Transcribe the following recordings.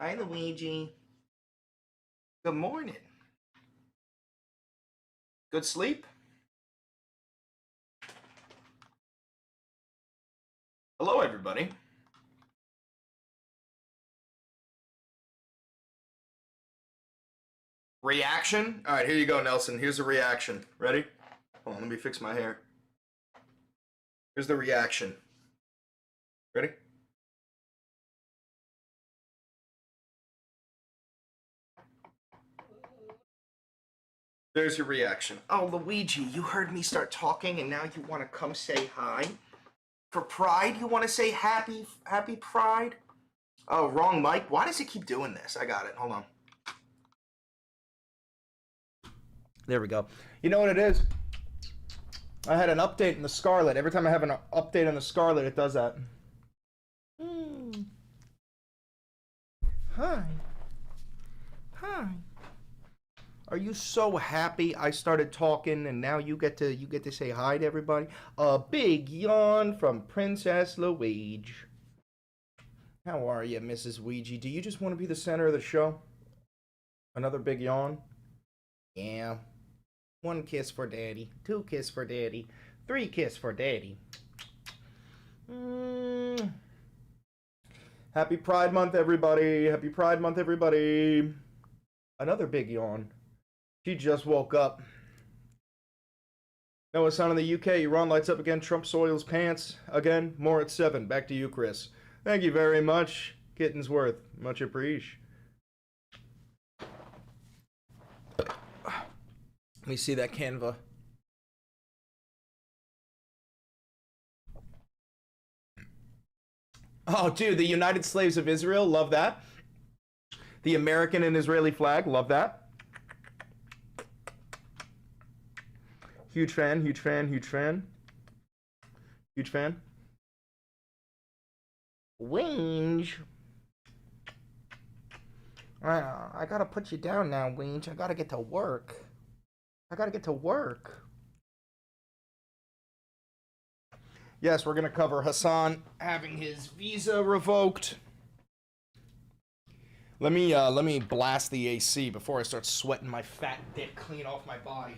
Hi, Luigi. Good morning. Good sleep? Hello, everybody. Reaction? All right, here you go, Nelson. Here's the reaction. Ready? Hold on, let me fix my hair. Here's the reaction. Ready? There's your reaction. Oh, Luigi, you heard me start talking and now you want to come say hi? For Pride, you want to say happy Pride? Oh, wrong mic. Why does it keep doing this? I got it. Hold on. There we go. You know what it is? I had an update in the Scarlet. Every time I have an update on the Scarlet, it does that. Hi. Hi. Are you so happy I started talking and now you get to say hi to everybody? A big yawn from Princess Luigi. How are you, Mrs. Ouija? Do you just want to be the center of the show? Another big yawn? Yeah. 1 kiss for Daddy. 2 kiss for Daddy. 3 kiss for Daddy. Happy Pride Month, everybody. Happy Pride Month, everybody. Another big yawn. She just woke up. Noah Son in the UK. Iran lights up again. Trump soils pants again. More at 7. Back to you, Chris. Thank you very much, Kittensworth. Much appreciated. Let me see that Canva. Oh, dude, the United Slaves of Israel. Love that. The American and Israeli flag. Love that. Huge fan, huge fan, huge fan. Huge fan. Winge. I gotta put you down now, Winge. I gotta get to work. Yes, we're gonna cover Hasan having his visa revoked. Let me blast the AC before I start sweating my fat dick clean off my body.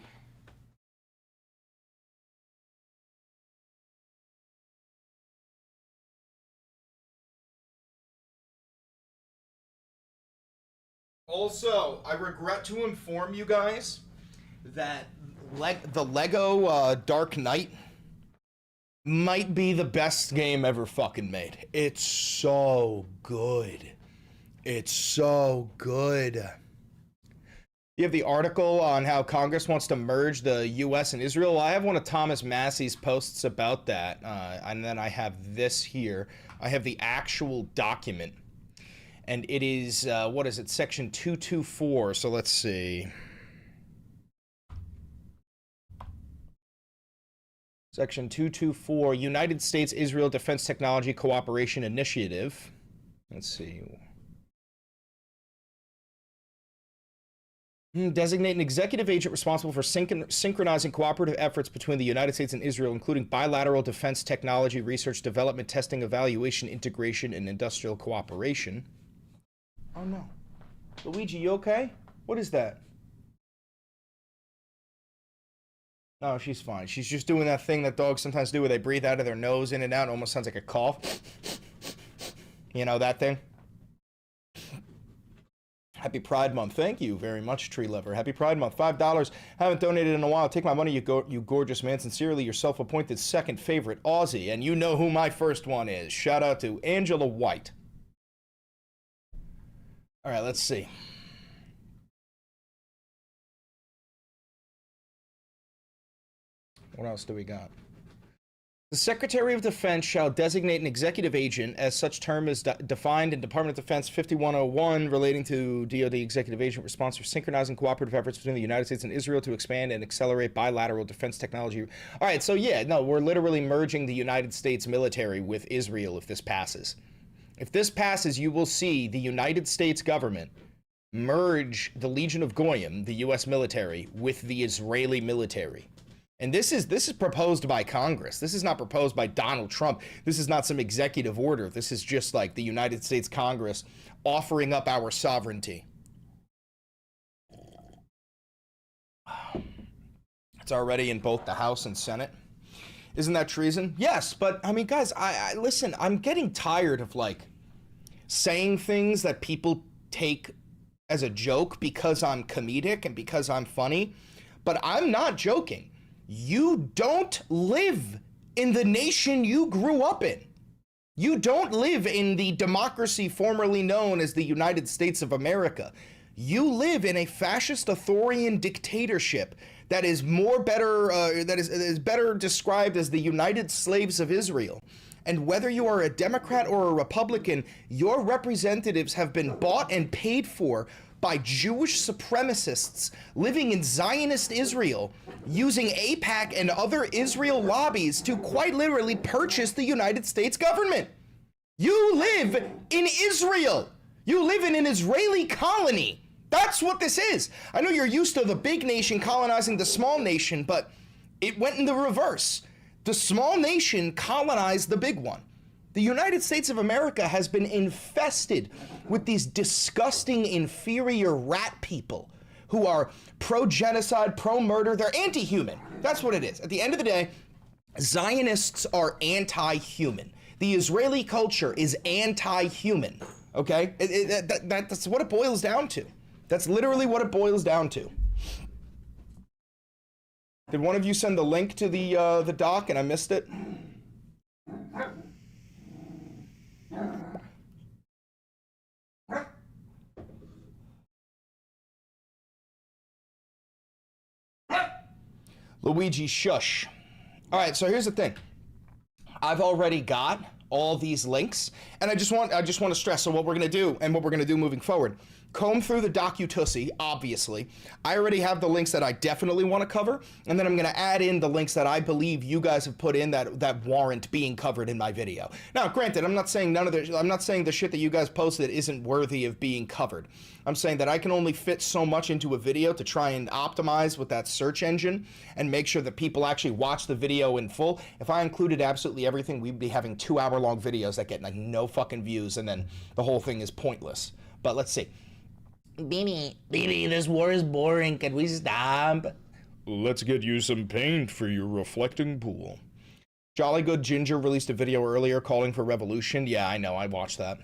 Also, I regret to inform you guys that the Lego Dark Knight might be the best game ever fucking made. It's so good. It's so good. You have the article on how Congress wants to merge the U.S. and Israel. I have one of Thomas Massey's posts about that, and then I have this here. I have the actual document. And it is, what is it, section 224. So let's see. Section 224, United States-Israel Defense Technology Cooperation Initiative. Let's see. Designate an executive agent responsible for synchronizing cooperative efforts between the United States and Israel, including bilateral defense technology, research, development, testing, evaluation, integration, and industrial cooperation. Oh no. Luigi, you okay? What is that? No, she's fine. She's just doing that thing that dogs sometimes do where they breathe out of their nose in and out. It almost sounds like a cough. You know, that thing? Happy Pride Month. Thank you very much, Tree Lover. Happy Pride Month. $5. Haven't donated in a while. Take my money, you gorgeous man. Sincerely, your self-appointed second favorite Aussie. And you know who my first one is. Shout out to Angela White. All right, let's see. What else do we got? The Secretary of Defense shall designate an executive agent, as such term is defined in Department of Defense 5101, relating to DoD executive agent responsible for synchronizing cooperative efforts between the United States and Israel to expand and accelerate bilateral defense technology. All right, so yeah, no, we're literally merging the United States military with Israel if this passes. If this passes, you will see the United States government merge the Legion of Goyim, the U.S. military, with the Israeli military. And this is proposed by Congress. This is not proposed by Donald Trump. This is not some executive order. This is just like the United States Congress offering up our sovereignty. It's already in both the House and Senate. Isn't that treason? Yes, but I mean, guys, I listen, I'm getting tired of like saying things that people take as a joke because I'm comedic and because I'm funny, but I'm not joking. You don't live in the nation you grew up in. You don't live in the democracy formerly known as the United States of America. You live in a fascist authoritarian dictatorship that is that is better described as the United Slaves of Israel. And whether you are a Democrat or a Republican, your representatives have been bought and paid for by Jewish supremacists living in Zionist Israel, using AIPAC and other Israel lobbies to quite literally purchase the United States government. You live in Israel. You live in an Israeli colony. That's what this is. I know you're used to the big nation colonizing the small nation, but it went in the reverse. The small nation colonized the big one. The United States of America has been infested with these disgusting, inferior rat people who are pro-genocide, pro-murder. They're anti-human. That's what it is. At the end of the day, Zionists are anti-human. The Israeli culture is anti-human, okay? That's what it boils down to. That's literally what it boils down to. Did one of you send the link to the doc and I missed it? Luigi, shush. All right, so here's the thing. I've already got all these links, and I just want to stress, so what we're gonna do and what we're gonna do moving forward, comb through the docu-tussie, obviously. I already have the links that I definitely want to cover, and then I'm gonna add in the links that I believe you guys have put in that warrant being covered in my video. Now, granted, I'm not saying the shit that you guys posted isn't worthy of being covered. I'm saying that I can only fit so much into a video to try and optimize with that search engine and make sure that people actually watch the video in full. If I included absolutely everything, we'd be having 2-hour-long videos that get like no fucking views, and then the whole thing is pointless. But let's see. Beanie, this war is boring. Can we stop? Let's get you some paint for your reflecting pool. Jolly Good Ginger released a video earlier calling for revolution. Yeah, I know. I watched that.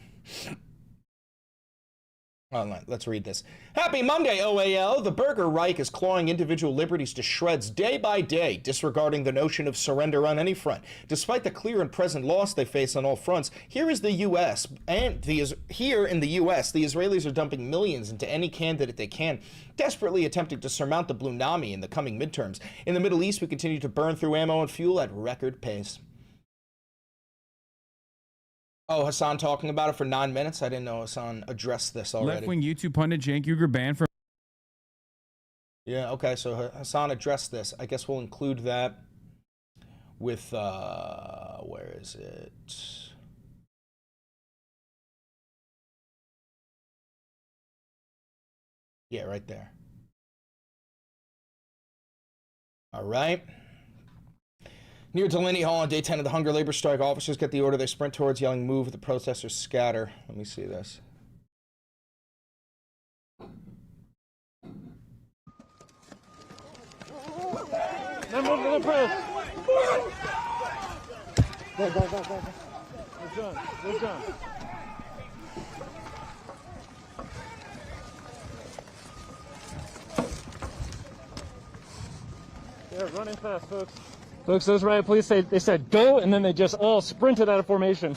Let's read this. Happy Monday, OAL. The Burger Reich is clawing individual liberties to shreds day by day, disregarding the notion of surrender on any front. Despite the clear and present loss they face on all fronts, here in the U.S., the Israelis are dumping millions into any candidate they can, desperately attempting to surmount the Blue Nami in the coming midterms. In the Middle East, we continue to burn through ammo and fuel at record pace. Oh, Hasan talking about it for 9 minutes? I didn't know Hasan addressed this already. Left-wing YouTube pundit Cenk Uygur banned for... Yeah, okay, so Hasan addressed this. I guess we'll include that with, where is it? Yeah, right there. All right. Near Delaney Hall on day 10 of the hunger labor strike, officers get the order they sprint towards, yelling move, the protesters scatter. Let me see this. Then move to the press. Go. Good done. They're running fast, folks. Folks, those riot police they said go, and then they just all sprinted out of formation,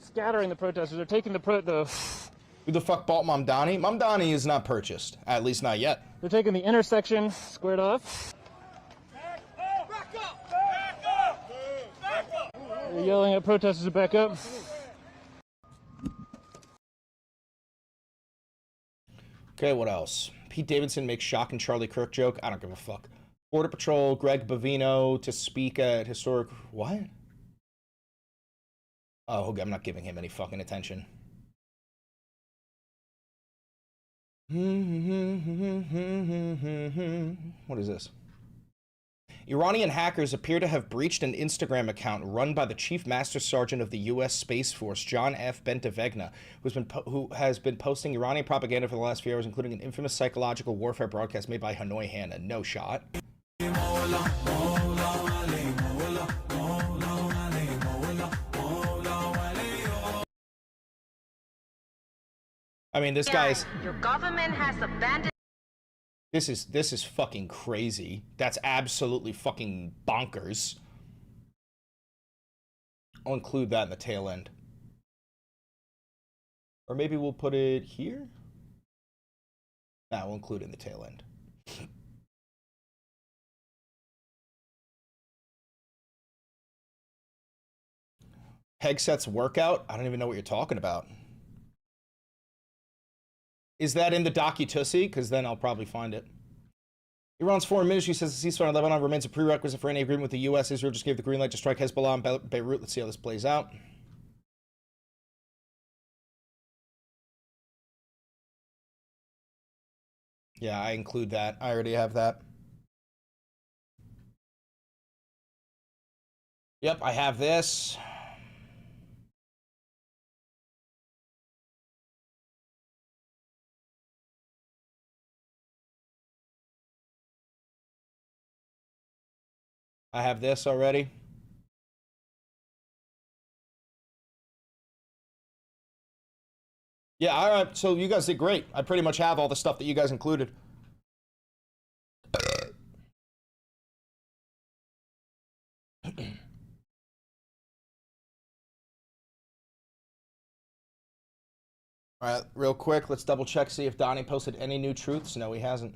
scattering the protesters. They're taking Who the fuck bought Mamdani? Mamdani is not purchased, at least not yet. They're taking the intersection squared off. Back up! Back up! Back up! They're yelling at protesters to back up. Okay, what else? Pete Davidson makes shock and Charlie Kirk joke. I don't give a fuck. Border Patrol, Greg Bavino to speak at historic... What? Oh, okay, I'm not giving him any fucking attention. What is this? Iranian hackers appear to have breached an Instagram account run by the Chief Master Sergeant of the U.S. Space Force, John F. Bentavegna, who has been posting Iranian propaganda for the last few hours, including an infamous psychological warfare broadcast made by Hanoi Hannah. No shot. I mean, this guy's... Your government has abandoned... This is fucking crazy. That's absolutely fucking bonkers. I'll include that in the tail end. Or maybe we'll put it here? Nah, we'll include it in the tail end. Hegseth's workout? I don't even know what you're talking about. Is that in the docu-tussie? Because then I'll probably find it. Iran's foreign ministry says the ceasefire in Lebanon remains a prerequisite for any agreement with the U.S. Israel just gave the green light to strike Hezbollah in Beirut. Let's see how this plays out. Yeah, I include that. I already have that. Yep, I have this. I have this already. Yeah, all right. So you guys did great. I pretty much have all the stuff that you guys included. All right, real quick, let's double check, see if Donnie posted any new truths. No, he hasn't.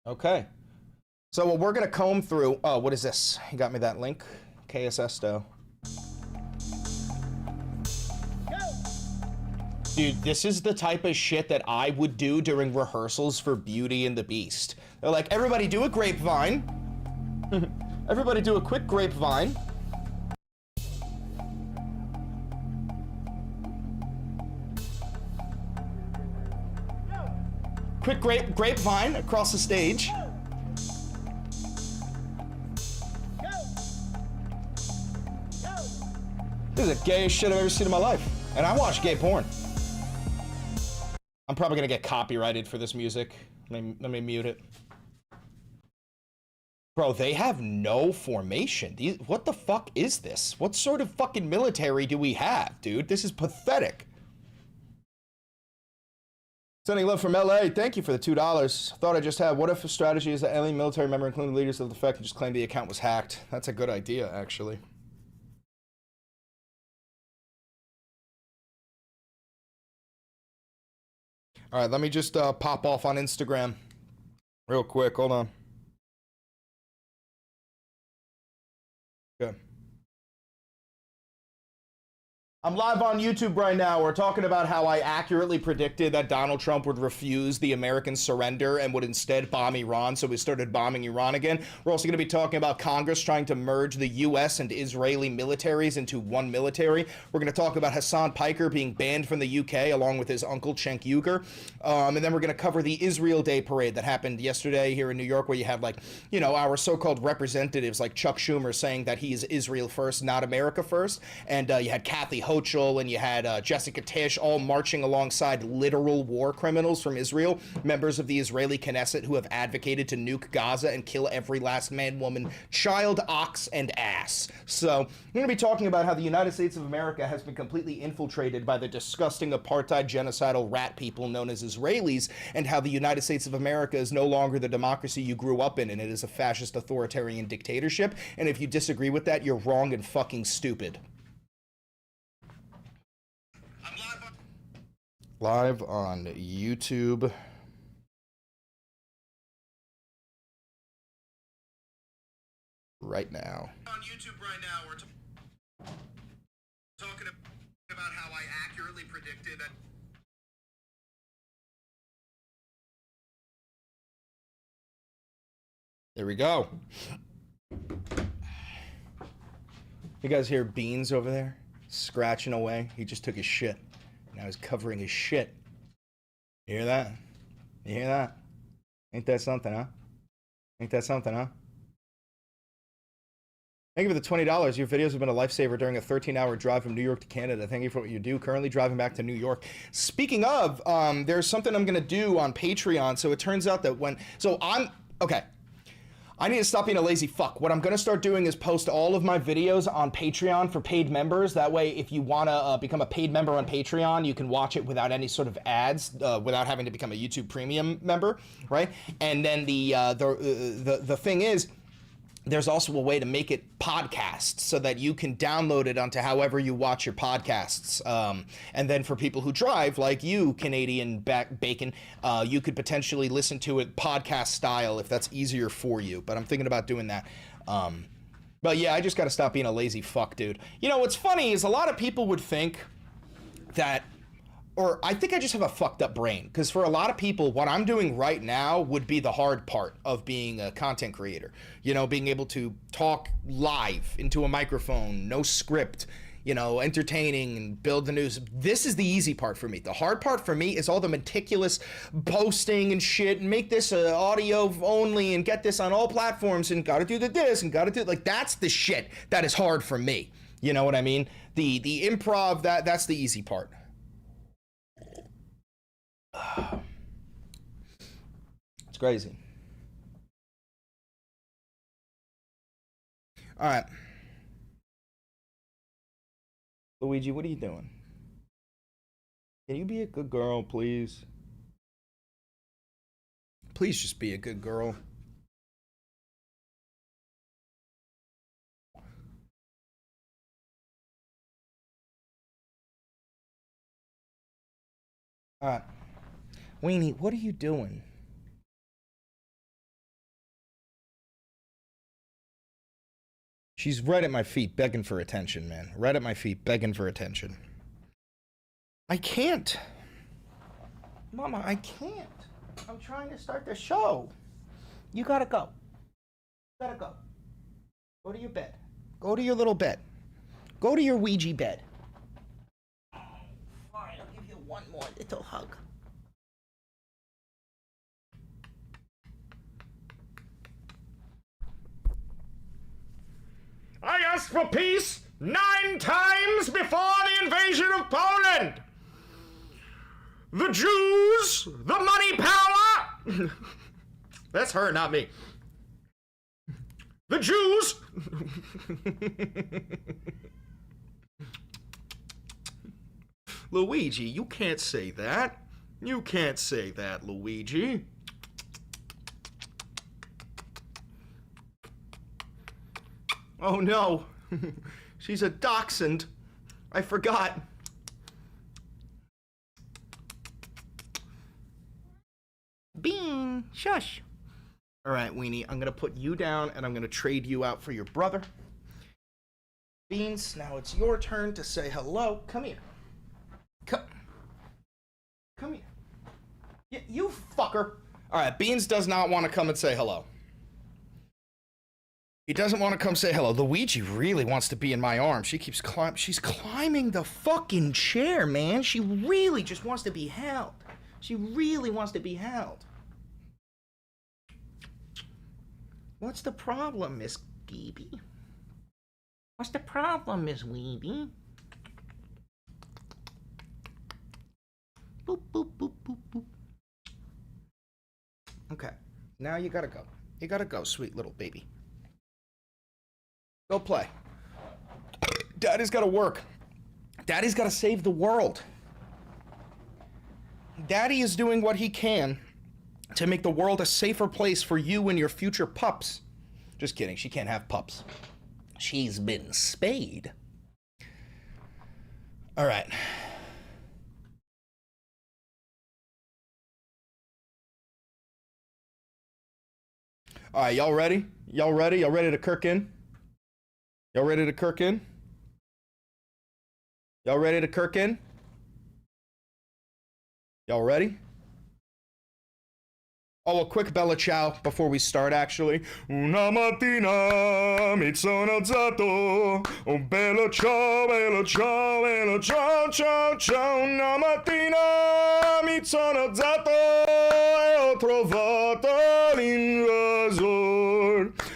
Okay. So what we're going to comb through... Oh, what is this? He got me that link. KSS, though. Dude, this is the type of shit that I would do during rehearsals for Beauty and the Beast. They're like, everybody do a grapevine. Everybody do a quick grapevine. Quick grapevine across the stage. This is the gayest shit I've ever seen in my life. And I watch gay porn. I'm probably gonna get copyrighted for this music. Let me mute it. Bro, they have no formation. What the fuck is this? What sort of fucking military do we have, dude? This is pathetic. Sending love from LA. Thank you for the $2. Thought I just had. What if a strategy is that any military member, including leaders of the FEC, can just claim the account was hacked? That's a good idea, actually. All right, let me just pop off on Instagram real quick. Hold on. Good. I'm live on YouTube right now. We're talking about how I accurately predicted that Donald Trump would refuse the American surrender and would instead bomb Iran, so we started bombing Iran again. We're also going to be talking about Congress trying to merge the U.S. and Israeli militaries into one military. We're going to talk about Hasan Piker being banned from the U.K. along with his uncle Cenk Uygur. And then we're going to cover the Israel Day parade that happened yesterday here in New York, where you had, like, you know, our so-called representatives like Chuck Schumer saying that he is Israel first, not America first. And you had Kathy Hochul and you had Jessica Tisch all marching alongside literal war criminals from Israel, members of the Israeli Knesset who have advocated to nuke Gaza and kill every last man, woman, child, ox, and ass. So we're going to be talking about how the United States of America has been completely infiltrated by the disgusting apartheid genocidal rat people known as Israelis, and how the United States of America is no longer the democracy you grew up in, and it is a fascist authoritarian dictatorship. And if you disagree with that, you're wrong and fucking stupid. Live on YouTube. Right now. On YouTube right now, we're talking about how I accurately predicted that. There we go. You guys hear Beans over there scratching away? He just took his shit. Now he's covering his shit. You hear that? You hear that? Ain't that something, huh? Ain't that something, huh? Thank you for the $20. Your videos have been a lifesaver during a 13-hour drive from New York to Canada. Thank you for what you do. Currently driving back to New York. Speaking of, there's something I'm going to do on Patreon. So it turns out that okay. I need to stop being a lazy fuck. What I'm going to start doing is post all of my videos on Patreon for paid members. That way, if you want to become a paid member on Patreon, you can watch it without any sort of ads, without having to become a YouTube Premium member, right? And then the thing is, there's also a way to make it podcast so that you can download it onto however you watch your podcasts. And then for people who drive, like you, Canadian bacon, you could potentially listen to it podcast style if that's easier for you. But I'm thinking about doing that. But yeah, I just got to stop being a lazy fuck, dude. You know, what's funny is a lot of people would think that, or I think I just have a fucked up brain, because for a lot of people, what I'm doing right now would be the hard part of being a content creator. You know, being able to talk live into a microphone, no script, you know, entertaining and build the news. This is the easy part for me. The hard part for me is all the meticulous posting and shit, and make this audio only and get this on all platforms and gotta do this and gotta do, like, that's the shit that is hard for me. You know what I mean? The improv, that's the easy part. It's crazy. All right. Luigi, what are you doing? Can you be a good girl, please? Please just be a good girl. All right. Weenie, what are you doing? She's right at my feet begging for attention, man. Right at my feet begging for attention. I can't. Mama, I can't. I'm trying to start the show. You gotta go. You gotta go. Go to your bed. Go to your little bed. Go to your Ouija bed. Fine, I'll give you one more little hug. I asked for peace 9 times before the invasion of Poland. The Jews, the money power. That's her, not me. The Jews. Luigi, you can't say that. You can't say that, Luigi. Oh no, she's a dachshund. I forgot. Bean, shush. All right, Weenie, I'm gonna put you down and I'm gonna trade you out for your brother. Beans, now it's your turn to say hello. Come here. Come here. You fucker. All right, Beans does not want to come and say hello. He doesn't want to come say hello. Luigi really wants to be in my arms. She keeps she's climbing the fucking chair, man. She really just wants to be held. She really wants to be held. What's the problem, Miss Beebe? What's the problem, Miss Weeby? Boop, boop, boop, boop, boop. Okay, now you gotta go. You gotta go, sweet little baby. Go play. Daddy's gotta work. Daddy's gotta save the world. Daddy is doing what he can to make the world a safer place for you and your future pups. Just kidding, she can't have pups. She's been spayed. All right. All right, y'all ready? Y'all ready? Y'all ready to kirk in? Y'all ready to kirk in? Y'all ready to kirk in? Y'all ready? Oh, a quick bella ciao before we start, actually. Una mattina mi sono alzato. Oh, bella ciao, bella ciao, bella ciao, ciao, ciao. Una mattina mi sono alzato e ho trovato l'invaso.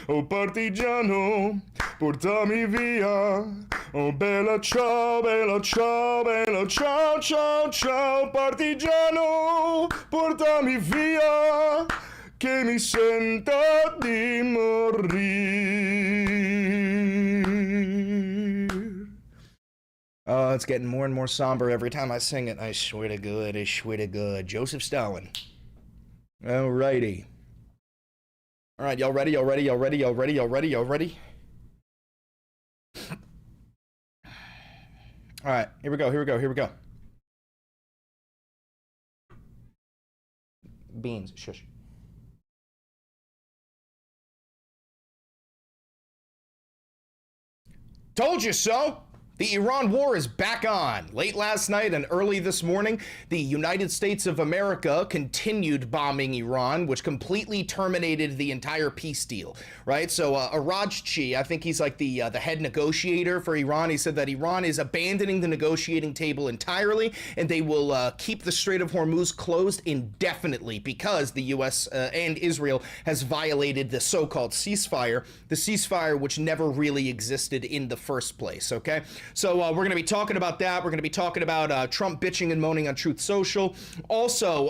oh partigiano, portami via. Oh bella ciao, bella ciao, bella ciao, ciao, ciao, partigiano, portami via, che mi sento di morire. Oh, it's getting more and more somber every time I sing it. I swear to God, I swear to God. Joseph Stalin. Alrighty. Alright, y'all ready? Y'all ready? Y'all ready? Y'all ready? Y'all ready? Y'all ready? Alright, here we go, here we go, here we go. Beans, shush. Told you so! The Iran war is back on. Late last night and early this morning, the United States of America continued bombing Iran, which completely terminated the entire peace deal, right? So Arajchi, I think he's like the head negotiator for Iran. He said that Iran is abandoning the negotiating table entirely, and they will keep the Strait of Hormuz closed indefinitely because the U.S. And Israel has violated the so-called ceasefire, the ceasefire which never really existed in the first place, okay? So we're going to be talking about that. We're going to be talking about Trump bitching and moaning on Truth Social. Also,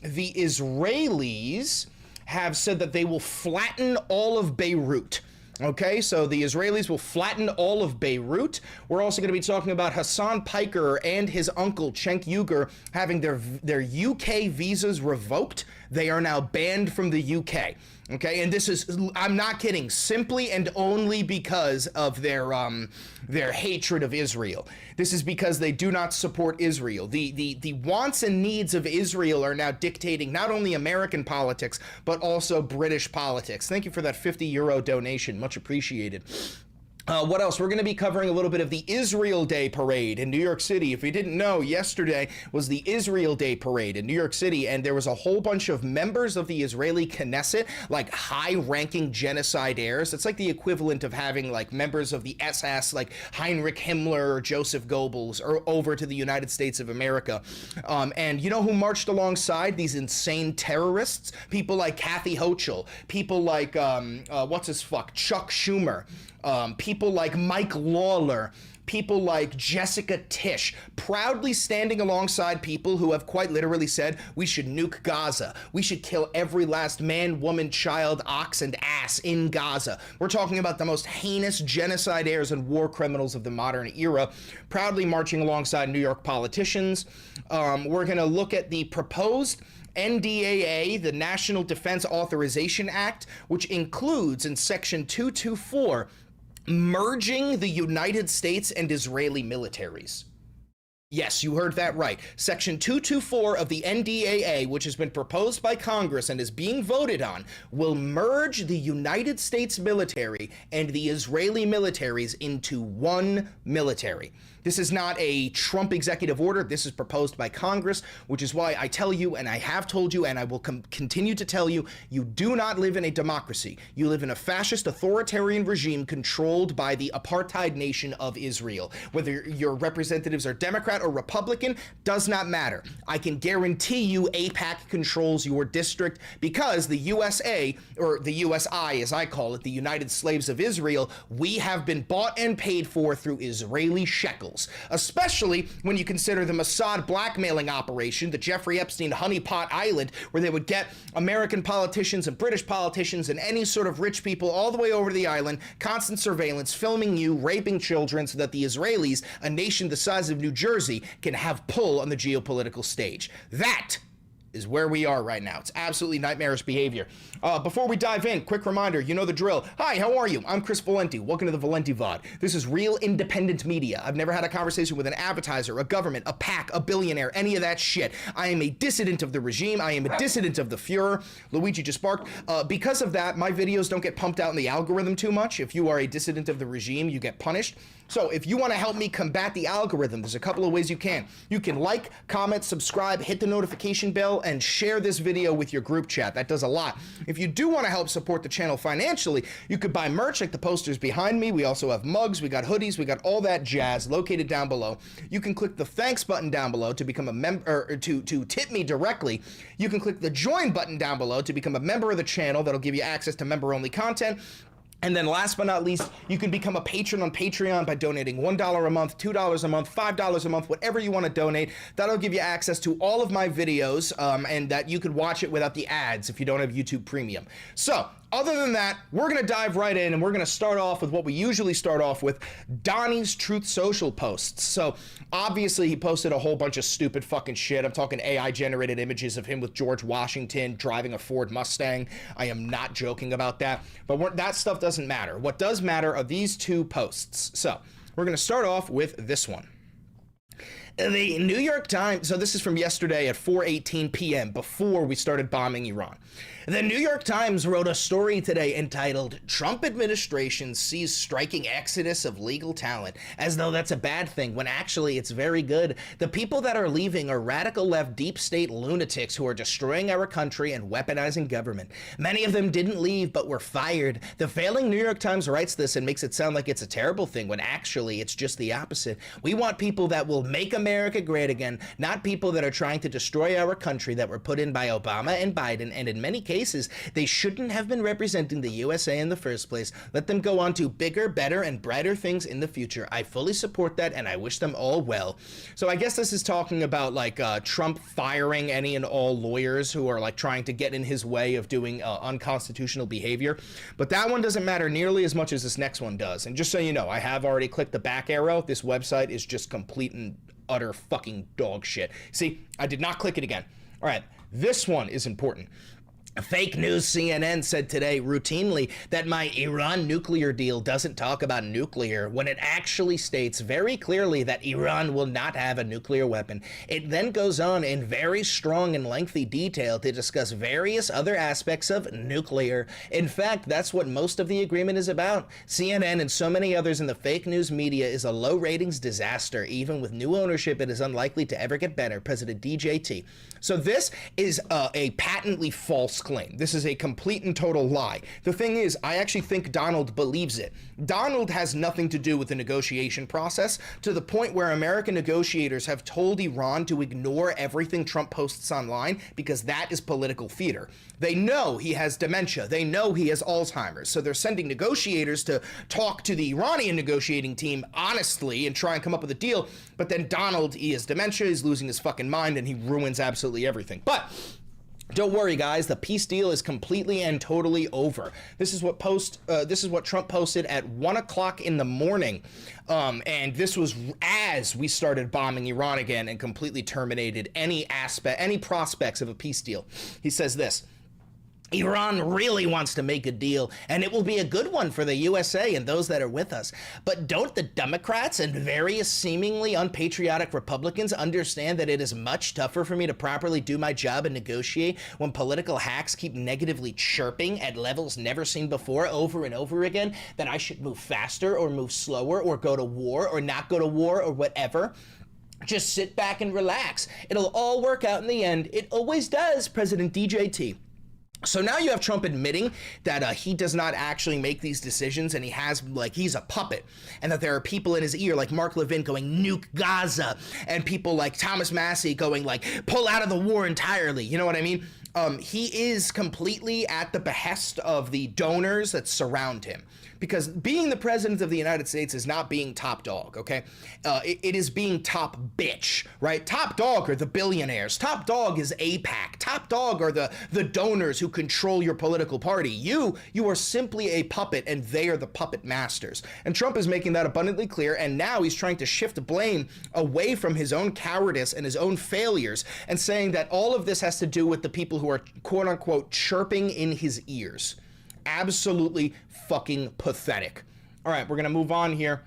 the Israelis have said that they will flatten all of Beirut. Okay, so the Israelis will flatten all of Beirut. We're also going to be talking about Hasan Piker and his uncle, Cenk Uygur, having their UK visas revoked. They are now banned from the UK. Okay, and this is, I'm not kidding, simply and only because of their hatred of Israel. This is because they do not support Israel. The wants and needs of Israel are now dictating not only American politics, but also British politics. Thank you for that €50 donation, much appreciated. What else? We're going to be covering a little bit of the Israel Day Parade in New York City. If you didn't know, yesterday was the Israel Day Parade in New York City, and there was a whole bunch of members of the Israeli Knesset, like high-ranking genocidaires. It's like the equivalent of having like members of the SS, like Heinrich Himmler or Joseph Goebbels, or over to the United States of America. And you know who marched alongside these insane terrorists? People like Kathy Hochul, people like, Chuck Schumer, people like Mike Lawler, people like Jessica Tisch, proudly standing alongside people who have quite literally said, we should nuke Gaza. We should kill every last man, woman, child, ox, and ass in Gaza. We're talking about the most heinous genocidaires and war criminals of the modern era, proudly marching alongside New York politicians. We're going to look at the proposed NDAA, the National Defense Authorization Act, which includes in Section 224 merging the United States and Israeli militaries. Yes, you heard that right. Section 224 of the NDAA, which has been proposed by Congress and is being voted on, will merge the United States military and the Israeli militaries into one military. This is not a Trump executive order. This is proposed by Congress, which is why I tell you, and I have told you, and I will continue to tell you, you do not live in a democracy. You live in a fascist authoritarian regime controlled by the apartheid nation of Israel. Whether your representatives are Democrat or Republican, does not matter. I can guarantee you AIPAC controls your district because the USA, or the USI as I call it, the United Slaves of Israel, we have been bought and paid for through Israeli shekels. Especially when you consider the Mossad blackmailing operation, the Jeffrey Epstein honeypot island, where they would get American politicians and British politicians and any sort of rich people all the way over to the island, constant surveillance, filming you, raping children so that the Israelis, a nation the size of New Jersey, can have pull on the geopolitical stage. That is where we are right now. It's absolutely nightmarish behavior. Before we dive in, quick reminder, you know the drill. Hi, how are you? I'm Chris Valenti. Welcome to the Valenti VOD. This is real independent media. I've never had a conversation with an advertiser, a government, a PAC, a billionaire, any of that shit. I am a dissident of the regime. I am a dissident of the Fuhrer. Luigi just barked. Because of that, my videos don't get pumped out in the algorithm too much. If you are a dissident of the regime, you get punished. So if you want to help me combat the algorithm, there's a couple of ways you can. You can like, comment, subscribe, hit the notification bell, and share this video with your group chat. That does a lot. If you do want to help support the channel financially, you could buy merch like the posters behind me. We also have mugs, we got hoodies, we got all that jazz located down below. You can click the thanks button down below to become a member, or to tip me directly. You can click the join button down below to become a member of the channel. That'll give you access to member-only content. And then last but not least, you can become a patron on Patreon by donating $1 a month, $2 a month, $5 a month, whatever you want to donate. That'll give you access to all of my videos, and that you could watch it without the ads if you don't have YouTube Premium. So, other than that, we're going to dive right in, and we're going to start off with what we usually start off with, Donnie's Truth Social posts. So, obviously, he posted a whole bunch of stupid fucking shit. I'm talking AI-generated images of him with George Washington driving a Ford Mustang. I am not joking about that, but that stuff doesn't matter. What does matter are these two posts. So, we're going to start off with this one. The New York Times, so this is from yesterday at 4:18 p.m., before we started bombing Iran. The New York Times wrote a story today entitled, "Trump Administration Sees Striking Exodus of Legal Talent," as though that's a bad thing, when actually it's very good. The people that are leaving are radical left deep state lunatics who are destroying our country and weaponizing government. Many of them didn't leave but were fired. The failing New York Times writes this and makes it sound like it's a terrible thing, when actually it's just the opposite. We want people that will make America great again, not people that are trying to destroy our country, that were put in by Obama and Biden, and in many cases, they shouldn't have been representing the USA in the first place. Let them go on to bigger, better, and brighter things in the future. I fully support that, and I wish them all well. So I guess this is talking about like Trump firing any and all lawyers who are like trying to get in his way of doing unconstitutional behavior. But that one doesn't matter nearly as much as this next one does. And just so you know, I have already clicked the back arrow. This website is just complete and utter fucking dog shit. See, I did not click it again. All right, this one is important. Fake news CNN said today routinely that my Iran nuclear deal doesn't talk about nuclear, when it actually states very clearly that Iran will not have a nuclear weapon. It then goes on in very strong and lengthy detail to discuss various other aspects of nuclear. In fact, that's what most of the agreement is about. CNN and so many others in the fake news media is a low ratings disaster. Even with new ownership, it is unlikely to ever get better. President DJT. So this is a patently false claim. This is a complete and total lie. The thing is, I actually think Donald believes it. Donald has nothing to do with the negotiation process, to the point where American negotiators have told Iran to ignore everything Trump posts online because that is political theater. They know he has dementia. They know he has Alzheimer's. So they're sending negotiators to talk to the Iranian negotiating team honestly and try and come up with a deal. But then Donald, he has dementia, he's losing his fucking mind, and he ruins absolutely everything. But don't worry, guys. The peace deal is completely and totally over. This is what Trump posted at 1 o'clock in the morning, and this was as we started bombing Iran again and completely terminated any prospects of a peace deal. He says this: Iran really wants to make a deal, and it will be a good one for the USA and those that are with us. But don't the Democrats and various seemingly unpatriotic Republicans understand that it is much tougher for me to properly do my job and negotiate when political hacks keep negatively chirping at levels never seen before over and over again that I should move faster or move slower or go to war or not go to war or whatever? Just sit back and relax. It'll all work out in the end. It always does, President DJT. So now you have Trump admitting that he does not actually make these decisions, and he's a puppet, and that there are people in his ear like Mark Levin going nuke Gaza, and people like Thomas Massie going like pull out of the war entirely. You know what I mean? He is completely at the behest of the donors that surround him. Because being the president of the United States is not being top dog, okay? It is being top bitch, right? Top dog are the billionaires. Top dog is AIPAC. Top dog are the donors who control your political party. You are simply a puppet, and they are the puppet masters. And Trump is making that abundantly clear, and now he's trying to shift blame away from his own cowardice and his own failures, and saying that all of this has to do with the people who are quote-unquote chirping in his ears. Absolutely fucking pathetic. All right, we're going to move on here.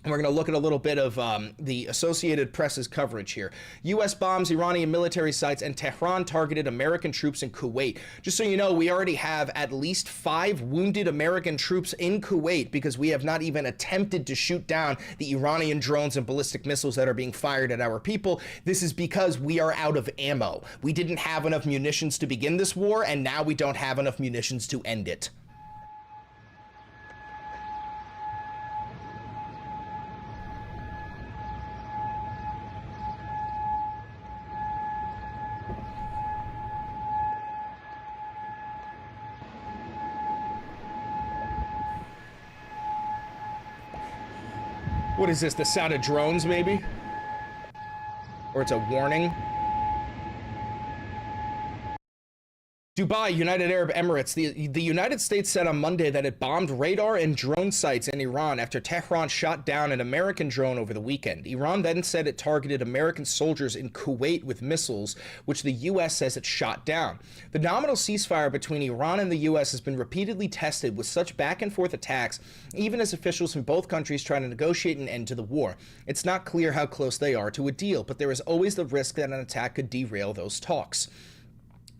And we're going to look at a little bit of the Associated Press's coverage here. U.S. bombs Iranian military sites, and Tehran targeted American troops in Kuwait. Just so you know, we already have at least 5 wounded American troops in Kuwait because we have not even attempted to shoot down the Iranian drones and ballistic missiles that are being fired at our people. This is because we are out of ammo. We didn't have enough munitions to begin this war, and now we don't have enough munitions to end it. What is this, the sound of drones, maybe? Or it's a warning? Dubai, United Arab Emirates. The United States said on Monday that it bombed radar and drone sites in Iran after Tehran shot down an American drone over the weekend. Iran then said it targeted American soldiers in Kuwait with missiles, which the U.S. says it shot down. The nominal ceasefire between Iran and the U.S. has been repeatedly tested with such back-and-forth attacks, even as officials from both countries try to negotiate an end to the war. It's not clear how close they are to a deal, but there is always the risk that an attack could derail those talks.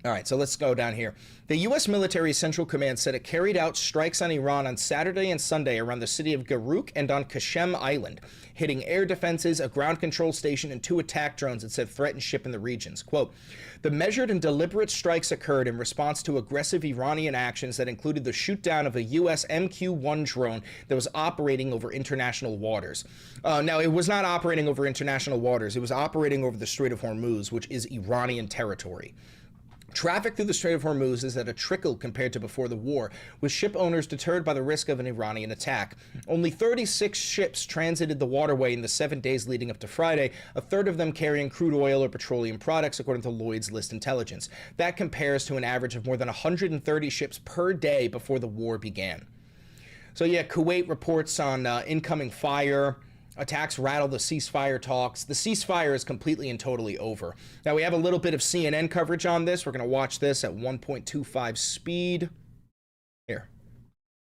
All right, so let's go down here. The U.S. Military Central Command said it carried out strikes on Iran on Saturday and Sunday around the city of Garuk and on Qasem Island, hitting air defenses, a ground control station, and 2 attack drones it said threatened ship in the regions. Quote, the measured and deliberate strikes occurred in response to aggressive Iranian actions that included the shoot-down of a U.S. MQ-1 drone that was operating over international waters. Now, it was not operating over international waters. It was operating over the Strait of Hormuz, which is Iranian territory. Traffic through the Strait of Hormuz is at a trickle compared to before the war, with ship owners deterred by the risk of an Iranian attack. Only 36 ships transited the waterway in the 7 days leading up to Friday, a third of them carrying crude oil or petroleum products, according to Lloyd's List Intelligence. That compares to an average of more than 130 ships per day before the war began. So yeah, Kuwait reports on incoming fire. Attacks rattle the ceasefire talks. The ceasefire is completely and totally over. Now, we have a little bit of CNN coverage on this. We're going to watch this at 1.25 speed. Here.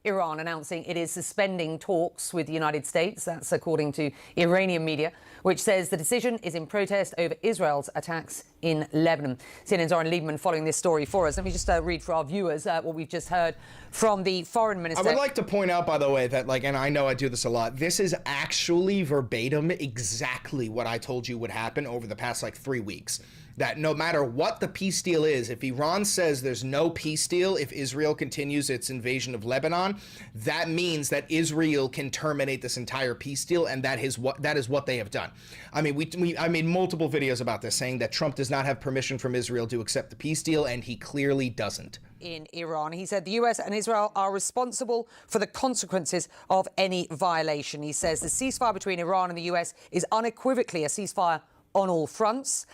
Iran announcing it is suspending talks with the United States. That's according to Iranian media, which says the decision is in protest over Israel's attacks in Lebanon. CNN's Oren Lieberman following this story for us. Let me just read for our viewers what we've just heard from the foreign minister. I would like to point out, by the way, that, and I know I do this a lot, this is actually verbatim exactly what I told you would happen over the past, 3 weeks. That no matter what the peace deal is, if Iran says there's no peace deal, if Israel continues its invasion of Lebanon, that means that Israel can terminate this entire peace deal, and that is what they have done. I mean, I made multiple videos about this, saying that Trump does not have permission from Israel to accept the peace deal, and he clearly doesn't. In Iran, he said the US and Israel are responsible for the consequences of any violation. He says the ceasefire between Iran and the US is unequivocally a ceasefire on all fronts.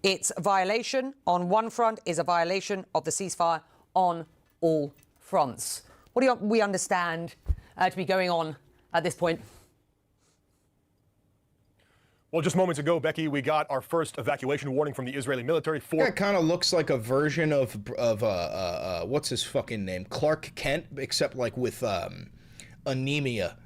Its violation on one front is a violation of the ceasefire on all fronts. What do we understand to be going on at this point? Well, just moments ago, Becky, we got our first evacuation warning from the Israeli military. Yeah, it kind of looks like a version of what's his fucking name? Clark Kent, except with anemia,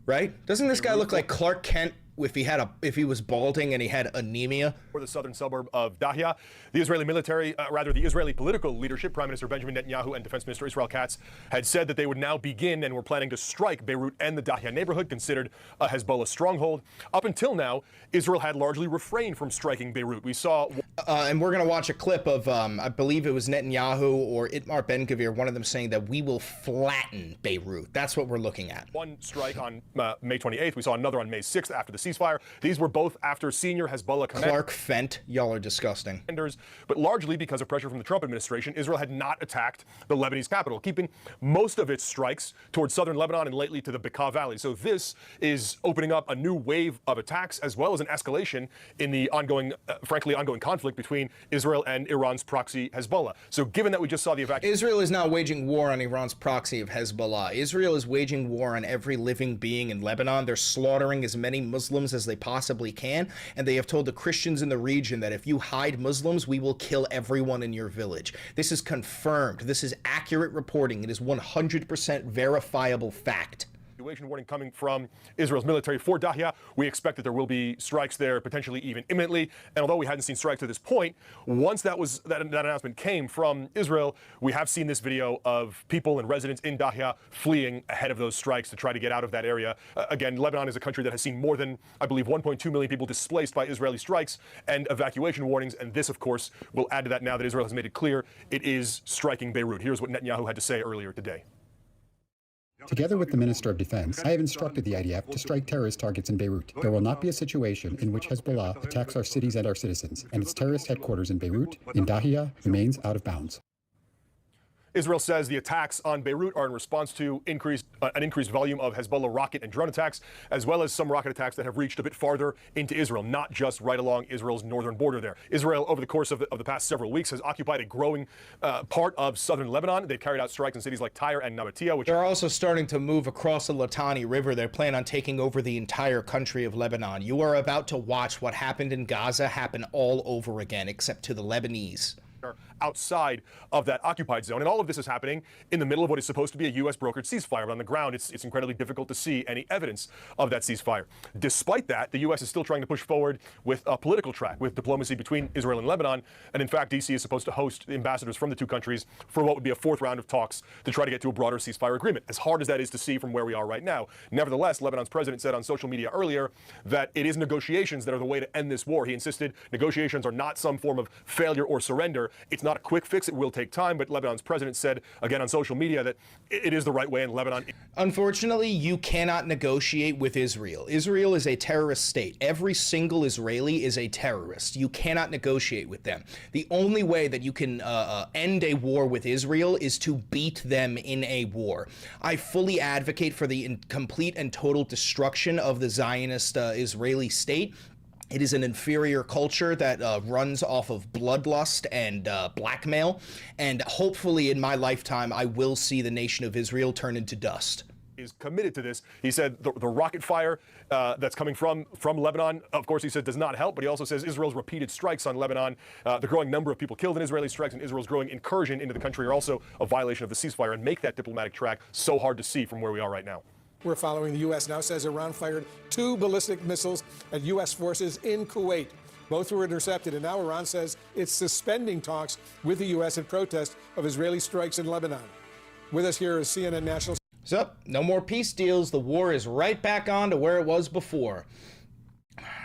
right? Doesn't this guy look like Clark Kent if he was balding and he had anemia? For the southern suburb of Dahya, the Israeli military, the Israeli political leadership, Prime Minister Benjamin Netanyahu and Defense Minister Israel Katz, had said that they would now begin and were planning to strike Beirut and the Dahya neighborhood, considered a Hezbollah stronghold. Up until now, Israel had largely refrained from striking Beirut. We saw... and we're going to watch a clip of, I believe it was Netanyahu or Itamar Ben-Gvir, one of them saying that we will flatten Beirut. That's what we're looking at. One strike on May 28th. We saw another on May 6th after the ceasefire. These were both after senior Hezbollah commanders. Clark Fent, y'all are disgusting. But largely because of pressure from the Trump administration, Israel had not attacked the Lebanese capital, keeping most of its strikes towards southern Lebanon and lately to the Bekaa Valley. So this is opening up a new wave of attacks, as well as an escalation in the ongoing conflict between Israel and Iran's proxy Hezbollah. So given that we just saw the evacuation... Israel is not waging war on Iran's proxy of Hezbollah. Israel is waging war on every living being in Lebanon. They're slaughtering as many Muslims as they possibly can, and they have told the Christians in the region that if you hide Muslims, we will kill everyone in your village. This is confirmed. This is accurate reporting. It is 100% verifiable fact. Warning coming from Israel's military for Dahya. We expect that there will be strikes there, potentially even imminently. And although we hadn't seen strikes to this point, once that announcement came from Israel, we have seen this video of people and residents in Dahya fleeing ahead of those strikes to try to get out of that area. Again, Lebanon is a country that has seen more than, I believe, 1.2 million people displaced by Israeli strikes and evacuation warnings. And this, of course, will add to that now that Israel has made it clear it is striking Beirut. Here's what Netanyahu had to say earlier today. Together with the Minister of Defense, I have instructed the IDF to strike terrorist targets in Beirut. There will not be a situation in which Hezbollah attacks our cities and our citizens, and its terrorist headquarters in Beirut, in Dahya, remains out of bounds. Israel says the attacks on Beirut are in response to an increased volume of Hezbollah rocket and drone attacks, as well as some rocket attacks that have reached a bit farther into Israel, not just right along Israel's northern border there. Israel, over the course of the past several weeks, has occupied a growing part of southern Lebanon. They've carried out strikes in cities like Tyre and Nabatea, which They're also starting to move across the Litani River. They plan on taking over the entire country of Lebanon. You are about to watch what happened in Gaza happen all over again, except to the Lebanese. outside of that occupied zone. And all of this is happening in the middle of what is supposed to be a U.S. brokered ceasefire. But on the ground, it's incredibly difficult to see any evidence of that ceasefire. Despite that, the U.S. is still trying to push forward with a political track, with diplomacy between Israel and Lebanon. And in fact, D.C. is supposed to host ambassadors from the two countries for what would be a fourth round of talks to try to get to a broader ceasefire agreement, as hard as that is to see from where we are right now. Nevertheless, Lebanon's president said on social media earlier that it is negotiations that are the way to end this war. He insisted negotiations are not some form of failure or surrender. It's not a quick fix. It will take time. But Lebanon's president said, again on social media, that it is the right way in Lebanon. Unfortunately, you cannot negotiate with Israel. Israel is a terrorist state. Every single Israeli is a terrorist. You cannot negotiate with them. The only way that you can end a war with Israel is to beat them in a war. I fully advocate for the complete and total destruction of the Zionist Israeli state. It is an inferior culture that runs off of bloodlust and blackmail. And hopefully in my lifetime, I will see the nation of Israel turn into dust. Is committed to this. He said the rocket fire that's coming from Lebanon, of course, he said does not help, but he also says Israel's repeated strikes on Lebanon, the growing number of people killed in Israeli strikes, and Israel's growing incursion into the country are also a violation of the ceasefire and make that diplomatic track so hard to see from where we are right now. We're following. The U.S. now says Iran fired 2 ballistic missiles at U.S. forces in Kuwait. Both were intercepted, and now Iran says it's suspending talks with the U.S. in protest of Israeli strikes in Lebanon. With us here is CNN National. So, no more peace deals. The war is right back on to where it was before.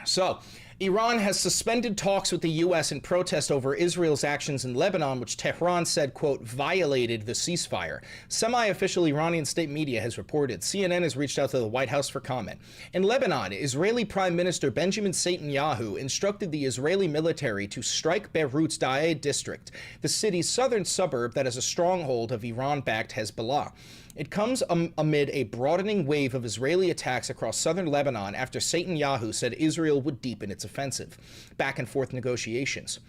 So, Iran has suspended talks with the U.S. in protest over Israel's actions in Lebanon, which Tehran said, quote, violated the ceasefire. Semi-official Iranian state media has reported. CNN has reached out to the White House for comment. In Lebanon, Israeli Prime Minister Benjamin Netanyahu instructed the Israeli military to strike Beirut's Daeh district, the city's southern suburb that is a stronghold of Iran-backed Hezbollah. It comes amid a broadening wave of Israeli attacks across southern Lebanon after Netanyahu said Israel would deepen its offensive. Back and forth negotiations.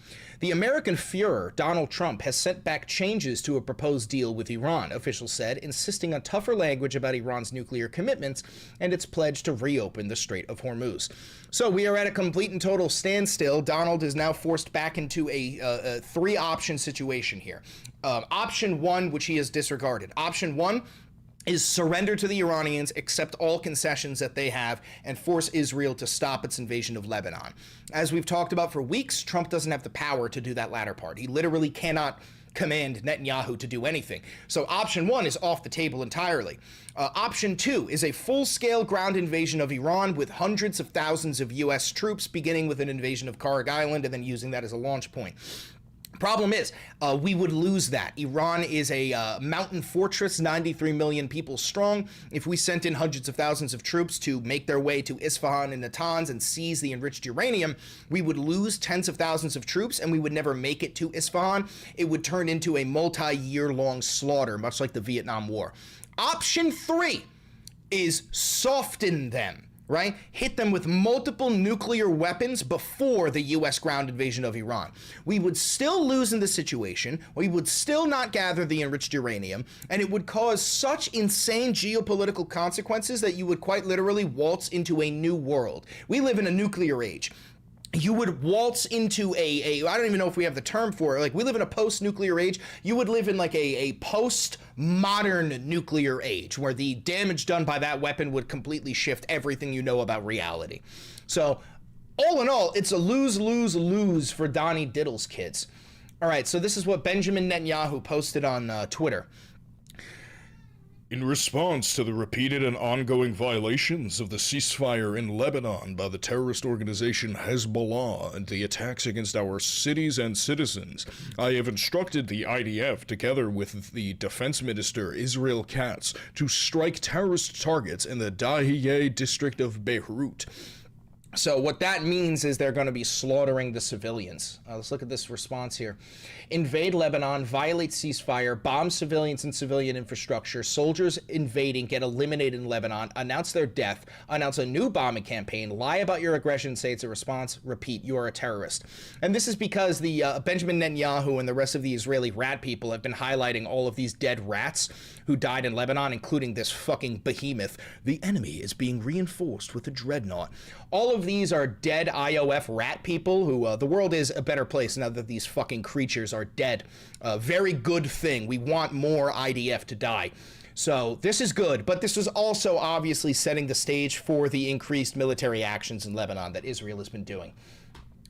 The American Führer, Donald Trump, has sent back changes to a proposed deal with Iran, officials said, insisting on tougher language about Iran's nuclear commitments and its pledge to reopen the Strait of Hormuz. So we are at a complete and total standstill. Donald is now forced back into a 3-option situation here. Option 1, which he has disregarded. Option 1 is surrender to the Iranians, accept all concessions that they have, and force Israel to stop its invasion of Lebanon. As we've talked about for weeks, Trump doesn't have the power to do that latter part. He literally cannot command Netanyahu to do anything. So option 1 is off the table entirely. Option 2 is a full-scale ground invasion of Iran with hundreds of thousands of U.S. troops, beginning with an invasion of Karg Island and then using that as a launch point. Problem is, we would lose that. Iran is a mountain fortress, 93 million people strong. If we sent in hundreds of thousands of troops to make their way to Isfahan and Natanz and seize the enriched uranium, we would lose tens of thousands of troops and we would never make it to Isfahan. It would turn into a multi-year-long slaughter, much like the Vietnam War. Option 3 is soften them. Right? Hit them with multiple nuclear weapons before the U.S. ground invasion of Iran. We would still lose in this situation. We would still not gather the enriched uranium, and it would cause such insane geopolitical consequences that you would quite literally waltz into a new world. We live in a nuclear age. You would waltz into I don't even know if we have the term for it. Like, we live in a post-nuclear age. You would live in like a post-modern nuclear age where the damage done by that weapon would completely shift everything you know about reality. So all in all, it's a lose-lose-lose for Donnie Diddle's kids. All right, so this is what Benjamin Netanyahu posted on Twitter. In response to the repeated and ongoing violations of the ceasefire in Lebanon by the terrorist organization Hezbollah and the attacks against our cities and citizens, I have instructed the IDF, together with the Defense Minister Israel Katz, to strike terrorist targets in the Dahieh district of Beirut. So what that means is they're going to be slaughtering the civilians. Let's look at this response here. Invade Lebanon, violate ceasefire, bomb civilians and civilian infrastructure, soldiers invading, get eliminated in Lebanon, announce their death, announce a new bombing campaign, lie about your aggression, say it's a response, repeat, you are a terrorist. And this is because the Benjamin Netanyahu and the rest of the Israeli rat people have been highlighting all of these dead rats who died in Lebanon, including this fucking behemoth. The enemy is being reinforced with a dreadnought. All of these are dead IOF rat people who, the world is a better place now that these fucking creatures are dead. Very good thing. We want more IDF to die. So this is good, but this is also obviously setting the stage for the increased military actions in Lebanon that Israel has been doing.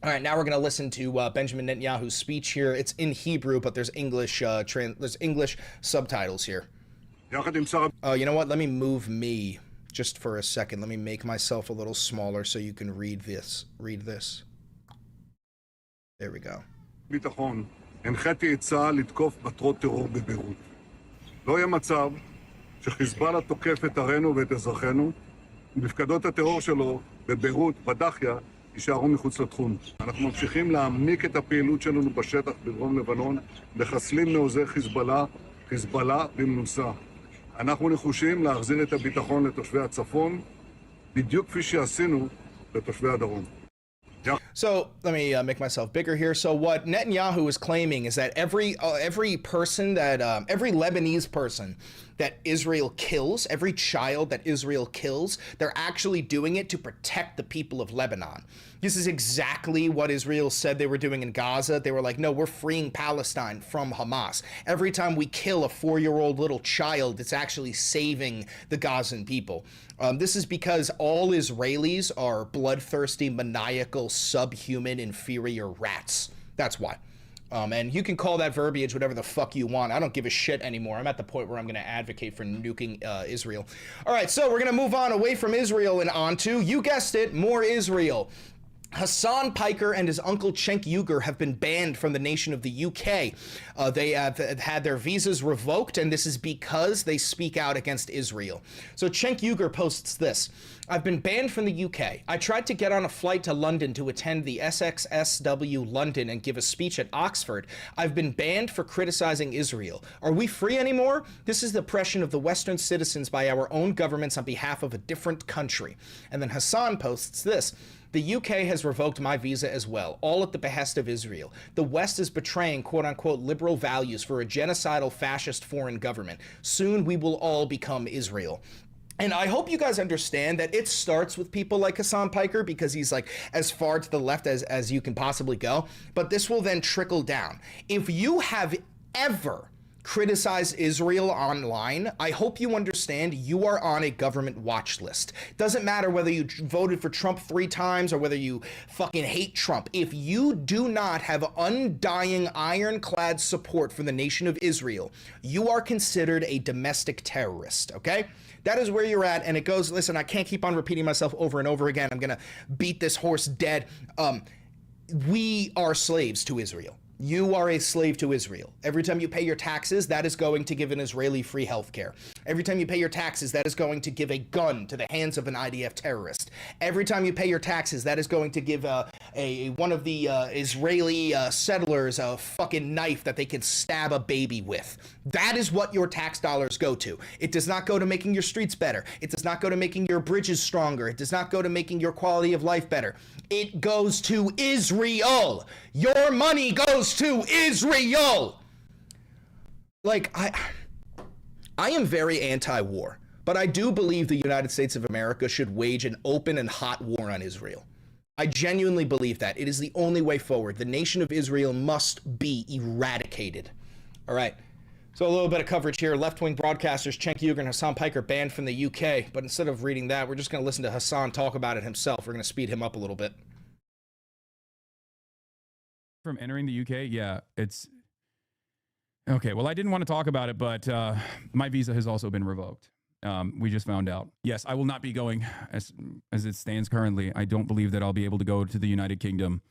All right, now we're going to listen to Benjamin Netanyahu's speech here. It's in Hebrew, but there's English subtitles here. Oh, you know what? Let me move me just for a second. Let me make myself a little smaller so you can read this. There we go. ביטחון, הנחיתי את צה"ל לתקוף מטרות טרור בביירות. לא יהיה מצב שחיזבאללה תוקף את ערינו ואת אזרחינו, ומפקדות הטרור שלו בביירות, בדחיה, יישארו מחוץ לתחום. אנחנו ממשיכים להעמיק את הפעילות שלנו בשטח בדרום לבנון, מחסלים מעוזי חיזבאללה במנוסה. אנחנו נחושים להחזיר את הביטחון לתושבי הצפון, בדיוק כפי שעשינו לתושבי הדרום. So let me make myself bigger here. So what Netanyahu is claiming is that every person that every Lebanese person that Israel kills, every child that Israel kills, they're actually doing it to protect the people of Lebanon. This is exactly what Israel said they were doing in Gaza. They were like, no, we're freeing Palestine from Hamas. Every time we kill a 4-year-old little child, it's actually saving the Gazan people. This is because all Israelis are bloodthirsty, maniacal, subhuman, inferior rats. That's why. And you can call that verbiage whatever the fuck you want. I don't give a shit anymore. I'm at the point where I'm going to advocate for nuking Israel. All right, so we're going to move on away from Israel and on to, you guessed it, more Israel. Hasan Piker and his uncle Cenk Uygur have been banned from the nation of the UK. They have had their visas revoked, and this is because they speak out against Israel. So Cenk Uygur posts this. I've been banned from the UK. I tried to get on a flight to London to attend the SXSW London and give a speech at Oxford. I've been banned for criticizing Israel. Are we free anymore? This is the oppression of the Western citizens by our own governments on behalf of a different country. And then Hasan posts this. The UK has revoked my visa as well, all at the behest of Israel. The West is betraying quote-unquote liberal values for a genocidal fascist foreign government. Soon we will all become Israel. And I hope you guys understand that it starts with people like Hasan Piker because he's like as far to the left as you can possibly go. But this will then trickle down. If you have ever criticize Israel online, I hope you understand you are on a government watch list. Doesn't matter whether you voted for Trump 3 times or whether you fucking hate Trump. If you do not have undying ironclad support for the nation of Israel, you are considered a domestic terrorist, okay? That is where you're at, and it goes, listen, I can't keep on repeating myself over and over again. I'm gonna beat this horse dead. We are slaves to Israel. You are a slave to Israel. Every time you pay your taxes, that is going to give an Israeli free healthcare. Every time you pay your taxes, that is going to give a gun to the hands of an IDF terrorist. Every time you pay your taxes, that is going to give one of the Israeli settlers a fucking knife that they can stab a baby with. That is what your tax dollars go to. It does not go to making your streets better. It does not go to making your bridges stronger. It does not go to making your quality of life better. It goes to Israel. Your money goes to Israel. Like, I am very anti-war, but I do believe the United States of America should wage an open and hot war on Israel. I genuinely believe that. It is the only way forward. The nation of Israel must be eradicated. All right. So a little bit of coverage here. Left-wing broadcasters Cenk Uygur and Hasan Piker banned from the UK. But instead of reading that, we're just going to listen to Hasan talk about it himself. We're going to speed him up a little bit. From entering the UK, yeah, it's... Okay, well, I didn't want to talk about it, but my visa has also been revoked. We just found out. Yes, I will not be going as it stands currently. I don't believe that I'll be able to go to the United Kingdom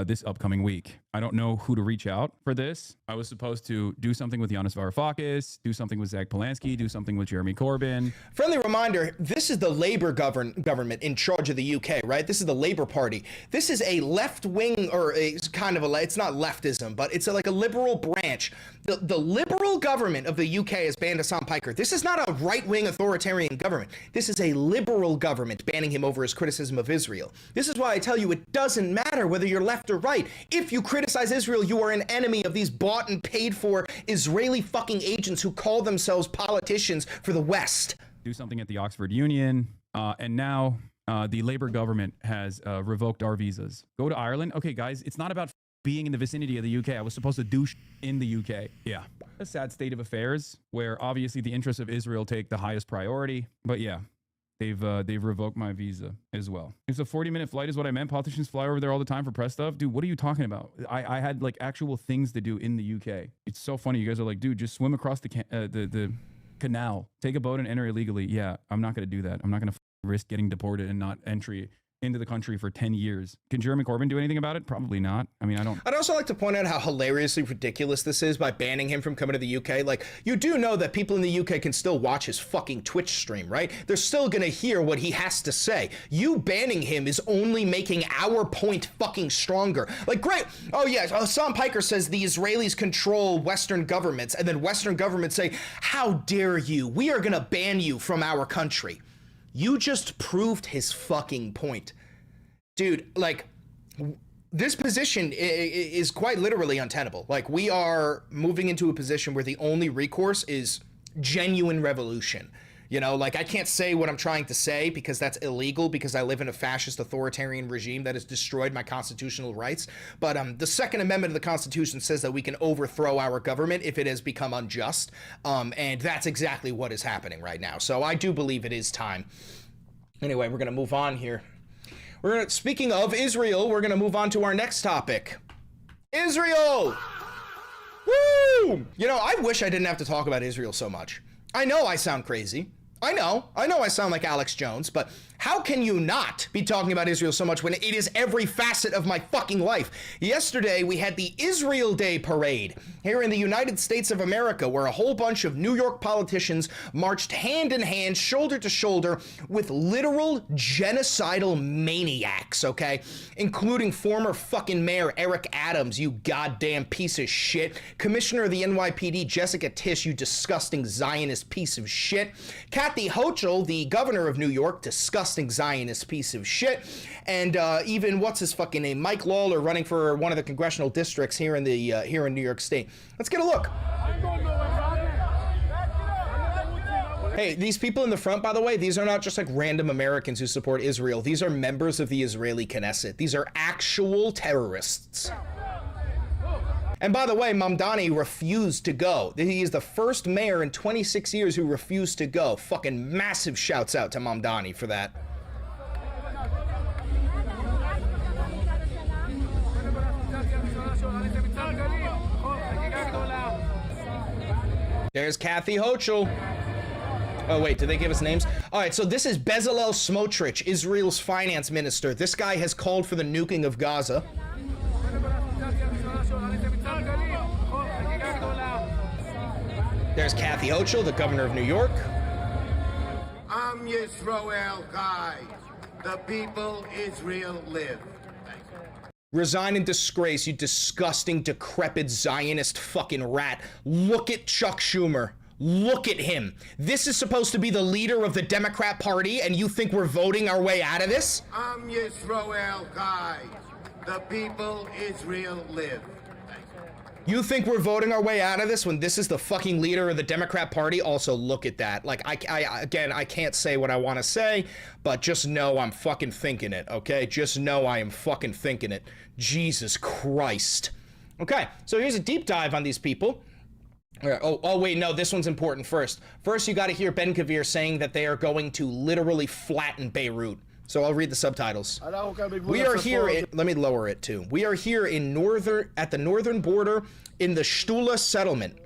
this upcoming week. I don't know who to reach out for this. I was supposed to do something with Yanis Varoufakis, do something with Zach Polanski, do something with Jeremy Corbyn. Friendly reminder, this is the Labour government in charge of the UK, right? This is the Labour Party. This is a left-wing, or it's kind of it's not leftism, but it's like a liberal branch. The liberal government of the UK has banned Hasan Piker. This is not a right-wing authoritarian government. This is a liberal government banning him over his criticism of Israel. This is why I tell you it doesn't matter whether you're left or right. If you criticize Israel, you are an enemy of these bought and paid for Israeli fucking agents who call themselves politicians for the West. Do something at the Oxford Union. And now the Labour government has revoked our visas. Go to Ireland. Okay, guys, it's not about being in the vicinity of the UK. I was supposed to douche in the UK. Yeah. A sad state of affairs where obviously the interests of Israel take the highest priority. But yeah, they've revoked my visa as well. It's a 40-minute flight is what I meant. Politicians fly over there all the time for press stuff. Dude, what are you talking about? I had like actual things to do in the UK. It's so funny. You guys are like, dude, just swim across the canal, take a boat and enter illegally. Yeah, I'm not going to do that. I'm not going to risk getting deported and not entry into the country for 10 years. Can Jeremy Corbyn do anything about it? Probably not. I mean, I don't. I'd also like to point out how hilariously ridiculous this is by banning him from coming to the UK. Like, you do know that people in the UK can still watch his fucking Twitch stream, right? They're still gonna hear what he has to say. You banning him is only making our point fucking stronger. Like, great. Oh yeah, Hasan Piker says the Israelis control Western governments, and then Western governments say, how dare you? We are gonna ban you from our country. You just proved his fucking point. Dude, like, this position is quite literally untenable. Like, we are moving into a position where the only recourse is genuine revolution. You know, like, I can't say what I'm trying to say because that's illegal, because I live in a fascist authoritarian regime that has destroyed my constitutional rights. But the Second Amendment of the Constitution says that we can overthrow our government if it has become unjust. And that's exactly what is happening right now. So I do believe it is time. Anyway, we're going to move on here. Speaking of Israel, we're going to move on to our next topic. Israel! Woo! You know, I wish I didn't have to talk about Israel so much. I know I sound crazy. I know I sound like Alex Jones, but how can you not be talking about Israel so much when it is every facet of my fucking life? Yesterday, we had the Israel Day parade here in the United States of America, where a whole bunch of New York politicians marched hand in hand, shoulder to shoulder, with literal genocidal maniacs, okay? Including former fucking Mayor Eric Adams, you goddamn piece of shit. Commissioner of the NYPD, Jessica Tisch, you disgusting Zionist piece of shit. Kathy Hochul, the governor of New York, disgusting Zionist piece of shit, and even what's his fucking name, Mike Lawler, running for one of the congressional districts here in the here in New York State. Let's get a look. Hey, these people in the front, by the way, these are not just like random Americans who support Israel. These are members of the Israeli Knesset. These are actual terrorists. And by the way, Mamdani refused to go. He is the first mayor in 26 years who refused to go. Fucking massive shouts out to Mamdani for that. There's Kathy Hochul. Oh, wait, did they give us names? All right, so this is Bezalel Smotrich, Israel's finance minister. This guy has called for the nuking of Gaza. There's Kathy Hochul, the governor of New York. Am Yisrael Chai. The people Israel live. Resign in disgrace, you disgusting, decrepit Zionist fucking rat. Look at Chuck Schumer. Look at him. This is supposed to be the leader of the Democrat Party, and you think we're voting our way out of this? Am Yisrael Chai. The people Israel live. You think we're voting our way out of this when this is the fucking leader of the Democrat Party? Also, look at that. Like, I can't say what I want to say, but just know I'm fucking thinking it, okay? Just know I am fucking thinking it. Jesus Christ. Okay, so here's a deep dive on these people. Oh, wait, no, this one's important first. First, you got to hear Ben Gvir saying that they are going to literally flatten Beirut. So I'll read the subtitles. We are here in, let me lower it too. We are here in at the northern border in the Shtula settlement.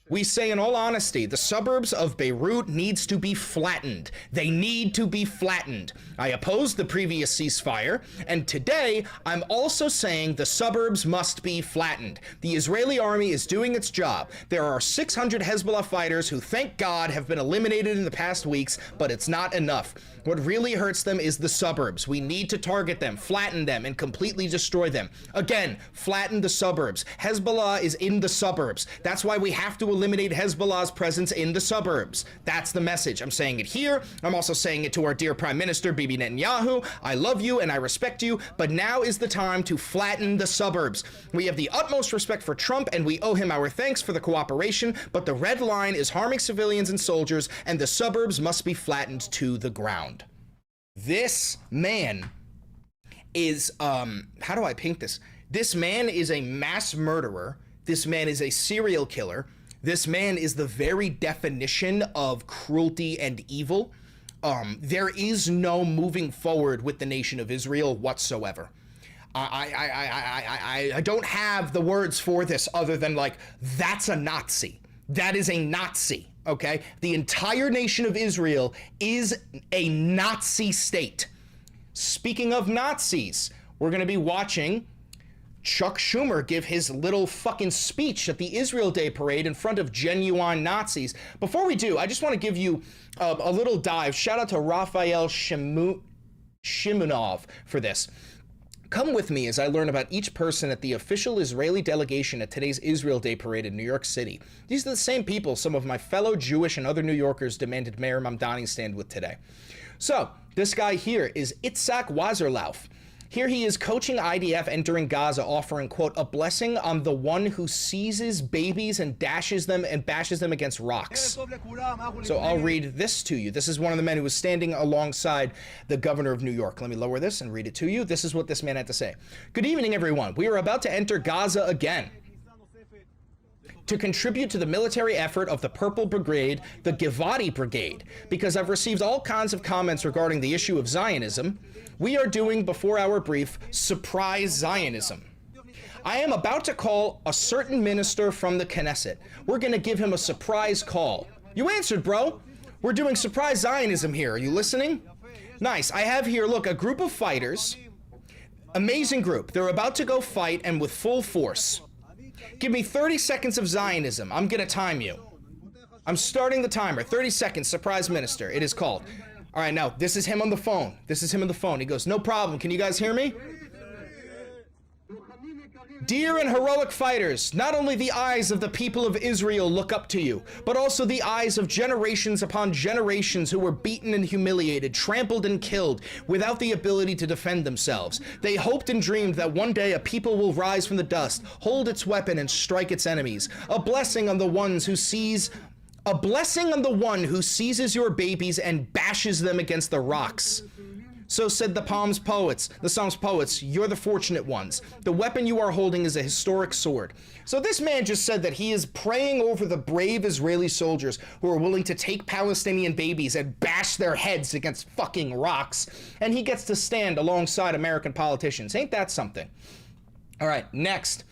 We say in all honesty, the suburbs of Beirut needs to be flattened. They need to be flattened. I opposed the previous ceasefire, and today I'm also saying the suburbs must be flattened. The Israeli army is doing its job. There are 600 Hezbollah fighters who, thank God, have been eliminated in the past weeks, but it's not enough. What really hurts them is the suburbs. We need to target them, flatten them, and completely destroy them. Again, flatten the suburbs. Hezbollah is in the suburbs. That's why we have to eliminate Hezbollah's presence in the suburbs. That's the message. I'm saying it here. I'm also saying it to our dear Prime Minister, Bibi Netanyahu. I love you and I respect you, but now is the time to flatten the suburbs. We have the utmost respect for Trump and we owe him our thanks for the cooperation, but the red line is harming civilians and soldiers, and the suburbs must be flattened to the ground. This man is, how do I paint this? This man is a mass murderer. This man is a serial killer. This man is the very definition of cruelty and evil. There is no moving forward with the nation of Israel whatsoever. I don't have the words for this other than like, that's a Nazi. That is a Nazi. Okay, the entire nation of Israel is a Nazi state. Speaking of Nazis, we're going to be watching Chuck Schumer give his little fucking speech at the Israel Day parade in front of genuine Nazis. Before we do, I just want to give you a little dive. Shout out to Raphael Shimunov for this. Come with me as I learn about each person at the official Israeli delegation at today's Israel Day parade in New York City. These are the same people some of my fellow Jewish and other New Yorkers demanded Mayor Mamdani stand with today. So, this guy here is Itzhak Wazerlauf. Here he is coaching IDF entering Gaza, offering, quote, a blessing on the one who seizes babies and bashes them against rocks. So I'll read this to you. This is one of the men who was standing alongside the governor of New York. Let me lower this and read it to you. This is what this man had to say. Good evening, everyone. We are about to enter Gaza again to contribute to the military effort of the Purple Brigade, the Givati Brigade, because I've received all kinds of comments regarding the issue of Zionism. We are doing, before our brief, surprise Zionism. I am about to call a certain minister from the Knesset. We're going to give him a surprise call. You answered, bro. We're doing surprise Zionism here. Are you listening? Nice. I have here, look, a group of fighters. Amazing group. They're about to go fight and with full force. Give me 30 seconds of Zionism. I'm going to time you. I'm starting the timer. 30 seconds, surprise minister. It is called. All right, now, this is him on the phone. This is him on the phone. He goes, no problem. Can you guys hear me? Dear and heroic fighters, not only the eyes of the people of Israel look up to you, but also the eyes of generations upon generations who were beaten and humiliated, trampled and killed without the ability to defend themselves. They hoped and dreamed that one day a people will rise from the dust, hold its weapon and strike its enemies. A blessing on the one who seizes your babies and bashes them against the rocks. So said the Psalms poets, you're the fortunate ones. The weapon you are holding is a historic sword. So this man just said that he is praying over the brave Israeli soldiers who are willing to take Palestinian babies and bash their heads against fucking rocks, and he gets to stand alongside American politicians. Ain't that something? All right, next.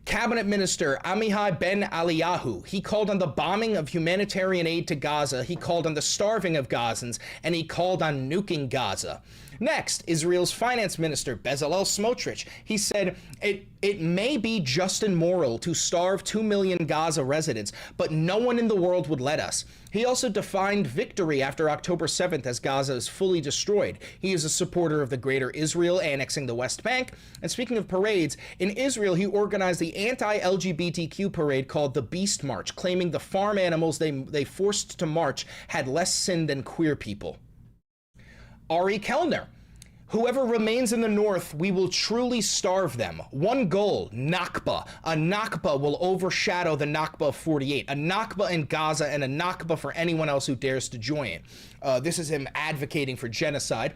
Cabinet Minister Amihai Ben Aliyahu, he called on the bombing of humanitarian aid to Gaza, he called on the starving of Gazans, and he called on nuking Gaza. Next, Israel's Finance Minister Bezalel Smotrich, he said, it may be just and moral to starve 2 million Gaza residents, but no one in the world would let us. He also defined victory after October 7th as Gaza is fully destroyed. He is a supporter of the Greater Israel annexing the West Bank. And speaking of parades, in Israel, he organized the anti-LGBTQ parade called the Beast March, claiming the farm animals they forced to march had less sin than queer people. Ari Kellner. Whoever remains in the north, we will truly starve them. One goal, Nakba. A Nakba will overshadow the Nakba of 48. A Nakba in Gaza and a Nakba for anyone else who dares to join it. This is him advocating for genocide.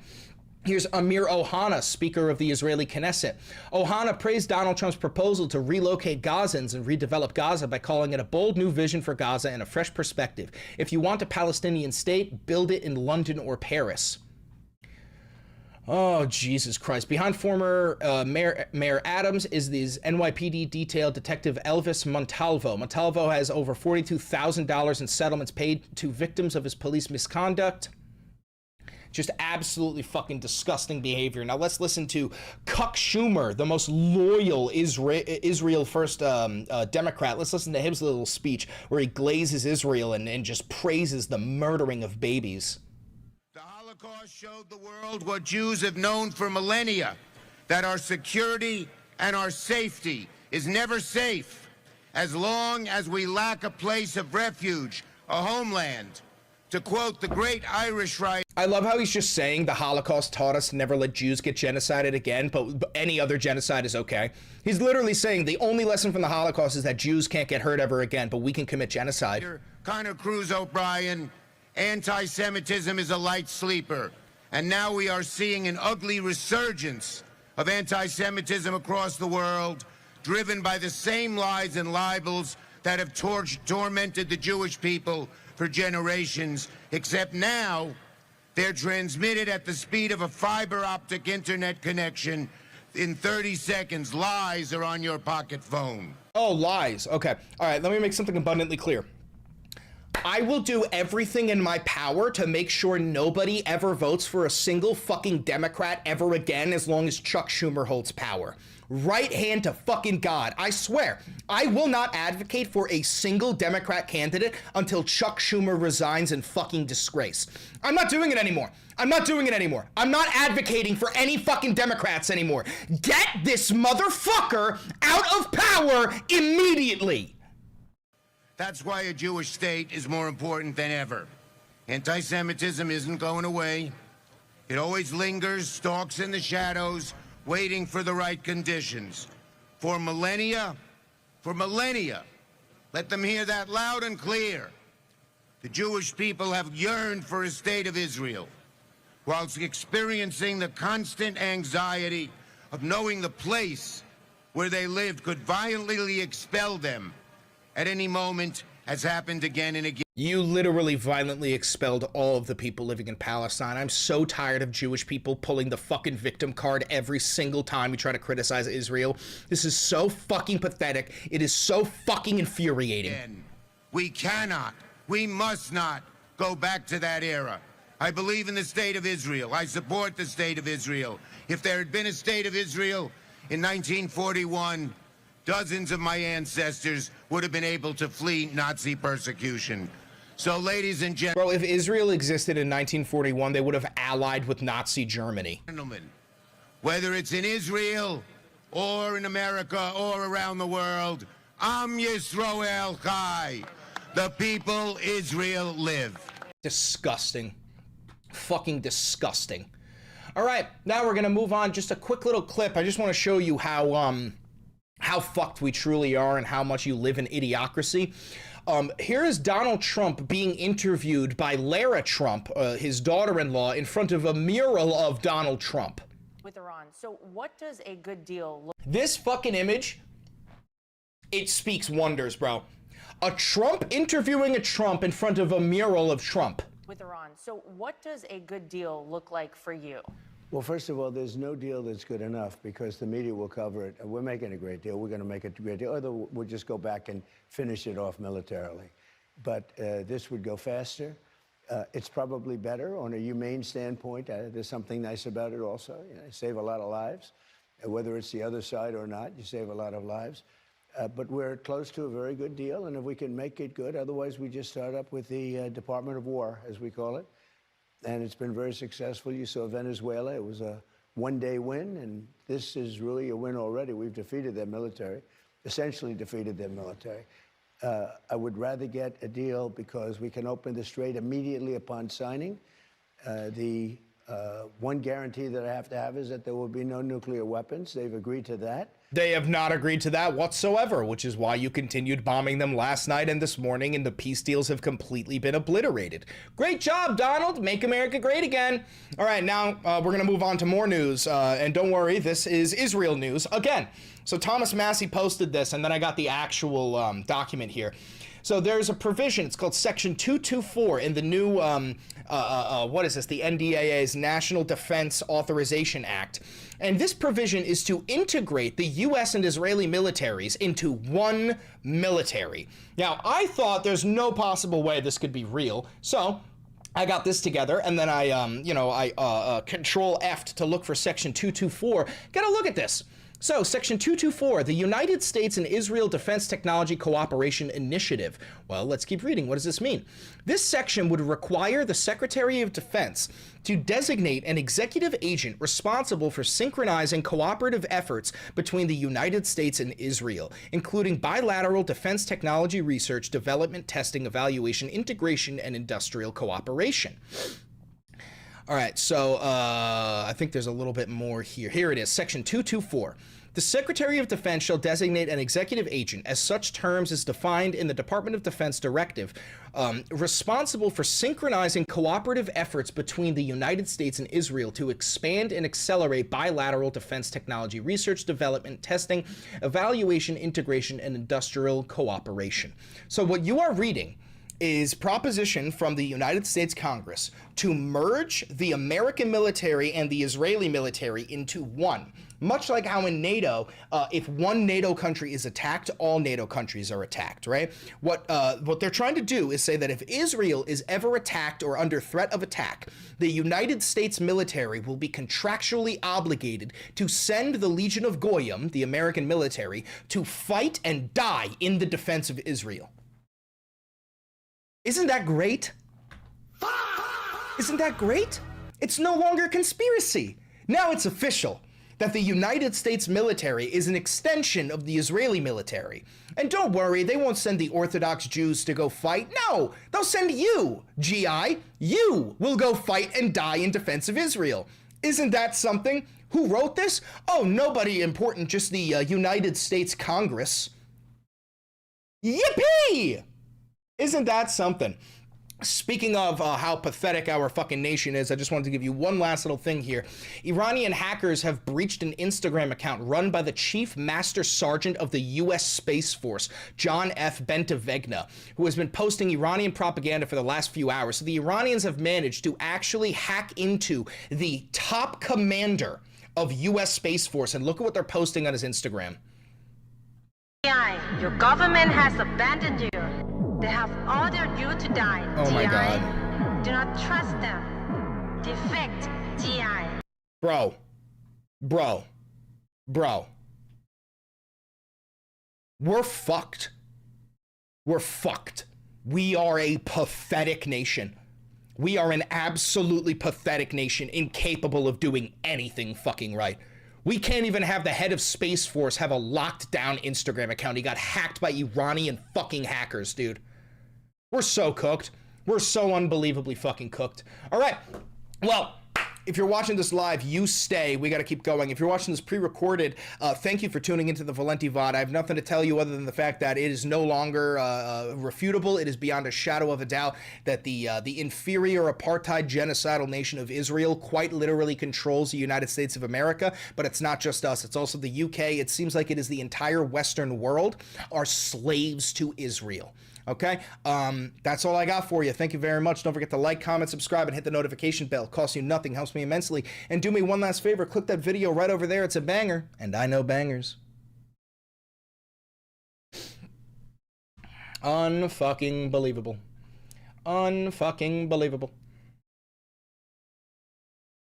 Here's Amir Ohana, Speaker of the Israeli Knesset. Ohana praised Donald Trump's proposal to relocate Gazans and redevelop Gaza by calling it a bold new vision for Gaza and a fresh perspective. If you want a Palestinian state, build it in London or Paris. Oh, Jesus Christ. Behind former Mayor Adams is this NYPD detail detective Elvis Montalvo. Montalvo has over $42,000 in settlements paid to victims of his police misconduct. Just absolutely fucking disgusting behavior. Now let's listen to Chuck Schumer, the most loyal Israel First Democrat. Let's listen to his little speech where he glazes Israel and just praises the murdering of babies. The Holocaust showed the world what Jews have known for millennia, that our security and our safety is never safe as long as we lack a place of refuge, a homeland. To quote the great Irish writer, I love how he's just saying the Holocaust taught us to never let Jews get genocided again, but any other genocide is okay. He's literally saying the only lesson from the Holocaust is that Jews can't get hurt ever again, but we can commit genocide. Connor Cruz O'Brien, anti-Semitism is a light sleeper, and now we are seeing an ugly resurgence of anti-Semitism across the world, driven by the same lies and libels that have tormented the Jewish people for generations, except now they're transmitted at the speed of a fiber optic internet connection. In 30 seconds, lies are on your pocket phone. Oh, lies. Okay. All right, let me make something abundantly clear. I will do everything in my power to make sure nobody ever votes for a single fucking Democrat ever again as long as Chuck Schumer holds power. Right hand to fucking God. I swear, I will not advocate for a single Democrat candidate until Chuck Schumer resigns in fucking disgrace. I'm not doing it anymore. I'm not doing it anymore. I'm not advocating for any fucking Democrats anymore. Get this motherfucker out of power immediately. That's why a Jewish state is more important than ever. Anti-Semitism isn't going away. It always lingers, stalks in the shadows, waiting for the right conditions. For millennia, let them hear that loud and clear. The Jewish people have yearned for a state of Israel, whilst experiencing the constant anxiety of knowing the place where they lived could violently expel them at any moment, has happened again and again. You literally violently expelled all of the people living in Palestine. I'm so tired of Jewish people pulling the fucking victim card every single time we try to criticize Israel. This is so fucking pathetic. It is so fucking infuriating. We cannot, we must not go back to that era. I believe in the state of Israel. I support the state of Israel. If there had been a state of Israel in 1941, dozens of my ancestors would have been able to flee Nazi persecution. So, ladies and gentlemen... Bro, if Israel existed in 1941, they would have allied with Nazi Germany. Gentlemen, whether it's in Israel or in America or around the world, Am Yisrael Chai. The people Israel live. Disgusting. Fucking disgusting. All right, now we're going to move on. Just a quick little clip. I just want to show you how fucked we truly are and how much you live in idiocracy. Here is Donald Trump being interviewed by Lara Trump, his daughter-in-law, in front of a mural of Donald Trump. With Iran. So what does a good deal look like? This fucking image, it speaks wonders, bro. A Trump interviewing a Trump in front of a mural of Trump. With Iran. So what does a good deal look like for you? Well, first of all, there's no deal that's good enough because the media will cover it. We're making a great deal. We're going to make it a great deal. Or we'll just go back and finish it off militarily. But this would go faster. It's probably better on a humane standpoint. There's something nice about it also. You know, you save a lot of lives. Whether it's the other side or not, you save a lot of lives. But we're close to a very good deal, and if we can make it good, otherwise we just start up with the Department of War, as we call it. And it's been very successful. You saw Venezuela. It was a one-day win, and this is really a win already. We've defeated their military, essentially defeated their military. I would rather get a deal because we can open the strait immediately upon signing. The one guarantee that I have to have is that there will be no nuclear weapons. They've agreed to that. They have not agreed to that whatsoever, which is why you continued bombing them last night and this morning, and the peace deals have completely been obliterated. Great job, Donald. Make America great again. All right, now we're going to move on to more news. And don't worry, this is Israel news again. So Thomas Massey posted this, and then I got the actual document here. So there's a provision, it's called Section 224 in the new, what is this? The NDAA's National Defense Authorization Act. And this provision is to integrate the US and Israeli militaries into one military. Now, I thought there's no possible way this could be real, so I got this together, and then I Control F to look for Section 224. Gotta look at this. So, Section 224, the United States and Israel Defense Technology Cooperation Initiative. Well, let's keep reading. What does this mean? This section would require the Secretary of Defense to designate an executive agent responsible for synchronizing cooperative efforts between the United States and Israel, including bilateral defense technology research, development, testing, evaluation, integration, and industrial cooperation. All right, so I think there's a little bit more here. Here it is, Section 224. The Secretary of Defense shall designate an executive agent as such terms as defined in the Department of Defense Directive, responsible for synchronizing cooperative efforts between the United States and Israel to expand and accelerate bilateral defense technology research, development, testing, evaluation, integration, and industrial cooperation. So what you are reading is proposition from the United States Congress to merge the American military and the Israeli military into one. Much like how in NATO, if one NATO country is attacked, all NATO countries are attacked, right? What they're trying to do is say that if Israel is ever attacked or under threat of attack, the United States military will be contractually obligated to send the Legion of Goyim, the American military, to fight and die in the defense of Israel. Isn't that great? Isn't that great? It's no longer a conspiracy. Now it's official that the United States military is an extension of the Israeli military. And don't worry, they won't send the Orthodox Jews to go fight. No, they'll send you, GI. You will go fight and die in defense of Israel. Isn't that something? Who wrote this? Oh, nobody important, just the United States Congress. Yippee! Isn't that something? Speaking of how pathetic our fucking nation is, I just wanted to give you one last little thing here. Iranian hackers have breached an Instagram account run by the Chief Master Sergeant of the U.S. Space Force, John F. Bentavegna, who has been posting Iranian propaganda for the last few hours. So the Iranians have managed to actually hack into the top commander of U.S. Space Force, and look at what they're posting on his Instagram. Your government has abandoned you. They have ordered you to die. Oh my God. Do not trust them. Defect, GI. Bro. We're fucked. We're fucked. We are a pathetic nation. We are an absolutely pathetic nation, incapable of doing anything fucking right. We can't even have the head of Space Force have a locked down Instagram account. He got hacked by Iranian fucking hackers, dude. We're so cooked. We're so unbelievably fucking cooked. All right. Well, if you're watching this live, you stay. We got to keep going. If you're watching this pre-recorded, thank you for tuning into the Valenti VOD. I have nothing to tell you other than the fact that it is no longer refutable. It is beyond a shadow of a doubt that the inferior apartheid genocidal nation of Israel quite literally controls the United States of America. But it's not just us. It's also the UK. It seems like it is the entire Western world are slaves to Israel. Okay, that's all I got for you. Thank you very much. Don't forget to like, comment, subscribe, and hit the notification bell. It costs you nothing, helps me immensely. And do me one last favor, click that video right over there. It's a banger, and I know bangers. Unfucking believable. Unfucking believable.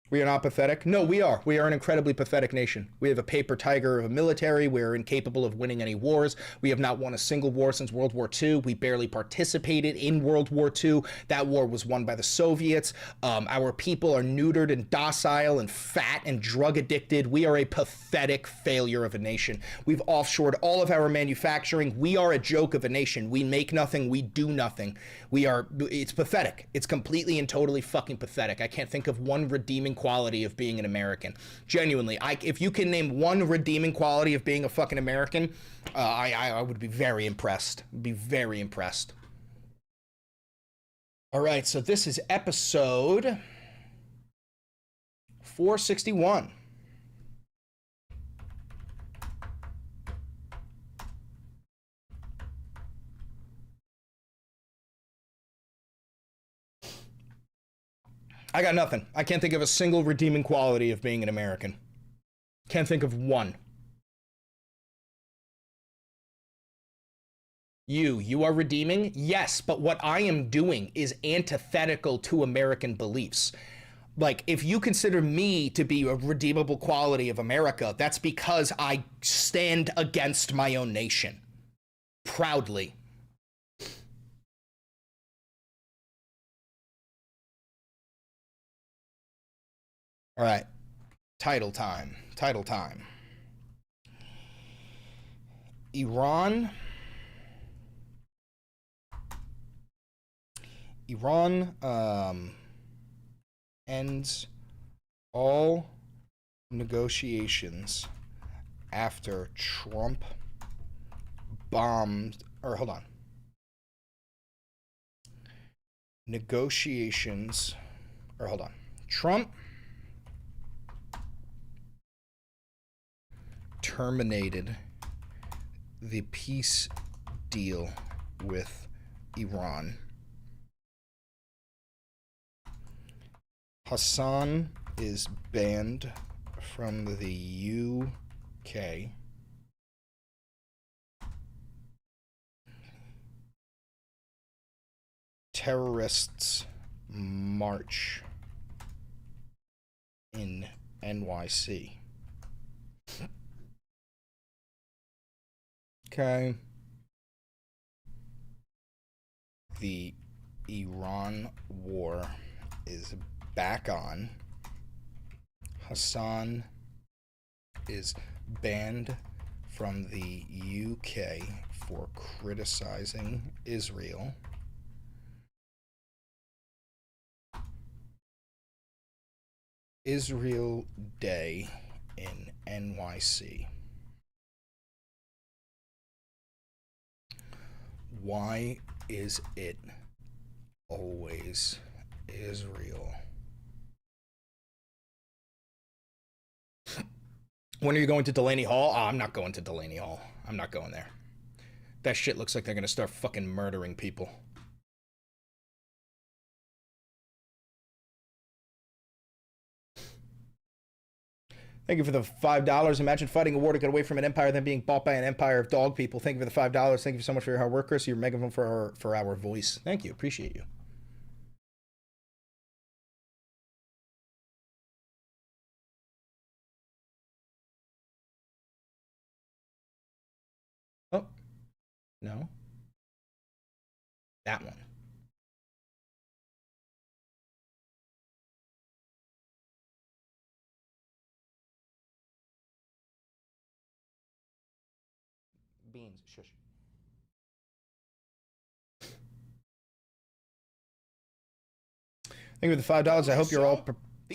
We are not pathetic. No, we are. We are an incredibly pathetic nation. We have a paper tiger of a military. We are incapable of winning any wars. We have not won a single war since World War II. We barely participated in World War II. That war was won by the Soviets. Our people are neutered and docile and fat and drug addicted. We are a pathetic failure of a nation. We've offshored all of our manufacturing. We are a joke of a nation. We make nothing. We do nothing. It's pathetic. It's completely and totally fucking pathetic. I can't think of one redeeming quality of being an American. Genuinely, if you can name one redeeming quality of being a fucking American, I would be very impressed. Be very impressed. All right, so this is episode 461. I got nothing. I can't think of a single redeeming quality of being an American. Can't think of one. You are redeeming? Yes, but what I am doing is antithetical to American beliefs. Like, if you consider me to be a redeemable quality of America, that's because I stand against my own nation. Proudly. All right. Title time. Title time. Iran ends all negotiations after Trump bombed, or hold on. Negotiations, or hold on. Trump terminated the peace deal with Iran. Hasan is banned from the UK. Terrorists march in NYC. Okay. The Iran war is back on. Hasan is banned from the UK for criticizing Israel. Israel Day in NYC. Why is it always Israel? When are you going to Delaney Hall? Oh, I'm not going to Delaney Hall. I'm not going there. That shit looks like they're gonna start fucking murdering people. Thank you for the $5. Imagine fighting a war to get away from an empire, then being bought by an empire of dog people. Thank you for the $5. Thank you so much for your hard work, Chris. You're a megaphone for our voice. Thank you. Appreciate you. Oh. No. That one. Beans. Shush. Thank you for the $5. I hope you're all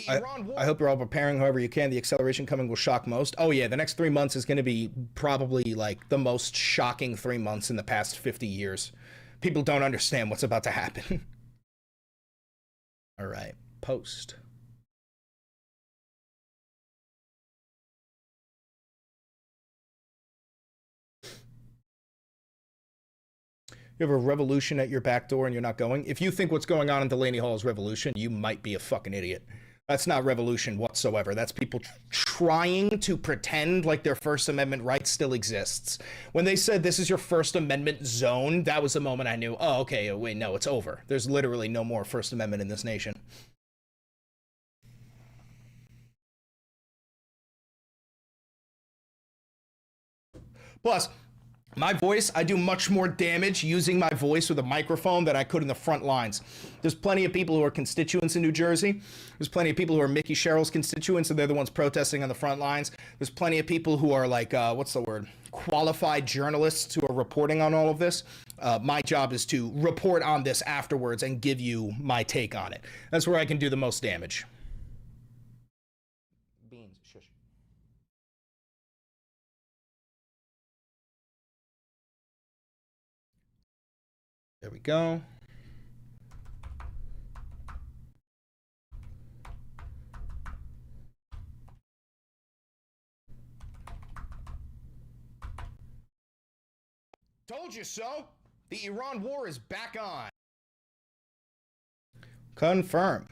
I hope you're all preparing however you can. The acceleration coming will shock most. Oh yeah, the next 3 months is going to be probably like the most shocking 3 months in the past 50 years. People don't understand what's about to happen. All right, post. You have a revolution at your back door and you're not going? If you think what's going on in Delaney Hall is revolution, you might be a fucking idiot. That's not revolution whatsoever. That's people trying to pretend like their First Amendment right still exists. When they said this is your First Amendment zone, that was the moment I knew, oh, okay, wait, no, it's over. There's literally no more First Amendment in this nation. Plus, my voice, I do much more damage using my voice with a microphone than I could in the front lines. There's plenty of people who are constituents in New Jersey. There's plenty of people who are Mickey Sherrill's constituents, and they're the ones protesting on the front lines. There's plenty of people who are like, what's the word? Qualified journalists who are reporting on all of this. My job is to report on this afterwards and give you my take on it. That's where I can do the most damage. Beans, shush. There we go. Told you so. The Iran war is back on. Confirm.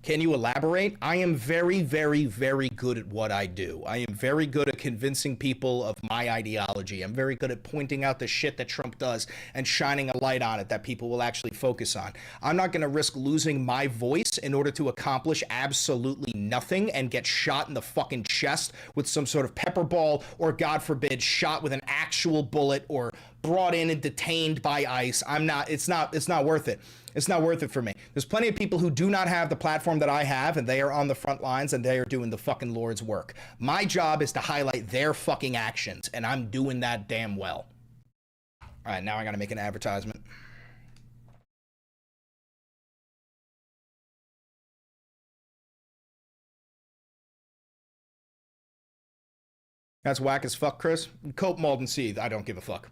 Can you elaborate? I am very, very, very good at what I do. I am very good at convincing people of my ideology. I'm very good at pointing out the shit that Trump does and shining a light on it that people will actually focus on. I'm not going to risk losing my voice in order to accomplish absolutely nothing and get shot in the fucking chest with some sort of pepper ball, or God forbid, shot with an actual bullet, or brought in and detained by ICE. It's not worth it. It's not worth it for me. There's plenty of people who do not have the platform that I have, and they are on the front lines, and they are doing the fucking Lord's work. My job is to highlight their fucking actions, and I'm doing that damn well. All right, now I gotta make an advertisement. That's whack as fuck, Chris. Cope, mold, and seethe. I don't give a fuck.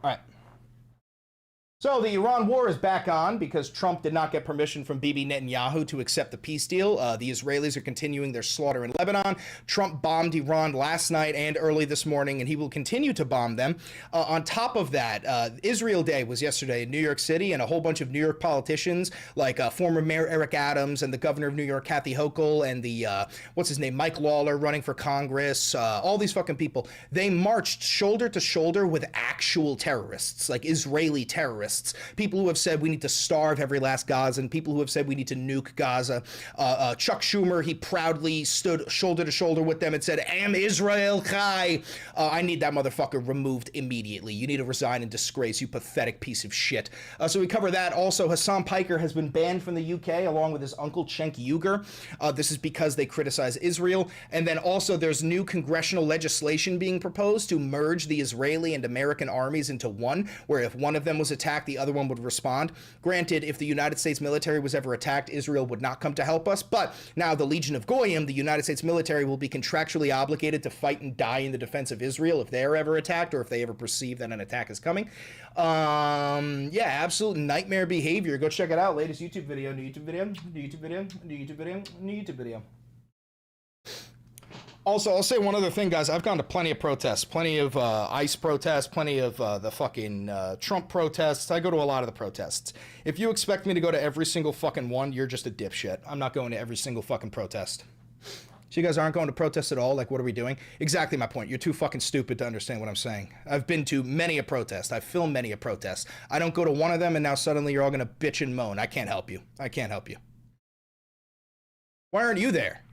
All right. So the Iran war is back on because Trump did not get permission from Bibi Netanyahu to accept the peace deal. The Israelis are continuing their slaughter in Lebanon. Trump bombed Iran last night and early this morning, and he will continue to bomb them. On top of that, Israel Day was yesterday in New York City, and a whole bunch of New York politicians, like former Mayor Eric Adams and the governor of New York, Kathy Hochul, and the, what's his name, Mike Lawler running for Congress, all these fucking people, they marched shoulder to shoulder with actual terrorists, like Israeli terrorists. People who have said we need to starve every last Gazan, people who have said we need to nuke Gaza. Chuck Schumer, he proudly stood shoulder to shoulder with them and said, "Am Israel Chai." I need that motherfucker removed immediately. You need to resign in disgrace, you pathetic piece of shit. So we cover that. Also, Hasan Piker has been banned from the UK along with his uncle Cenk Uygur. This is because they criticize Israel. And then also there's new congressional legislation being proposed to merge the Israeli and American armies into one, where if one of them was attacked, the other one would respond. Granted, if the United States military was ever attacked, Israel would not come to help us, but now the Legion of Goyim, the United States military, will be contractually obligated to fight and die in the defense of Israel if they're ever attacked, or if they ever perceive that an attack is coming. Yeah, absolute nightmare behavior. Go check it out. Latest YouTube video, new YouTube video, new YouTube video, new YouTube video, new YouTube video. Also, I'll say one other thing, guys. I've gone to plenty of protests, plenty of ICE protests, plenty of the fucking Trump protests. I go to a lot of the protests. If you expect me to go to every single fucking one, you're just a dipshit. I'm not going to every single fucking protest. So you guys aren't going to protest at all? Like, what are we doing? Exactly my point. You're too fucking stupid to understand what I'm saying. I've been to many a protest. I've filmed many a protest. I don't go to one of them, and now suddenly you're all going to bitch and moan. I can't help you. I can't help you. Why aren't you there?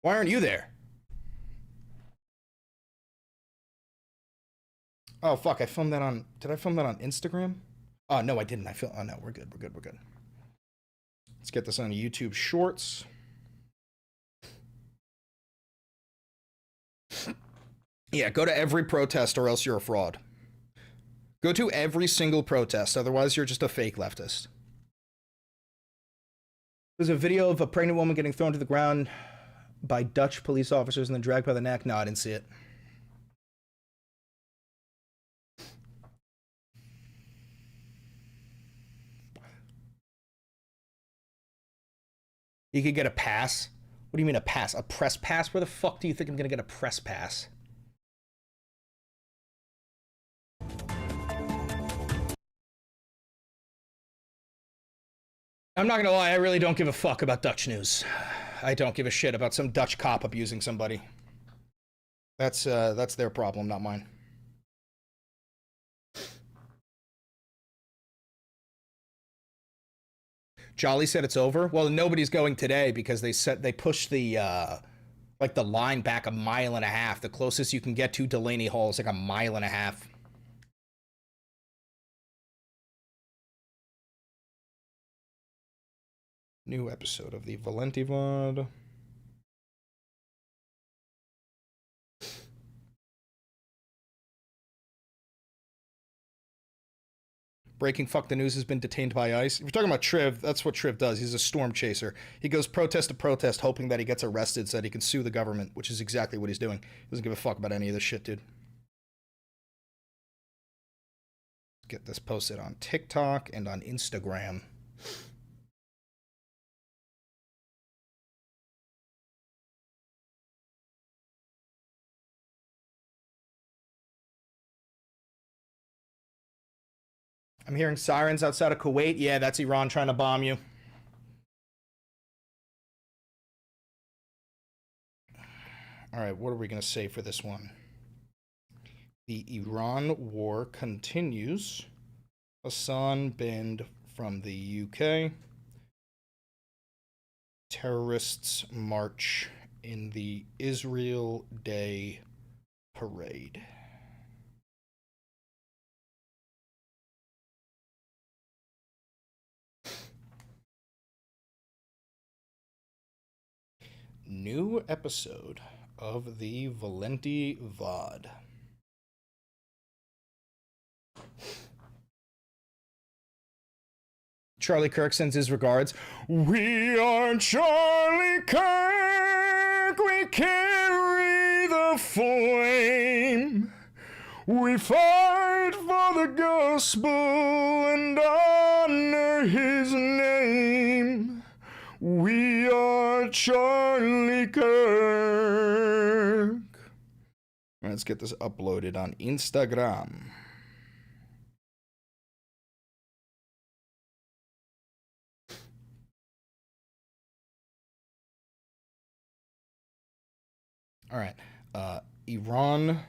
Why aren't you there? Oh, fuck, I filmed that on... Did I film that on Instagram? Oh, no, I didn't. Oh, no, we're good. We're good. We're good. Let's get this on YouTube Shorts. Yeah, go to every protest or else you're a fraud. Go to every single protest. Otherwise, you're just a fake leftist. There's a video of a pregnant woman getting thrown to the ground by Dutch police officers and then dragged by the neck. No, I didn't see it. You could get a pass? What do you mean a pass? A press pass? Where the fuck do you think I'm gonna get a press pass? I'm not gonna lie, I really don't give a fuck about Dutch news. I don't give a shit about some Dutch cop abusing somebody. That's their problem, not mine. Jolly said it's over. Well, nobody's going today because they pushed the like the line back 1.5 miles. The closest you can get to Delaney Hall is like 1.5 miles. New episode of the Valenti VOD. Breaking fuck the news has been detained by ICE. If you're talking about Triv, that's what Triv does. He's a storm chaser. He goes protest to protest hoping that he gets arrested so that he can sue the government, which is exactly what he's doing. He doesn't give a fuck about any of this shit, dude. Get this posted on TikTok and on Instagram. I'm hearing sirens outside of Kuwait. Yeah, that's Iran trying to bomb you. All right, what are we going to say for this one? The Iran war continues. Hasan banned from the UK. Terrorists march in the Israel Day parade. New episode of the Valenti VOD. Charlie Kirk sends his regards. We are Charlie Kirk. We carry the flame. We fight for the gospel and honor his name. We are Charlie Kirk. Let's get this uploaded on Instagram. All right. Iran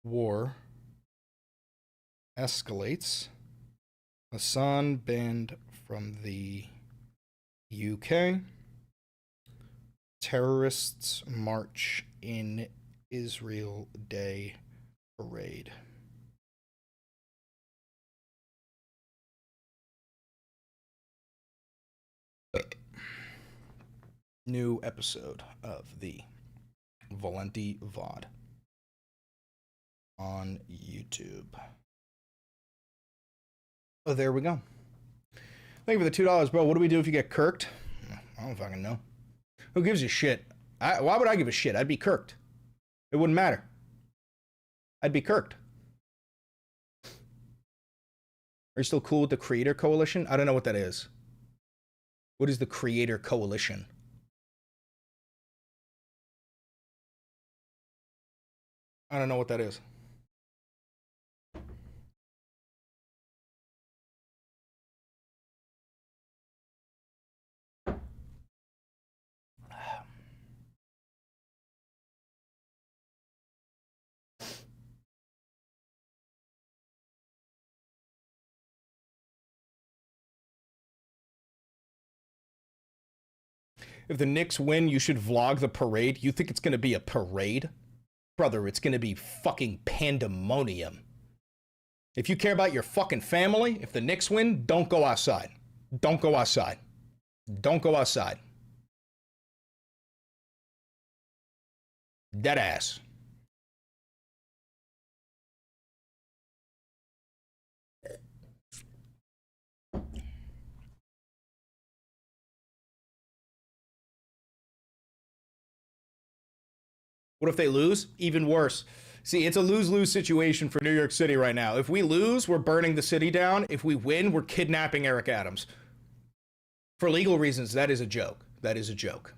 war escalates. Hasan banned from the UK. Terrorists march in Israel Day parade. New episode of the Valenti VOD on YouTube. Oh, there we go. Thank you for the $2, bro. What do we do if you get kirked? I don't fucking know. Who gives a shit? Why would I give a shit? I'd be kirked. It wouldn't matter. I'd be kirked. Are you still cool with the Creator Coalition? I don't know what that is. What is the Creator Coalition? I don't know what that is. If the Knicks win, you should vlog the parade. You think it's going to be a parade? Brother, it's going to be fucking pandemonium. If you care about your fucking family, if the Knicks win, don't go outside. Don't go outside. Don't go outside. Dead ass. What if they lose? Even worse. See, it's a lose-lose situation for New York City right now. If we lose, we're burning the city down. If we win, we're kidnapping Eric Adams. For legal reasons, that is a joke. That is a joke.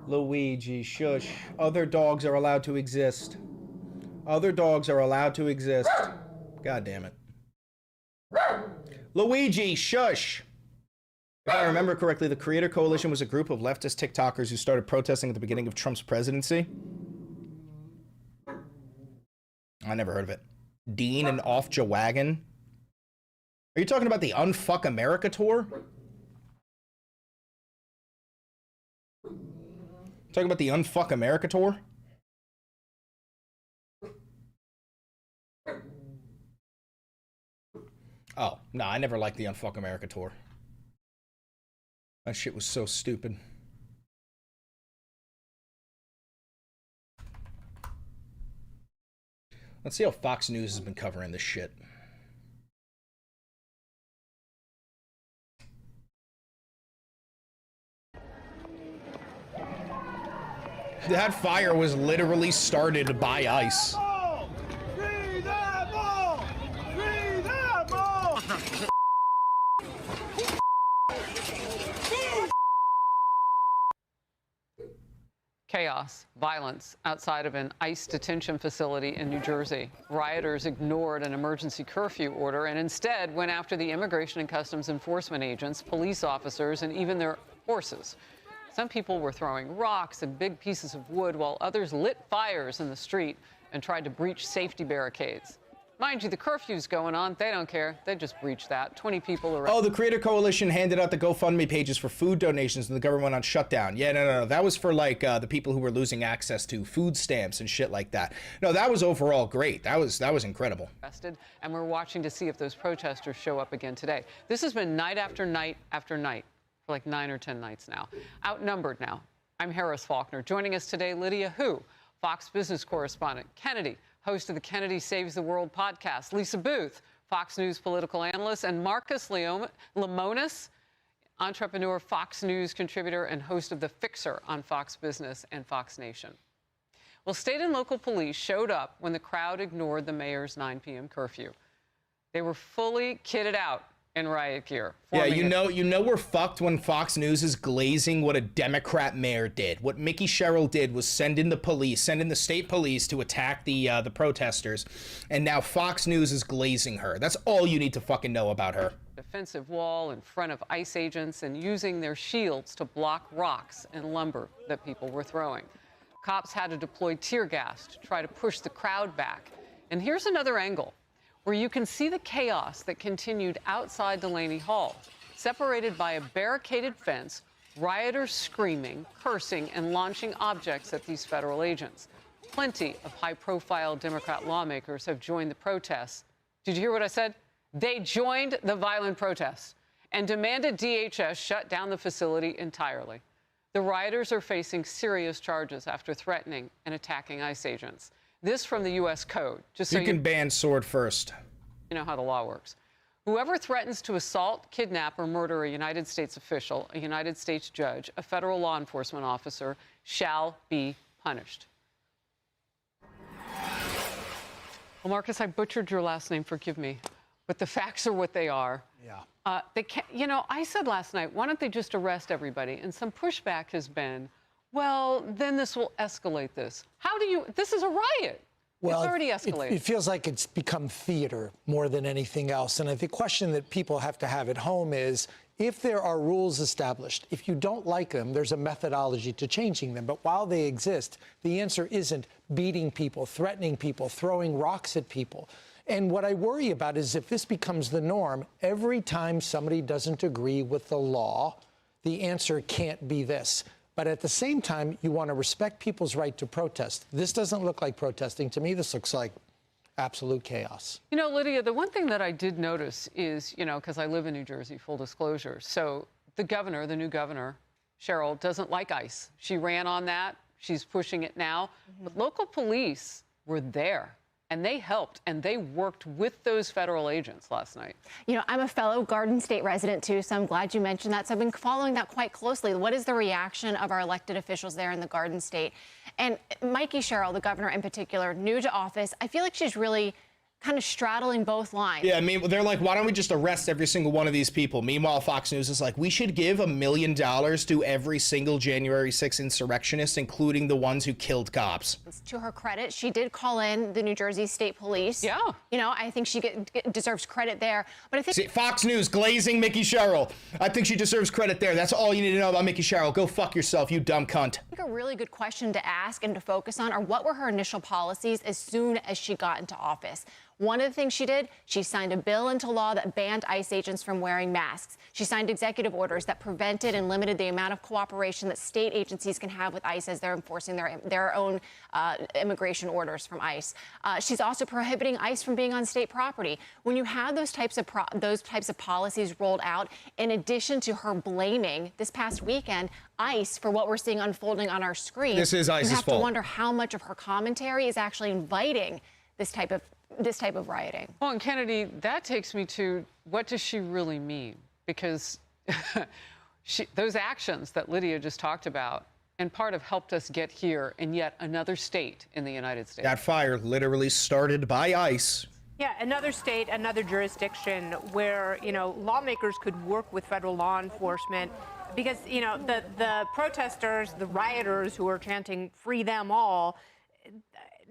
Luigi, shush. Other dogs are allowed to exist. Other dogs are allowed to exist. God damn it. Luigi, shush! If I remember correctly, the Creator Coalition was a group of leftist TikTokers who started protesting at the beginning of Trump's presidency. I never heard of it. Dean and Off Jawagon. Are you talking about the Unfuck America tour? Talking about the Unfuck America tour? Oh, no, I never liked the Unfuck America tour. That shit was so stupid. Let's see how Fox News has been covering this shit. That fire was literally started by ICE. Chaos, violence outside of an ICE detention facility in New Jersey. Rioters ignored an emergency curfew order and instead went after the Immigration and Customs Enforcement agents, police officers, and even their horses. Some people were throwing rocks and big pieces of wood while others lit fires in the street and tried to breach safety barricades. Mind you, the curfew's going on. They don't care. They just breached that. 20 people arrested. Oh, the Creator Coalition handed out the GoFundMe pages for food donations and the government went on shutdown. Yeah, no. That was for, like, the people who were losing access to food stamps and shit like that. No, that was overall great. That was incredible. And we're watching to see if those protesters show up again today. This has been night after night after night for like 9 or 10 nights now. Outnumbered now. I'm Harris Faulkner. Joining us today, Lydia Hu, Fox business correspondent. Kennedy, host of the Kennedy Saves the World podcast. Lisa Booth, Fox News political analyst. And Marcus Lemonis, entrepreneur, Fox News contributor, and host of The Fixer on Fox Business and Fox Nation. Well, state and local police showed up when the crowd ignored the mayor's 9 p.m. curfew. They were fully kitted out in riot gear. Yeah, you know we're fucked when Fox News is glazing what a Democrat mayor did. What Mickey Sherrill did was send in the state police to attack the protesters, and now Fox News is glazing her. That's all you need to fucking know about her. Defensive wall in front of ICE agents and using their shields to block rocks and lumber that people were throwing. Cops had to deploy tear gas to try to push the crowd back. And here's another angle where you can see the chaos that continued outside Delaney Hall. Separated by a barricaded fence, rioters screaming, cursing, and launching objects at these federal agents. Plenty of high-profile Democrat lawmakers have joined the protests. Did you hear what I said? They joined the violent protests and demanded DHS shut down the facility entirely. The rioters are facing serious charges after threatening and attacking ICE agents. This from the U.S. Code. Just so you can ban sword first. You know how the law works. Whoever threatens to assault, kidnap, or murder a United States official, a United States judge, a federal law enforcement officer, shall be punished. Well, Marcus, I butchered your last name. Forgive me. But the facts are what they are. Yeah. They can't, I said last night, why don't they just arrest everybody? And some pushback has been, well, then this will escalate this. This is a riot. Well, it's already escalated. It feels like it's become theater more than anything else. And the question that people have to have at home is, if there are rules established, if you don't like them, there's a methodology to changing them. But while they exist, the answer isn't beating people, threatening people, throwing rocks at people. And what I worry about is if this becomes the norm, every time somebody doesn't agree with the law, the answer can't be this. But at the same time, you want to respect people's right to protest. This doesn't look like protesting. To me, this looks like absolute chaos. Lydia, the one thing that I did notice is, because I live in New Jersey, full disclosure. So the new governor, Sherrill, doesn't like ICE. She ran on that. She's pushing it now. But local police were there. And they helped, and they worked with those federal agents last night. I'm a fellow Garden State resident, too, so I'm glad you mentioned that. So I've been following that quite closely. What is the reaction of our elected officials there in the Garden State? And Mikey Sherrill, the governor in particular, new to office, I feel like she's really kind of straddling both lines. Yeah, they're like, why don't we just arrest every single one of these people? Meanwhile, Fox News is like, we should give $1 million to every single January 6th insurrectionist, including the ones who killed cops. To her credit, she did call in the New Jersey State Police. Yeah. I think she deserves credit there. But I think See, Fox News glazing Mickey Sherrill. I think she deserves credit there. That's all you need to know about Mickey Sherrill. Go fuck yourself, you dumb cunt. I think a really good question to ask and to focus on are what were her initial policies as soon as she got into office. One of the things she did, she signed a bill into law that banned ICE agents from wearing masks. She signed executive orders that prevented and limited the amount of cooperation that state agencies can have with ICE as they're enforcing their own immigration orders from ICE. She's also prohibiting ICE from being on state property. When you have those types of policies rolled out, in addition to her blaming this past weekend ICE for what we're seeing unfolding on our screen, this is ICE's you have fault. to wonder how much of her commentary is actually inviting this type of rioting. Well, and Kennedy, that takes me to what does she really mean? Because those actions that Lydia just talked about, in part, have helped us get here in yet another state in the United States. That fire literally started by ICE. Yeah, another state, another jurisdiction where, lawmakers could work with federal law enforcement because, you know, the protesters, the rioters who are chanting "free them all,"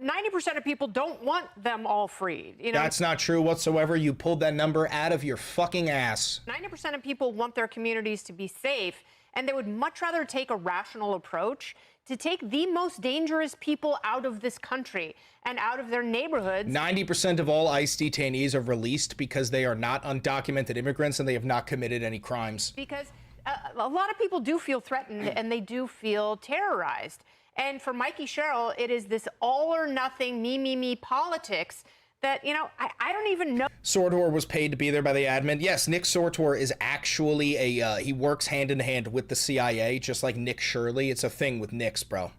90% of people don't want them all freed. You know, that's not true whatsoever. You pulled that number out of your fucking ass. 90% of people want their communities to be safe, and they would much rather take a rational approach to take the most dangerous people out of this country and out of their neighborhoods. 90% of all ICE detainees are released because they are not undocumented immigrants and they have not committed any crimes. Because a lot of people do feel threatened and they do feel terrorized. And for Mikey Sherrill, it is this all or nothing, me politics that, you know, I don't even know. Sortor was paid to be there by the admin. Yes, Nick Sortor is actually he works hand in hand with the CIA, just like Nick Shirley. It's a thing with Nicks, bro.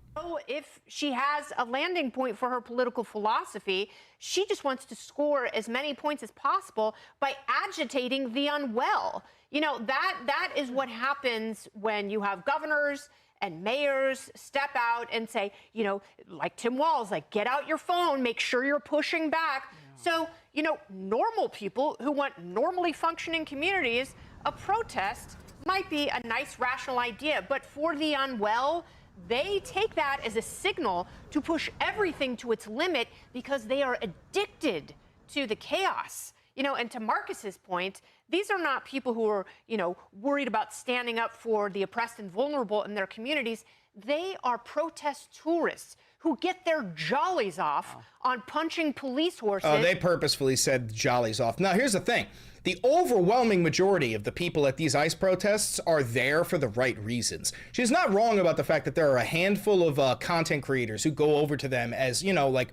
If she has a landing point for her political philosophy, she just wants to score as many points as possible by agitating the unwell. You know, that is what happens when you have governors and mayors step out and say, you know, like Tim Walz, like, get out your phone, make sure you're pushing back. So, you know, normal people who want normally functioning communities, a protest might be a nice, rational idea. But for the unwell, they take that as a signal to push everything to its limit because they are addicted to the chaos. You know, and to Marcus's point, these are not people who are, you know, worried about standing up for the oppressed and vulnerable in their communities. They are protest tourists who get their jollies off on punching police horses. Oh, they purposefully said jollies off. Now, here's the thing. The overwhelming majority of the people at these ICE protests are there for the right reasons. She's not wrong about the fact that there are a handful of content creators who go over to them as, you know, like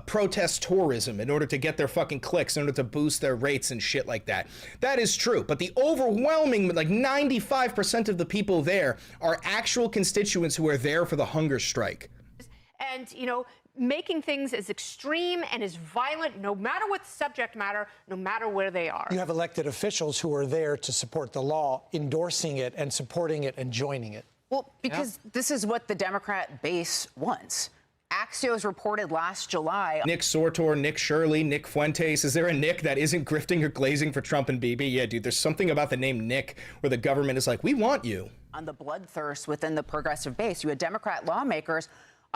protest tourism in order to get their fucking clicks, in order to boost their rates and shit like that. That is true. But the overwhelming, like 95% of the people there are actual constituents who are there for the hunger strike. And, you know, making things as extreme and as violent, no matter what the subject matter, no matter where they are. You have elected officials who are there to support the law, endorsing it and supporting it and joining it. Well, because this is what the Democrat base wants. Axios reported last July. Nick Sortor, Nick Shirley, Nick Fuentes. Is there a Nick that isn't grifting or glazing for Trump and Bibi? Yeah, dude, there's something about the name Nick where the government is like, we want you. On the bloodthirst within the progressive base, you had Democrat lawmakers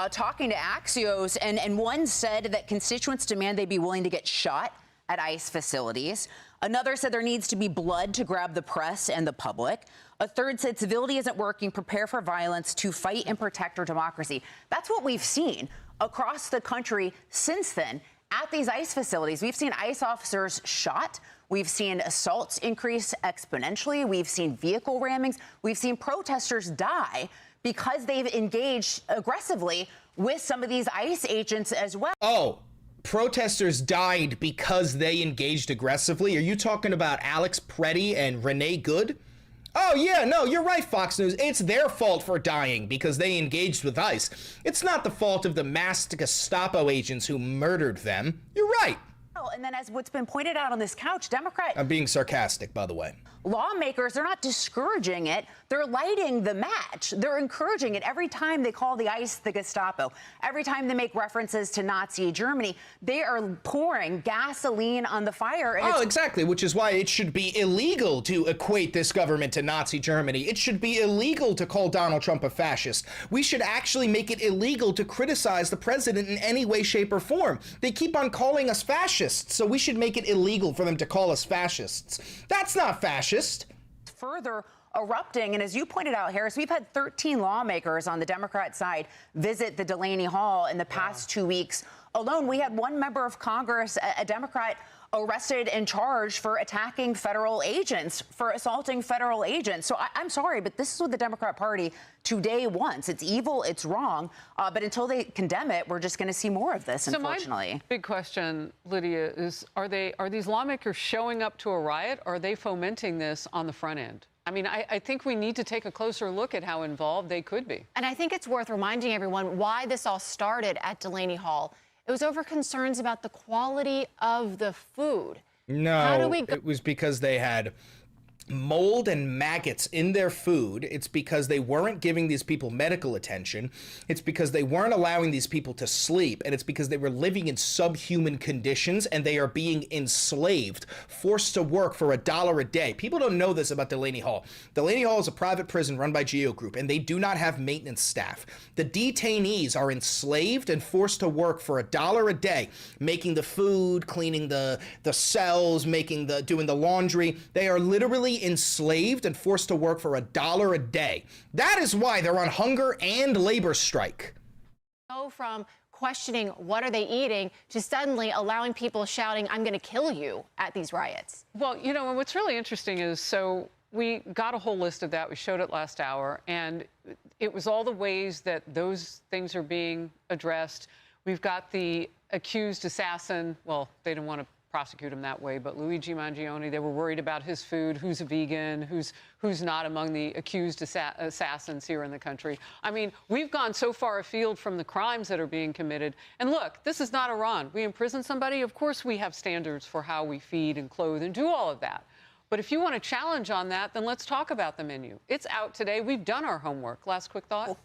talking to Axios, and one said that constituents demand they be willing to get shot at ICE facilities. Another said there needs to be blood to grab the press and the public. A third said civility isn't working, prepare for violence to fight and protect our democracy. That's what we've seen across the country since then. At these ICE facilities, we've seen ICE officers shot. We've seen assaults increase exponentially. We've seen vehicle rammings. We've seen protesters die because they've engaged aggressively with some of these ICE agents as well. Oh, protesters died because they engaged aggressively? Are you talking about Alex Preddy and Renee Good? Oh, yeah, no, you're right, Fox News. It's their fault for dying because they engaged with ICE. It's not the fault of the masked Gestapo agents who murdered them. You're right. And then, as what's been pointed out on this couch, Democrat... I'm being sarcastic, by the way. Lawmakers, they're not discouraging it. They're lighting the match. They're encouraging it. Every time they call the ICE the Gestapo, every time they make references to Nazi Germany, they are pouring gasoline on the fire. And exactly, which is why it should be illegal to equate this government to Nazi Germany. It should be illegal to call Donald Trump a fascist. We should actually make it illegal to criticize the president in any way, shape, or form. They keep on calling us fascists, so we should make it illegal for them to call us fascists. That's not fascist. Further erupting. And as you pointed out, Harris, we've had 13 lawmakers on the Democrat side visit the Delaney Hall in the past 2 weeks alone. We had one member of Congress, a Democrat, arrested and charged for attacking federal agents, for assaulting federal agents. So I'm sorry, but this is what the Democrat Party today wants. It's evil, it's wrong, but until they condemn it, we're just going to see more of this, unfortunately. So my big question, Lydia, is are these lawmakers showing up to a riot, or are they fomenting this on the front end? I mean, I think we need to take a closer look at how involved they could be. And I think it's worth reminding everyone why this all started at Delaney Hall. It was over concerns about the quality of the food. No, it was because they had mold and maggots in their food. It's because they weren't giving these people medical attention. It's because they weren't allowing these people to sleep. And it's because they were living in subhuman conditions and they are being enslaved, forced to work for $1 a day. People don't know this about Delaney Hall. Delaney Hall is a private prison run by Geo Group, and they do not have maintenance staff. The detainees are enslaved and forced to work for $1 a day, making the food, cleaning the cells, doing the laundry. They are literally enslaved and forced to work for $1 a day. That is why they're on hunger and labor strike. Go from questioning what are they eating to suddenly allowing people shouting, "I'm going to kill you" at these riots. Well, you know, what's really interesting is, so we got a whole list of that. We showed it last hour, and it was all the ways that those things are being addressed. We've got the accused assassin. Well, they didn't want to prosecute him that way, but Luigi Mangione, they were worried about his food, who's a vegan, who's not among the accused assassins here in the country. I mean, we've gone so far afield from the crimes that are being committed. And look, this is not Iran. We imprison somebody, of course we have standards for how we feed and clothe and do all of that. But if you want to challenge on that, then let's talk about the menu. It's out today. We've done our homework. Last quick thought.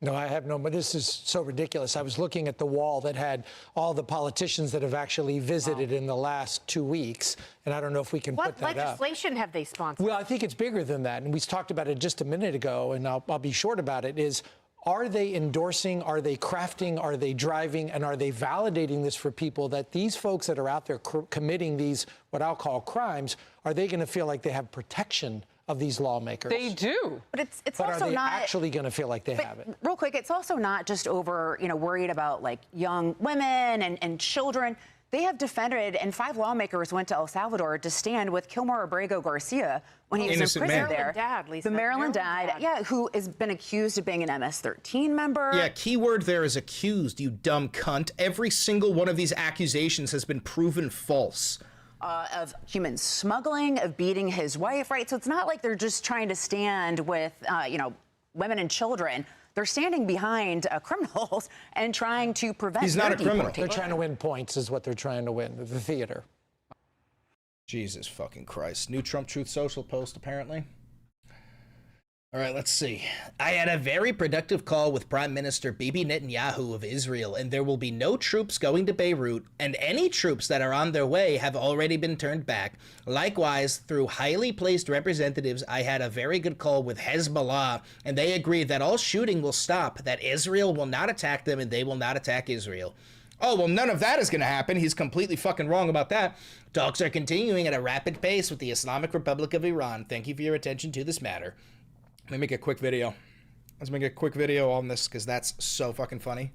No, I have no, but this is so ridiculous. I was looking at the wall that had all the politicians that have actually visited in the last 2 weeks, and I don't know if we can put that up. What legislation have they sponsored? Well, I think it's bigger than that, and we talked about it just a minute ago, and I'll be short about it, is are they endorsing, are they crafting, are they driving, and are they validating this for people that these folks that are out there committing these, what I'll call crimes, are they going to feel like they have protection of these lawmakers? They do. But it's But also are they not actually going to feel like they have it? Real quick, it's also not just over, worried about like young women and children. They have defended, and 5 lawmakers went to El Salvador to stand with Kilmar Abrego Garcia when he was in prison there. The Maryland dad, yeah, who has been accused of being an MS-13 member. Yeah, keyword there is accused, you dumb cunt. Every single one of these accusations has been proven false. Of human smuggling, of beating his wife, right? So it's not like they're just trying to stand with, women and children. They're standing behind criminals and trying to prevent. He's not a criminal. They're trying to win points, is what they're trying to win. The theater. Jesus fucking Christ. New Trump Truth Social post, apparently. All right, let's see. I had a very productive call with Prime Minister Bibi Netanyahu of Israel, and there will be no troops going to Beirut, and any troops that are on their way have already been turned back. Likewise, through highly placed representatives, I had a very good call with Hezbollah, and they agreed that all shooting will stop, that Israel will not attack them, and they will not attack Israel. Oh, well, none of that is going to happen. He's completely fucking wrong about that. Talks are continuing at a rapid pace with the Islamic Republic of Iran. Thank you for your attention to this matter. Let me make a quick video. Let's make a quick video on this because that's so fucking funny.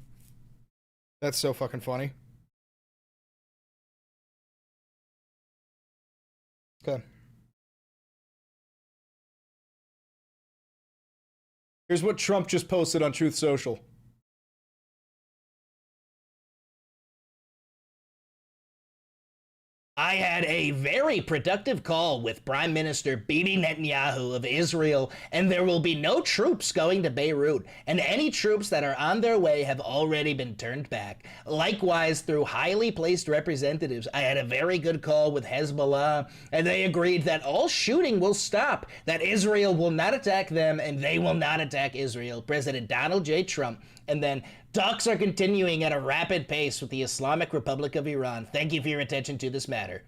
That's so fucking funny. Okay. Here's what Trump just posted on Truth Social. I had a very productive call with Prime Minister Bibi Netanyahu of Israel, and there will be no troops going to Beirut, and any troops that are on their way have already been turned back. Likewise, through highly placed representatives, I had a very good call with Hezbollah, and they agreed that all shooting will stop, that Israel will not attack them, and they will not attack Israel. President Donald J. Trump. And then, talks are continuing at a rapid pace with the Islamic Republic of Iran. Thank you for your attention to this matter.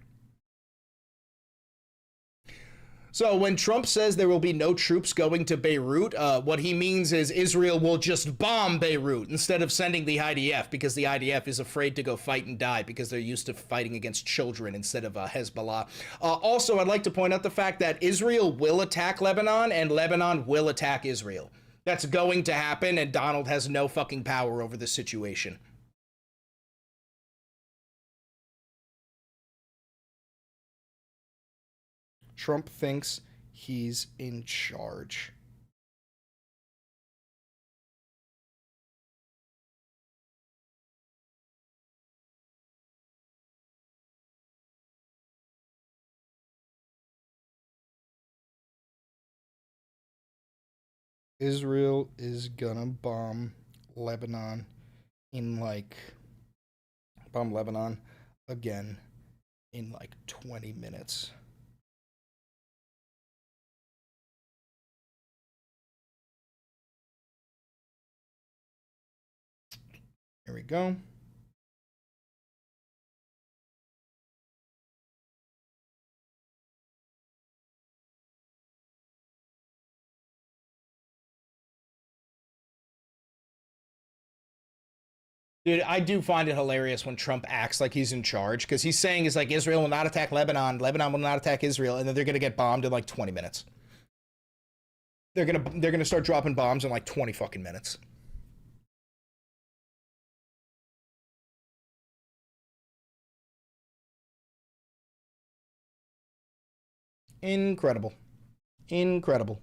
So when Trump says there will be no troops going to Beirut, what he means is Israel will just bomb Beirut instead of sending the IDF, because the IDF is afraid to go fight and die because they're used to fighting against children instead of Hezbollah. Also, I'd like to point out the fact that Israel will attack Lebanon and Lebanon will attack Israel. That's going to happen, and Donald has no fucking power over the situation. Trump thinks he's in charge. Israel is gonna bomb Lebanon again in like 20 minutes. There we go. Dude, I do find it hilarious when Trump acts like he's in charge, because he's saying is like Israel will not attack Lebanon, Lebanon will not attack Israel, and then they're gonna get bombed in like 20 minutes. They're gonna start dropping bombs in like 20 fucking minutes. Incredible. Incredible.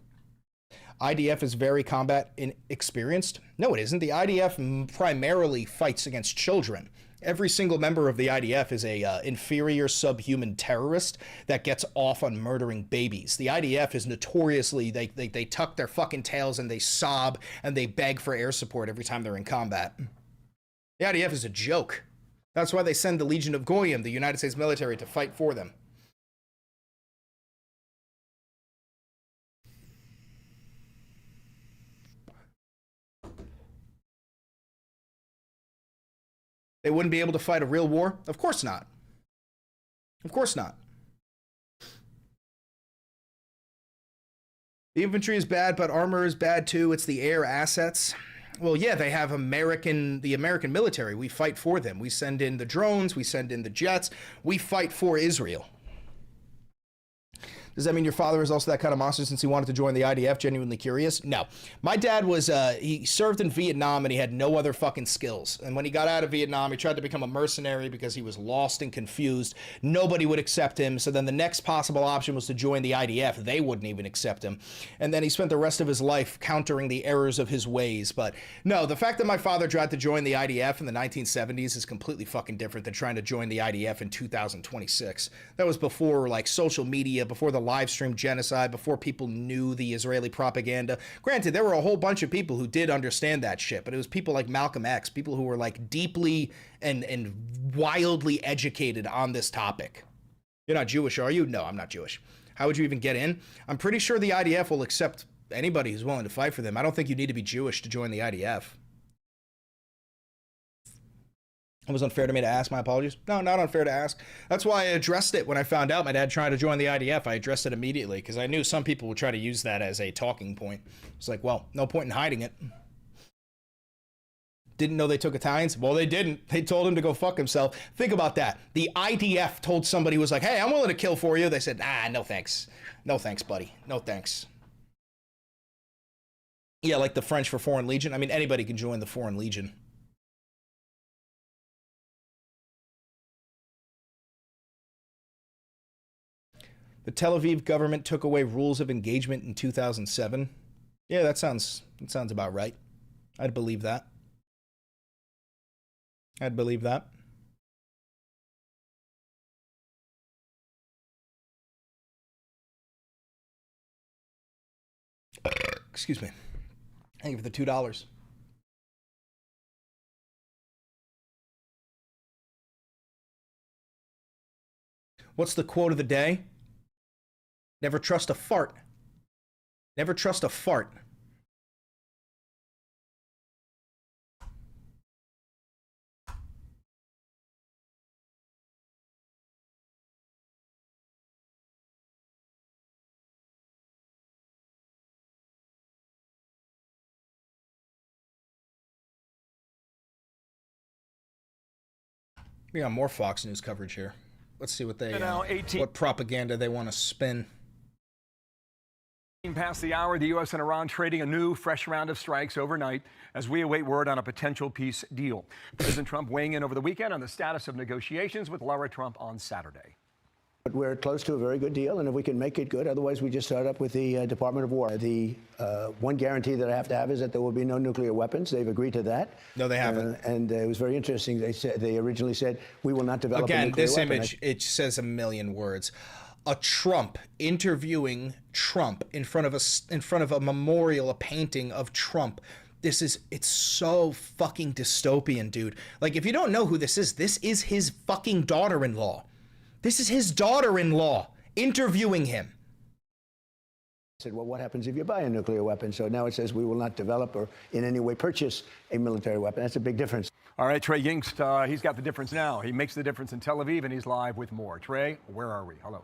IDF is very combat inexperienced. No, it isn't. The IDF primarily fights against children. Every single member of the IDF is a inferior subhuman terrorist that gets off on murdering babies. The IDF is notoriously, they tuck their fucking tails and they sob and they beg for air support every time they're in combat. The IDF is a joke. That's why they send the Legion of Goyim, the United States military, to fight for them. They wouldn't be able to fight a real war? Of course not. Of course not. The infantry is bad, but armor is bad too. It's the air assets. Well, yeah, they have the American military. We fight for them. We send in the drones. We send in the jets. We fight for Israel. Does that mean your father is also that kind of monster since he wanted to join the IDF? Genuinely curious? No. My dad was, he served in Vietnam and he had no other fucking skills. And when he got out of Vietnam, he tried to become a mercenary because he was lost and confused. Nobody would accept him. So then the next possible option was to join the IDF. They wouldn't even accept him. And then he spent the rest of his life countering the errors of his ways. But no, the fact that my father tried to join the IDF in the 1970s is completely fucking different than trying to join the IDF in 2026. That was before like social media, before the live stream genocide, before people knew the Israeli propaganda. Granted, there were a whole bunch of people who did understand that shit, but it was people like Malcolm X, people who were like deeply and wildly educated on this topic. You're not Jewish, are you? No, I'm not Jewish. How would you even get in? I'm pretty sure the IDF will accept anybody who's willing to fight for them. I don't think you need to be Jewish to join the IDF. It was unfair to me to ask. My apologies. No, not unfair to ask. That's why I addressed it when I found out my dad tried to join the IDF. I addressed it immediately because I knew some people would try to use that as a talking point. It's like, well, no point in hiding it. Didn't know they took Italians? Well, they didn't. They told him to go fuck himself. Think about that. The IDF told somebody who was like, hey, I'm willing to kill for you. They said, no thanks. No thanks, buddy. No thanks. Yeah, like the French for Foreign Legion. I mean, anybody can join the Foreign Legion. The Tel Aviv government took away rules of engagement in 2007. Yeah, that sounds about right. I'd believe that. I'd believe that. Excuse me. Thank you for the $2. What's the quote of the day? Never trust a fart. Never trust a fart. We got more Fox News coverage here. Let's see what they what propaganda they want to spin. Past the hour, the U.S. and Iran trading a new, fresh round of strikes overnight as we await word on a potential peace deal. President Trump weighing in over the weekend on the status of negotiations with Lara Trump on Saturday. But we're close to a very good deal, and if we can make it good, otherwise we just start up with the Department of War. The one guarantee that I have to have is that there will be no nuclear weapons. They've agreed to that. No, they haven't. And it was very interesting. They originally said we will not develop a nuclear weapon. Again, this image, it says a million words. A Trump interviewing Trump in front of a memorial, a painting of Trump. It's so fucking dystopian, dude. Like, if you don't know who this is his fucking daughter-in-law. This is his daughter-in-law interviewing him. I said, well, what happens if you buy a nuclear weapon? So now it says we will not develop or in any way purchase a military weapon. That's a big difference. All right, Trey Yingst, he's got the difference now. He makes the difference in Tel Aviv, and he's live with more. Trey, where are we? Hello.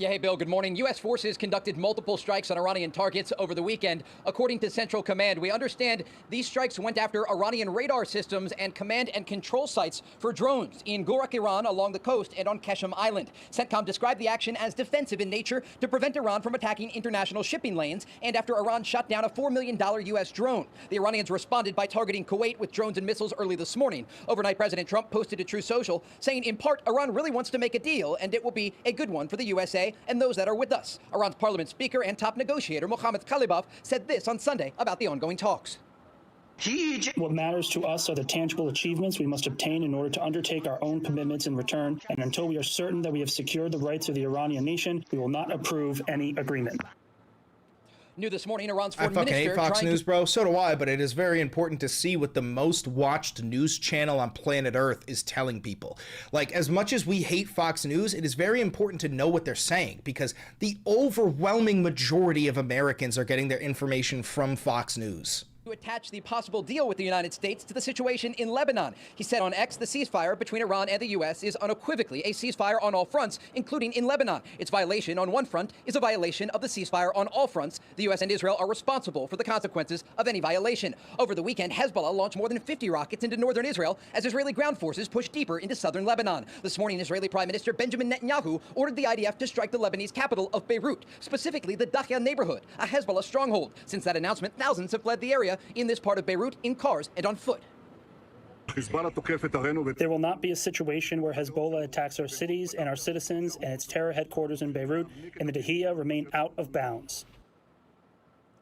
Yeah, hey, Bill, good morning. U.S. forces conducted multiple strikes on Iranian targets over the weekend. According to Central Command, we understand these strikes went after Iranian radar systems and command and control sites for drones in Gorak, Iran, along the coast and on Keshem Island. CENTCOM described the action as defensive in nature to prevent Iran from attacking international shipping lanes and after Iran shot down a $4 million U.S. drone. The Iranians responded by targeting Kuwait with drones and missiles early this morning. Overnight, President Trump posted to Truth Social saying, in part, Iran really wants to make a deal and it will be a good one for the USA and those that are with us. Iran's parliament speaker and top negotiator Mohammad Khalibaf said this on Sunday about the ongoing talks. What matters to us are the tangible achievements we must obtain in order to undertake our own commitments in return. And until we are certain that we have secured the rights of the Iranian nation, we will not approve any agreement. New this morning, Iran's I foreign fucking minister hate Fox trying News, to... bro. So do I, but it is very important to see what the most watched news channel on planet Earth is telling people. Like, as much as we hate Fox News, it is very important to know what they're saying because the overwhelming majority of Americans are getting their information from Fox News. To attach the possible deal with the United States to the situation in Lebanon. He said on X, the ceasefire between Iran and the U.S. is unequivocally a ceasefire on all fronts, including in Lebanon. Its violation on one front is a violation of the ceasefire on all fronts. The U.S. and Israel are responsible for the consequences of any violation. Over the weekend, Hezbollah launched more than 50 rockets into northern Israel as Israeli ground forces pushed deeper into southern Lebanon. This morning, Israeli Prime Minister Benjamin Netanyahu ordered the IDF to strike the Lebanese capital of Beirut, specifically the Dahya neighborhood, a Hezbollah stronghold. Since that announcement, thousands have fled the area in this part of Beirut in cars and on foot. There will not be a situation where Hezbollah attacks our cities and our citizens and its terror headquarters in Beirut and the Dahya remain out of bounds.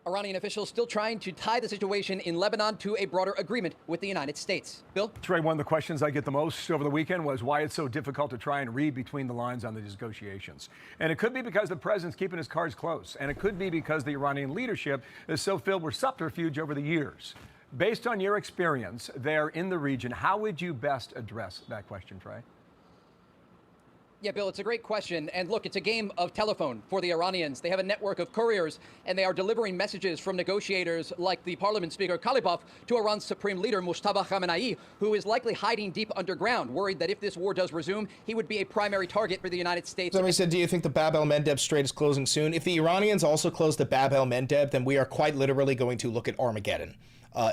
Iranian officials still trying to tie the situation in Lebanon to a broader agreement with the United States. Bill? Trey, one of the questions I get the most over the weekend was why it's so difficult to try and read between the lines on the negotiations. And it could be because the president's keeping his cards close. And it could be because the Iranian leadership is so filled with subterfuge over the years. Based on your experience there in the region, how would you best address that question, Trey? Yeah, Bill, it's a great question. And look, it's a game of telephone for the Iranians. They have a network of couriers, and they are delivering messages from negotiators like the parliament speaker Khalibaf to Iran's supreme leader Mujtaba Khamenei, who is likely hiding deep underground, worried that if this war does resume, he would be a primary target for the United States. Somebody said, do you think the Bab el-Mandeb Strait is closing soon? If the Iranians also close the Bab el-Mandeb, then we are quite literally going to look at Armageddon.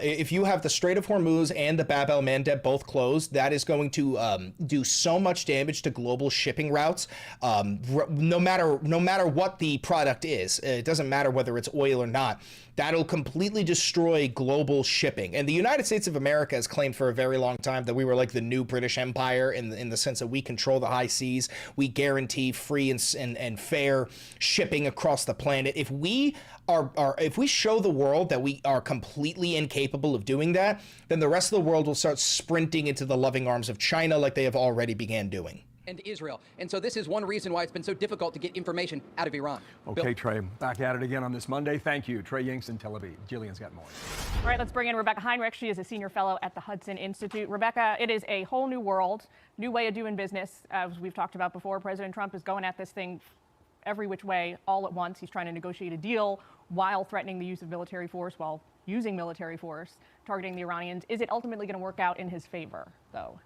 If you have the Strait of Hormuz and the Bab el-Mandeb both closed, that is going to do so much damage to global shipping routes. No matter what the product is, it doesn't matter whether it's oil or not. That'll completely destroy global shipping. And the United States of America has claimed for a very long time that we were like the new British Empire in the sense that we control the high seas. We guarantee free and fair shipping across the planet. If we show the world that we are completely incapable of doing that, then the rest of the world will start sprinting into the loving arms of China like they have already began doing. And Israel. And so this is one reason why it's been so difficult to get information out of Iran. Okay, Bill? Trey, back at it again on this Monday. Thank you. Trey Yingst in Tel Aviv. Jillian's got more. All right, let's bring in Rebecca Heinrich. She is a senior fellow at the Hudson Institute. Rebecca, it is a whole new world, new way of doing business. As we've talked about before, President Trump is going at this thing every which way all at once. He's trying to negotiate a deal while threatening the use of military force, while using military force, targeting the Iranians. Is it ultimately going to work out in his favor, though?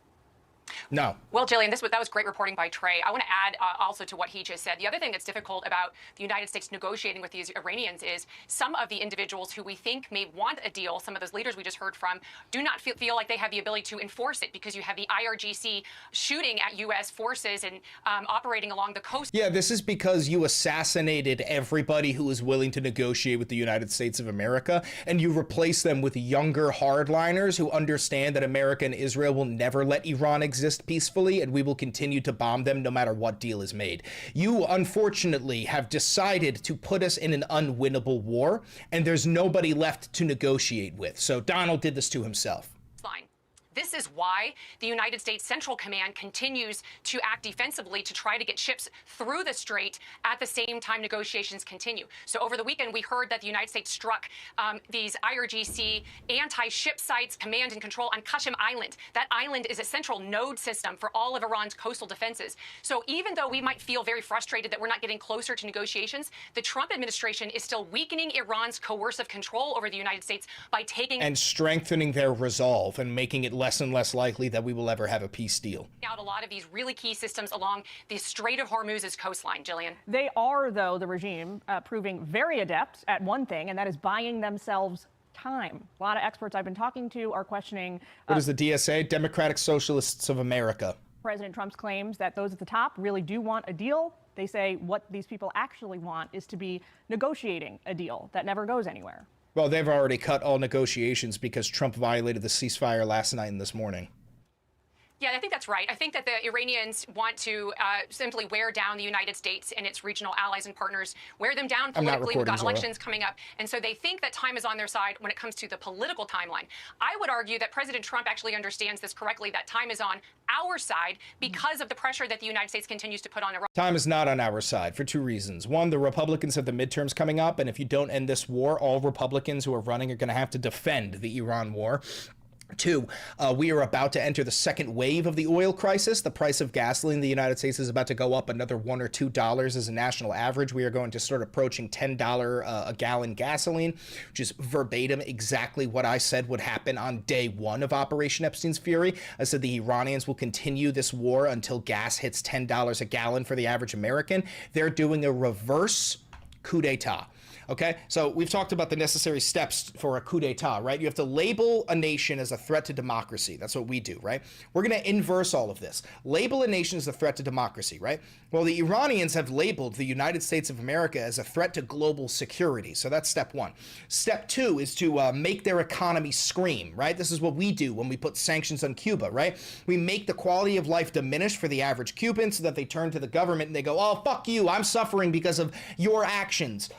No. Well, Jillian, that was great reporting by Trey. I want to add also to what he just said. The other thing that's difficult about the United States negotiating with these Iranians is some of the individuals who we think may want a deal, some of those leaders we just heard from, do not feel like they have the ability to enforce it because you have the IRGC shooting at U.S. forces and operating along the coast. Yeah, this is because you assassinated everybody who was willing to negotiate with the United States of America, and you replaced them with younger hardliners who understand that America and Israel will never let Iran exist peacefully, and we will continue to bomb them no matter what deal is made. You, unfortunately, have decided to put us in an unwinnable war, and there's nobody left to negotiate with. So Donald did this to himself. Fine. This is why the United States Central Command continues to act defensively to try to get ships through the strait at the same time negotiations continue. So over the weekend, we heard that the United States struck these IRGC anti-ship sites, command and control on Qasem Island. That island is a central node system for all of Iran's coastal defenses. So even though we might feel very frustrated that we're not getting closer to negotiations, the Trump administration is still weakening Iran's coercive control over the United States by taking and strengthening their resolve and making it less and less likely that we will ever have a peace deal. Out a lot of these really key systems along the Strait of Hormuz's coastline, Jillian. They are, though, the regime, proving very adept at one thing, and that is buying themselves time. A lot of experts I've been talking to are questioning. What is the DSA? Democratic Socialists of America. President Trump's claims that those at the top really do want a deal. They say what these people actually want is to be negotiating a deal that never goes anywhere. Well, they've already cut all negotiations because Trump violated the ceasefire last night and this morning. Yeah, I think that's right. I think that the Iranians want to simply wear down the United States and its regional allies and partners, wear them down politically. We've got elections coming up. And so they think that time is on their side when it comes to the political timeline. I would argue that President Trump actually understands this correctly, that time is on our side because of the pressure that the United States continues to put on Iran. Time is not on our side for two reasons. One, the Republicans have the midterms coming up, and if you don't end this war, all Republicans who are running are going to have to defend the Iran war. Two, we are about to enter the second wave of the oil crisis. The price of gasoline in the United States is about to go up another $1 or $2 as a national average. We are going to start approaching $10 a gallon gasoline, which is verbatim exactly what I said would happen on day one of Operation Epstein's Fury. I said the Iranians will continue this war until gas hits $10 a gallon for the average American. They're doing a reverse coup d'etat. Okay, so we've talked about the necessary steps for a coup d'etat, right? You have to label a nation as a threat to democracy. That's what we do, right? We're going to inverse all of this. Label a nation as a threat to democracy, right? Well, the Iranians have labeled the United States of America as a threat to global security. So that's step one. Step two is to make their economy scream, right? This is what we do when we put sanctions on Cuba, right? We make the quality of life diminish for the average Cuban so that they turn to the government and they go, oh, fuck you, I'm suffering because of your actions.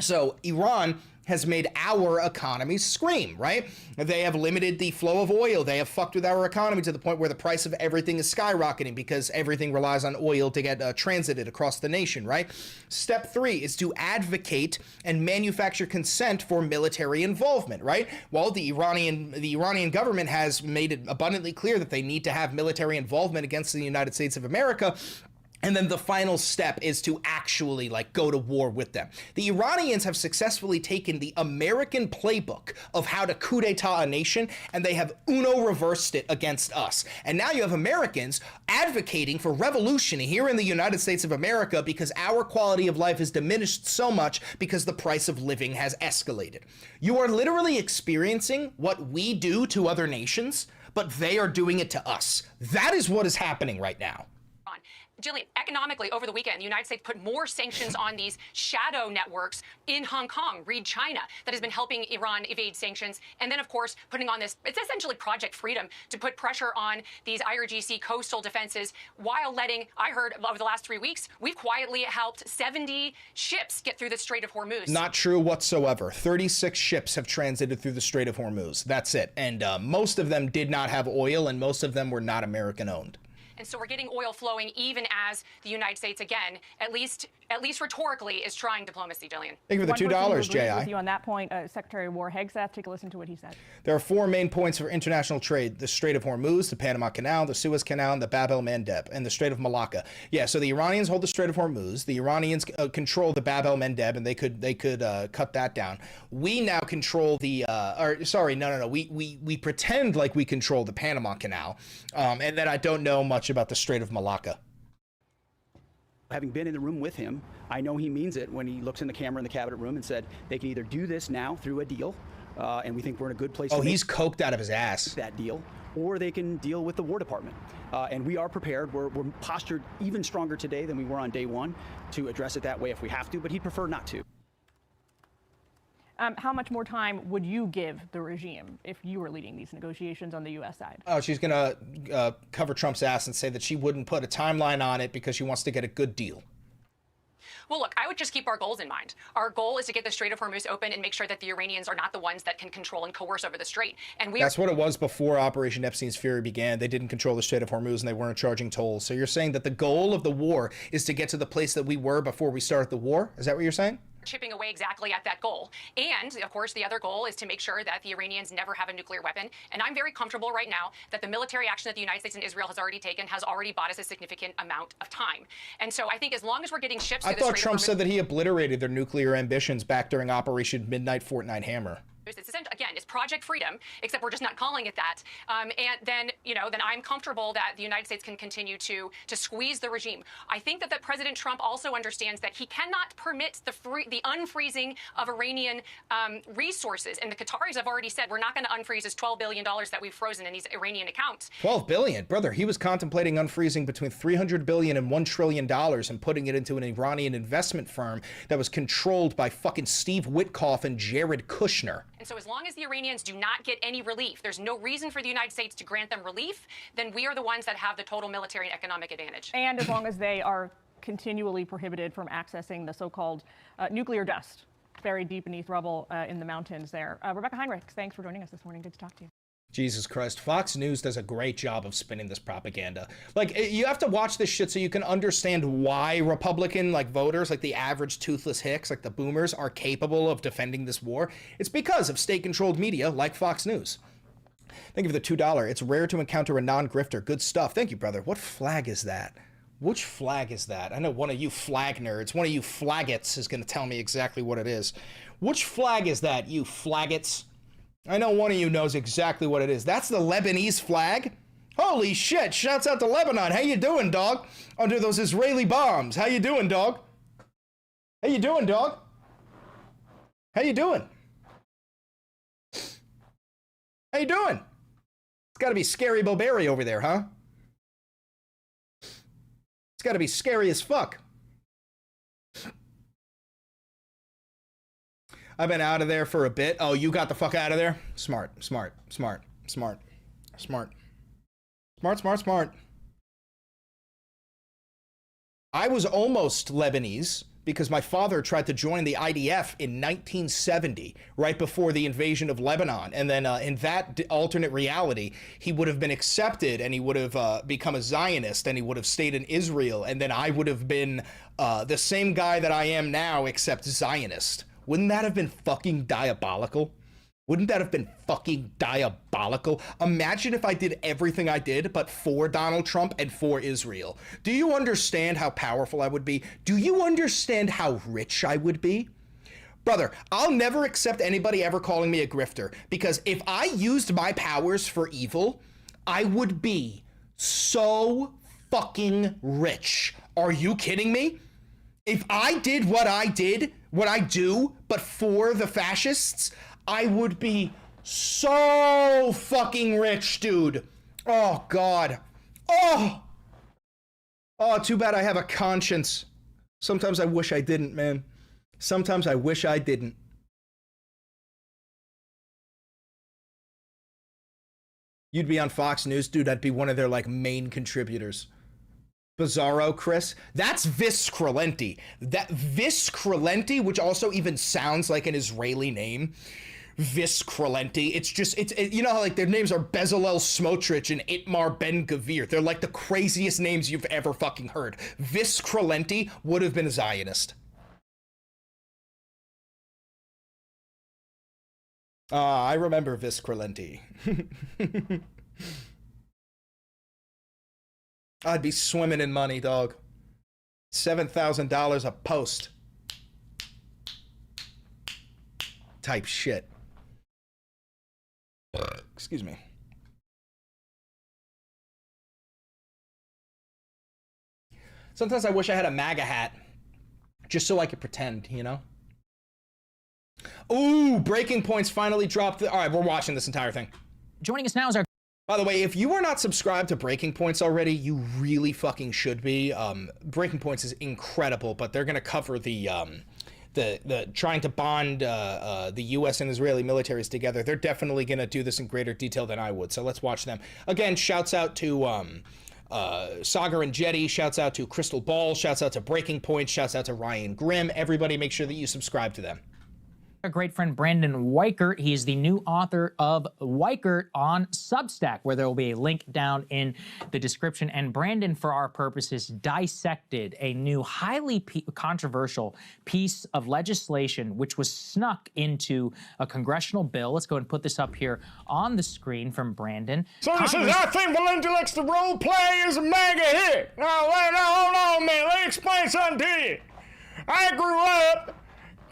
So Iran has made our economy scream, right? They have limited the flow of oil. They have fucked with our economy to the point where the price of everything is skyrocketing because everything relies on oil to get transited across the nation, right? Step three is to advocate and manufacture consent for military involvement, right? Well, the Iranian government has made it abundantly clear that they need to have military involvement against the United States of America. And then the final step is to actually go to war with them. The Iranians have successfully taken the American playbook of how to coup d'etat a nation, and they have reversed it against us. And now you have Americans advocating for revolution here in the United States of America because our quality of life has diminished so much because the price of living has escalated. You are literally experiencing what we do to other nations, but they are doing it to us. That is what is happening right now. Jillian, economically, over the weekend, the United States put more sanctions on these shadow networks in Hong Kong, read China, that has been helping Iran evade sanctions. And then, of course, putting on this, it's essentially Project Freedom to put pressure on these IRGC coastal defenses while letting, I heard over the last 3 weeks, we've quietly helped 70 ships get through the Strait of Hormuz. Not true whatsoever. 36 ships have transited through the Strait of Hormuz. That's it. And most of them did not have oil, and most of them were not American owned. And so we're getting oil flowing even as the United States, again, at least rhetorically, is trying diplomacy, Jillian. Thank you for the $2, J.I. With you on that point, Secretary of War Hegseth, take a listen to what he said. There are four main points for international trade: the Strait of Hormuz, the Panama Canal, the Suez Canal, and the Bab el-Mandeb, and the Strait of Malacca. Yeah, so the Iranians hold the Strait of Hormuz. The Iranians control the Bab el-Mandeb, and they could cut that down. We now control the we pretend like we control the Panama Canal, and then I don't know much about the Strait of Malacca. Having been in the room with him, I know he means it when he looks in the camera in the cabinet room and said they can either do this now through a deal, and we think we're in a good place. Oh, he's coked out of his ass. That deal, or they can deal with the War Department, and we are prepared. We're postured even stronger today than we were on day one to address it that way if we have to, but he'd prefer not to. How much more time would you give the regime if you were leading these negotiations on the U.S. side? Oh, she's going to cover Trump's ass and say that she wouldn't put a timeline on it because she wants to get a good deal. Well, look, I would just keep our goals in mind. Our goal is to get the Strait of Hormuz open and make sure that the Iranians are not the ones that can control and coerce over the strait. And That's what it was before Operation Epstein's Fury began. They didn't control the Strait of Hormuz and they weren't charging tolls. So you're saying that the goal of the war is to get to the place that we were before we started the war? Is that what you're saying? chipping away exactly at that goal. And, of course, the other goal is to make sure that the Iranians never have a nuclear weapon. And I'm very comfortable right now that the military action that the United States and Israel has already taken has already bought us a significant amount of time. And so I think as long as we're getting ships to the I thought Strait of Trump Hormuz- said that he obliterated their nuclear ambitions back during Operation Midnight Fortnight Hammer. It's essentially, again, it's Project Freedom, except we're just not calling it that. And then, then I'm comfortable that the United States can continue to squeeze the regime. I think that President Trump also understands that he cannot permit the unfreezing of Iranian resources. And the Qataris have already said we're not going to unfreeze this $12 billion that we've frozen in these Iranian accounts. 12 billion, brother. He was contemplating unfreezing between 300 billion and $1 trillion and putting it into an Iranian investment firm that was controlled by fucking Steve Witkoff and Jared Kushner. And so as long as the Iranians do not get any relief, there's no reason for the United States to grant them relief, then we are the ones that have the total military and economic advantage. And as long as they are continually prohibited from accessing the so-called nuclear dust buried deep beneath rubble in the mountains there. Rebecca Heinrich, thanks for joining us this morning. Good to talk to you. Jesus Christ. Fox News does a great job of spinning this propaganda. Like, you have to watch this shit so you can understand why Republican, voters, the average toothless hicks, the boomers, are capable of defending this war. It's because of state-controlled media like Fox News. Thank you for the $2. It's rare to encounter a non-grifter. Good stuff. Thank you, brother. What flag is that? Which flag is that? I know one of you flag nerds, one of you flaggots is going to tell me exactly what it is. Which flag is that, you flaggots? I know one of you knows exactly what it is. That's the Lebanese flag? Holy shit, shouts out to Lebanon. How you doing, dog? Under those Israeli bombs. How you doing, dog? How you doing, dog? How you doing? How you doing? It's gotta be Scary Boberry over there, huh? It's gotta be scary as fuck. I've been out of there for a bit. Oh, you got the fuck out of there? Smart. I was almost Lebanese because my father tried to join the IDF in 1970, right before the invasion of Lebanon. And then in that alternate reality, he would have been accepted and he would have become a Zionist and he would have stayed in Israel. And then I would have been the same guy that I am now, except Zionist. Wouldn't that have been fucking diabolical? Wouldn't that have been fucking diabolical? Imagine if I did everything I did, but for Donald Trump and for Israel. Do you understand how powerful I would be? Do you understand how rich I would be? Brother, I'll never accept anybody ever calling me a grifter, because if I used my powers for evil, I would be so fucking rich. Are you kidding me? If I did what I do, but for the fascists, I would be so fucking rich, dude. Oh, God. Oh, too bad I have a conscience. Sometimes I wish I didn't, man. Sometimes I wish I didn't. You'd be on Fox News, dude. I'd be one of their, main contributors. Bizarro Chris, that's Viscrelenti. That Viscrelenti, which also even sounds like an Israeli name. Viscrelenti. It's you know how their names are Bezalel Smotrich and Itmar Ben Gvir. They're the craziest names you've ever fucking heard. Viscrelenti would have been a Zionist. I remember Viscrelenti. I'd be swimming in money, dog. $7,000 a post. Type shit. Excuse me. Sometimes I wish I had a MAGA hat. Just so I could pretend, you know? Ooh, Breaking Point's finally dropped. All right, we're watching this entire thing. Joining us now is our... By the way, if you are not subscribed to Breaking Points already, you really fucking should be. Breaking Points is incredible, but they're going to cover the trying to bond the U.S. and Israeli militaries together. They're definitely going to do this in greater detail than I would. So let's watch them. Again, shouts out to Sagar and Jetty. Shouts out to Crystal Ball. Shouts out to Breaking Point. Shouts out to Ryan Grimm. Everybody make sure that you subscribe to them. Our great friend Brandon Weichert. He is the new author of Weichert on Substack, where there will be a link down in the description. And Brandon, for our purposes, dissected a new, highly controversial piece of legislation which was snuck into a congressional bill. Let's go ahead and put this up here on the screen from Brandon. So this is, I think Valenti likes to role play as a MAGA hit. Now, hold on, man. Let me explain something to you. I grew up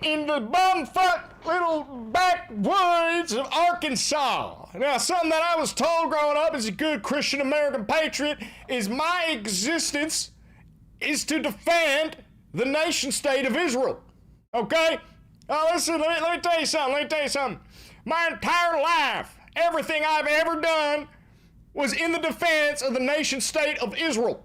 in the bumfuck little backwoods of Arkansas. Now, something that I was told growing up as a good Christian American patriot is my existence is to defend the nation state of Israel. Okay? Now, listen, let me tell you something. My entire life, everything I've ever done was in the defense of the nation state of Israel.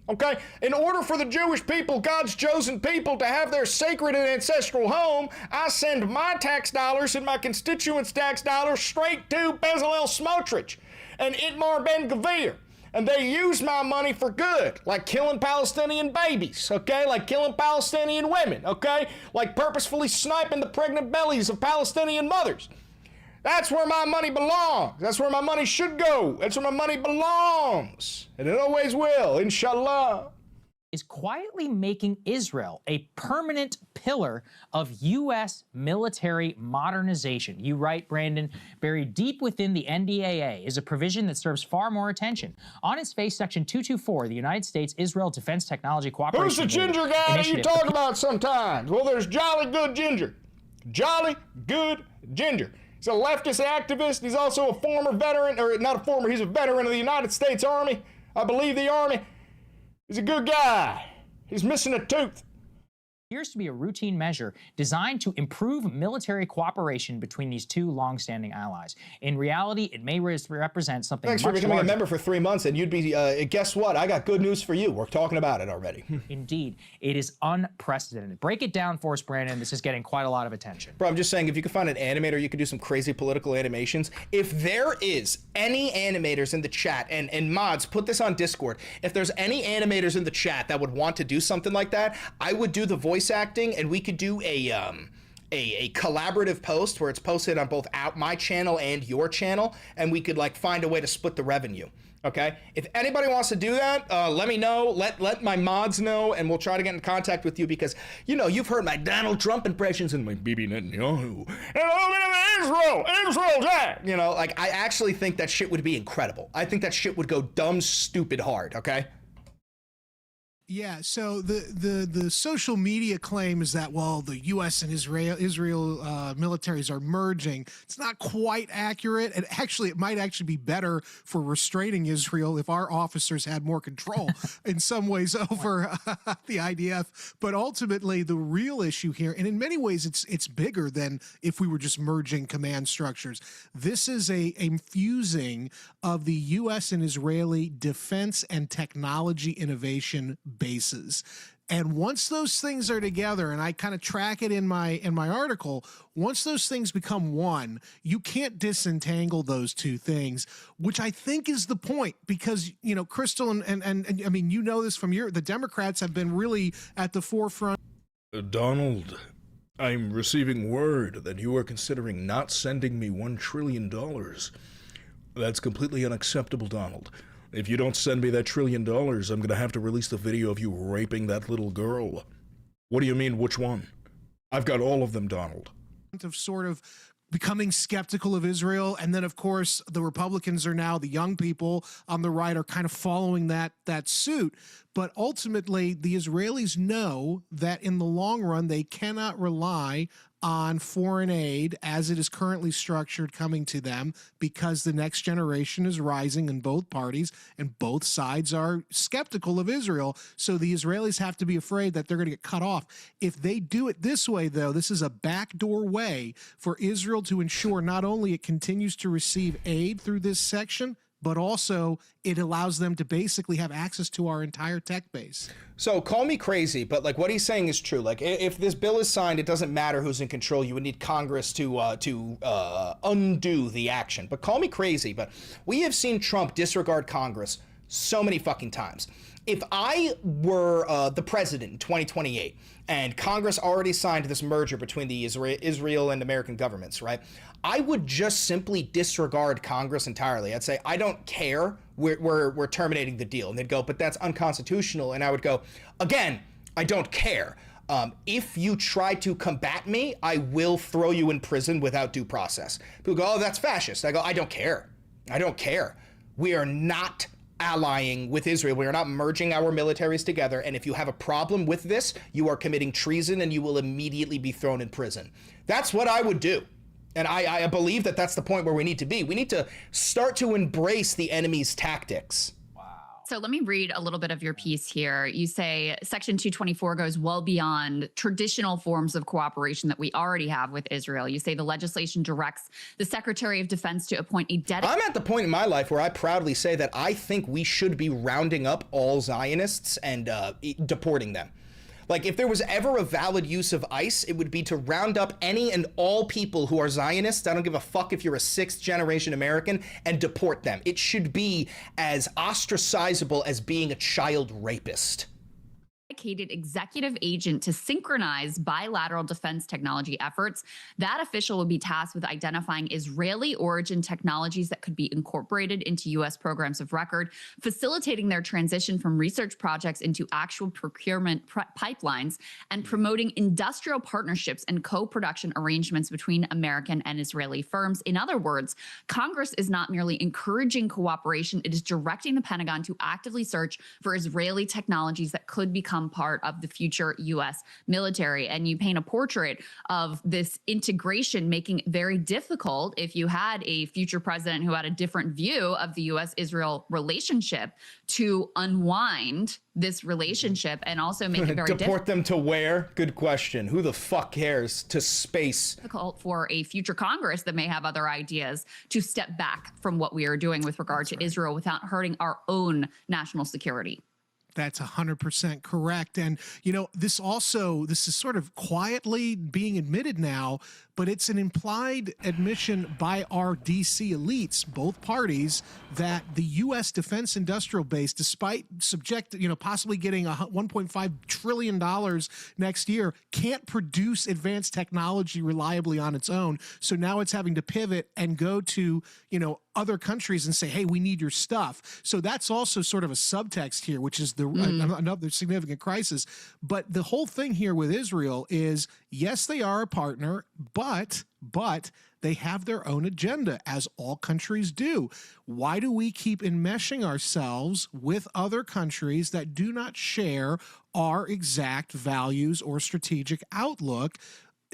Okay? In order for the Jewish people, God's chosen people, to have their sacred and ancestral home, I send my tax dollars and my constituents' tax dollars straight to Bezalel Smotrich and Itmar Ben-Gvir. And they use my money for good, like killing Palestinian babies, okay? Like killing Palestinian women, okay? Like purposefully sniping the pregnant bellies of Palestinian mothers. That's where my money belongs. That's where my money should go. That's where my money belongs. And it always will, inshallah. Is quietly making Israel a permanent pillar of U.S. military modernization. You write, Brandon, buried deep within the NDAA is a provision that serves far more attention. On its face, Section 224, the United States-Israel Defense Technology Cooperation Who's the ginger guy that you talk about sometimes? Well, there's Jolly Good Ginger. Jolly Good Ginger. He's a leftist activist. He's also a former veteran, or not a former, he's a veteran of the United States Army. I believe the Army. He's a good guy. He's missing a tooth. Appears to be a routine measure designed to improve military cooperation between these two long-standing allies. In reality, it may represent something Thanks much for becoming larger. a member for 3 months, and you'd be, guess what? I got good news for you. We're talking about it already. Indeed. It is unprecedented. Break it down for us, Brandon. This is getting quite a lot of attention. Bro, I'm just saying, if you could find an animator, you could do some crazy political animations. If there is any animators in the chat, and mods, put this on Discord, if there's any animators in the chat that would want to do something like that, I would do the voice acting, and we could do a collaborative post where it's posted on both my channel and your channel, and we could like find a way to split the revenue. Okay, if anybody wants to do that, let me know. Let my mods know, and we'll try to get in contact with you, because you know you've heard my Donald Trump impressions and my Bibi Netanyahu. Israel, Jack. You know, like I actually think that shit would be incredible. I think that shit would go dumb, stupid hard. Okay. Yeah, so the social media claim is that, well, the U.S. and Israel militaries are merging. It's not quite accurate, and actually it might actually be better for restraining Israel if our officers had more control in some ways over the IDF. But ultimately, the real issue here, and in many ways it's bigger than if we were just merging command structures. This is a fusing of the U.S. and Israeli defense and technology innovation bases. And once those things are together, and I kind of track it in my article, once those things become one, you can't disentangle those two things, which I think is the point, because, you know, Crystal and I mean, you know this from the Democrats have been really at the forefront. Donald, I'm receiving word that you are considering not sending me $1 trillion. That's completely unacceptable, Donald. If you don't send me that $1 trillion, I'm going to have to release the video of you raping that little girl. What do you mean, which one? I've got all of them, Donald. Of sort of becoming skeptical of Israel, and then of course the Republicans are now, the young people on the right are kind of following that suit. But ultimately the Israelis know that in the long run they cannot rely on foreign aid as it is currently structured coming to them, because the next generation is rising in both parties and both sides are skeptical of Israel. So the Israelis have to be afraid that they're going to get cut off. If they do it this way, though, this is a backdoor way for Israel to ensure not only it continues to receive aid through this section, but also it allows them to basically have access to our entire tech base. So call me crazy, but like what he's saying is true. Like if this bill is signed, it doesn't matter who's in control. You would need Congress to undo the action. But call me crazy, but we have seen Trump disregard Congress so many fucking times. If I were the president in 2028 and Congress already signed this merger between the Israel and American governments, right? I would just simply disregard Congress entirely. I'd say, I don't care. We're terminating the deal. And they'd go, but that's unconstitutional. And I would go, again, I don't care. If you try to combat me, I will throw you in prison without due process. People go, oh, that's fascist. I go, I don't care. I don't care. We are not allying with Israel. We are not merging our militaries together. And if you have a problem with this, you are committing treason and you will immediately be thrown in prison. That's what I would do. And I believe that that's the point where we need to be. We need to start to embrace the enemy's tactics. So let me read a little bit of your piece here. You say Section 224 goes well beyond traditional forms of cooperation that we already have with Israel. You say the legislation directs the Secretary of Defense to appoint a dedicated... I'm at the point in my life where I proudly say that I think we should be rounding up all Zionists and deporting them. Like, if there was ever a valid use of ICE, it would be to round up any and all people who are Zionists. I don't give a fuck if you're a sixth-generation American, and deport them. It should be as ostracizable as being a child rapist. Dedicated executive agent to synchronize bilateral defense technology efforts. That official will be tasked with identifying Israeli origin technologies that could be incorporated into U.S. programs of record, facilitating their transition from research projects into actual procurement pipelines, and promoting industrial partnerships and co-production arrangements between American and Israeli firms. In other words, Congress is not merely encouraging cooperation, it is directing the Pentagon to actively search for Israeli technologies that could become part of the future U.S. military. And you paint a portrait of this integration making it very difficult if you had a future president who had a different view of the U.S.-Israel relationship to unwind this relationship and also make it very Deport them to where? Good question. Who the fuck cares? To space. Difficult for a future Congress that may have other ideas to step back from what we are doing with regard to Israel without hurting our own national security. That's 100% correct. And, you know, this is sort of quietly being admitted now, but it's an implied admission by our DC elites, both parties, that the U.S. defense industrial base, despite possibly getting $1.5 trillion next year, can't produce advanced technology reliably on its own. So now it's having to pivot and go to, other countries and say, hey, we need your stuff. So that's also sort of a subtext here, which is another significant crisis. But the whole thing here with Israel is, yes, they are a partner, but they have their own agenda, as all countries do. Why do we keep enmeshing ourselves with other countries that do not share our exact values or strategic outlook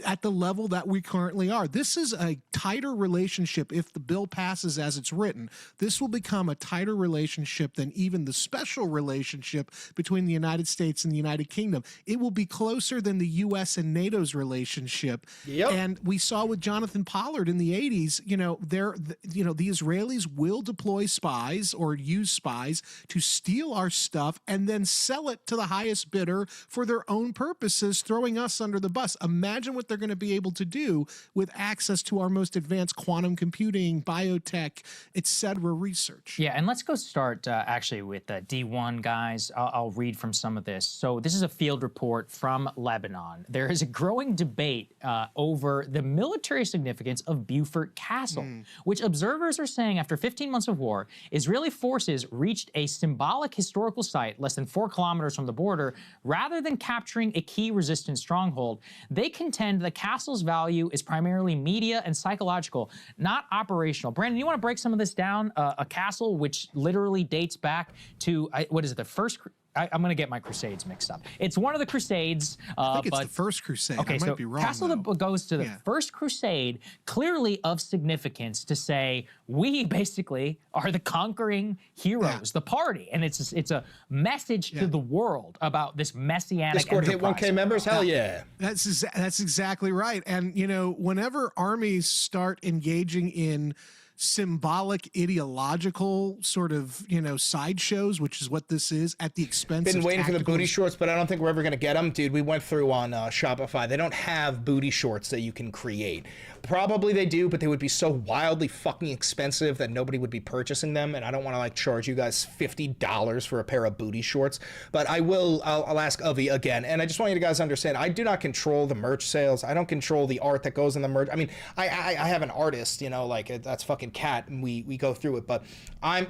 at the level that we currently are? This is a tighter relationship if the bill passes as it's written. This will become a tighter relationship than even the special relationship between the United States and the United Kingdom. It will be closer than the U.S. and NATO's relationship. Yep. And we saw with Jonathan Pollard in the 80s, the Israelis will deploy spies or use spies to steal our stuff and then sell it to the highest bidder for their own purposes, throwing us under the bus. Imagine what they're going to be able to do with access to our most advanced quantum computing, biotech, etc. research. Yeah, and let's go start actually with D1, guys. I'll read from some of this. So this is a field report from Lebanon. There is a growing debate over the military significance of Beaufort Castle, which observers are saying after 15 months of war, Israeli forces reached a symbolic historical site less than 4 kilometers from the border. Rather than capturing a key resistance stronghold, they contend the castle's value is primarily media and psychological, not operational. Brandon, you want to break some of this down? A castle which literally dates back to, what is it, the first... I'm going to get my Crusades mixed up. It's one of the Crusades. I think it's the First Crusade. Okay, I might be wrong. Castle that goes to the First Crusade, clearly of significance to say we basically are the conquering heroes, the party, and it's a message to the world about this messianic Discord hit 1K members. Hell yeah. That's exactly right. And whenever armies start engaging in symbolic ideological sort of, sideshows, which is what this is, at the expense Been of waiting for the tactical- booty shorts, but I don't think we're ever going to get them. Dude, we went through on Shopify. They don't have booty shorts that you can create. Probably they do, but they would be so wildly fucking expensive that nobody would be purchasing them, and I don't want to like charge you guys $50 for a pair of booty shorts. But I'll ask Avi again, and I just want you guys to understand, I do not control the merch sales. I don't control the art that goes in the merch. I mean, I have an artist, like that's fucking Cat, and we go through it, but I'm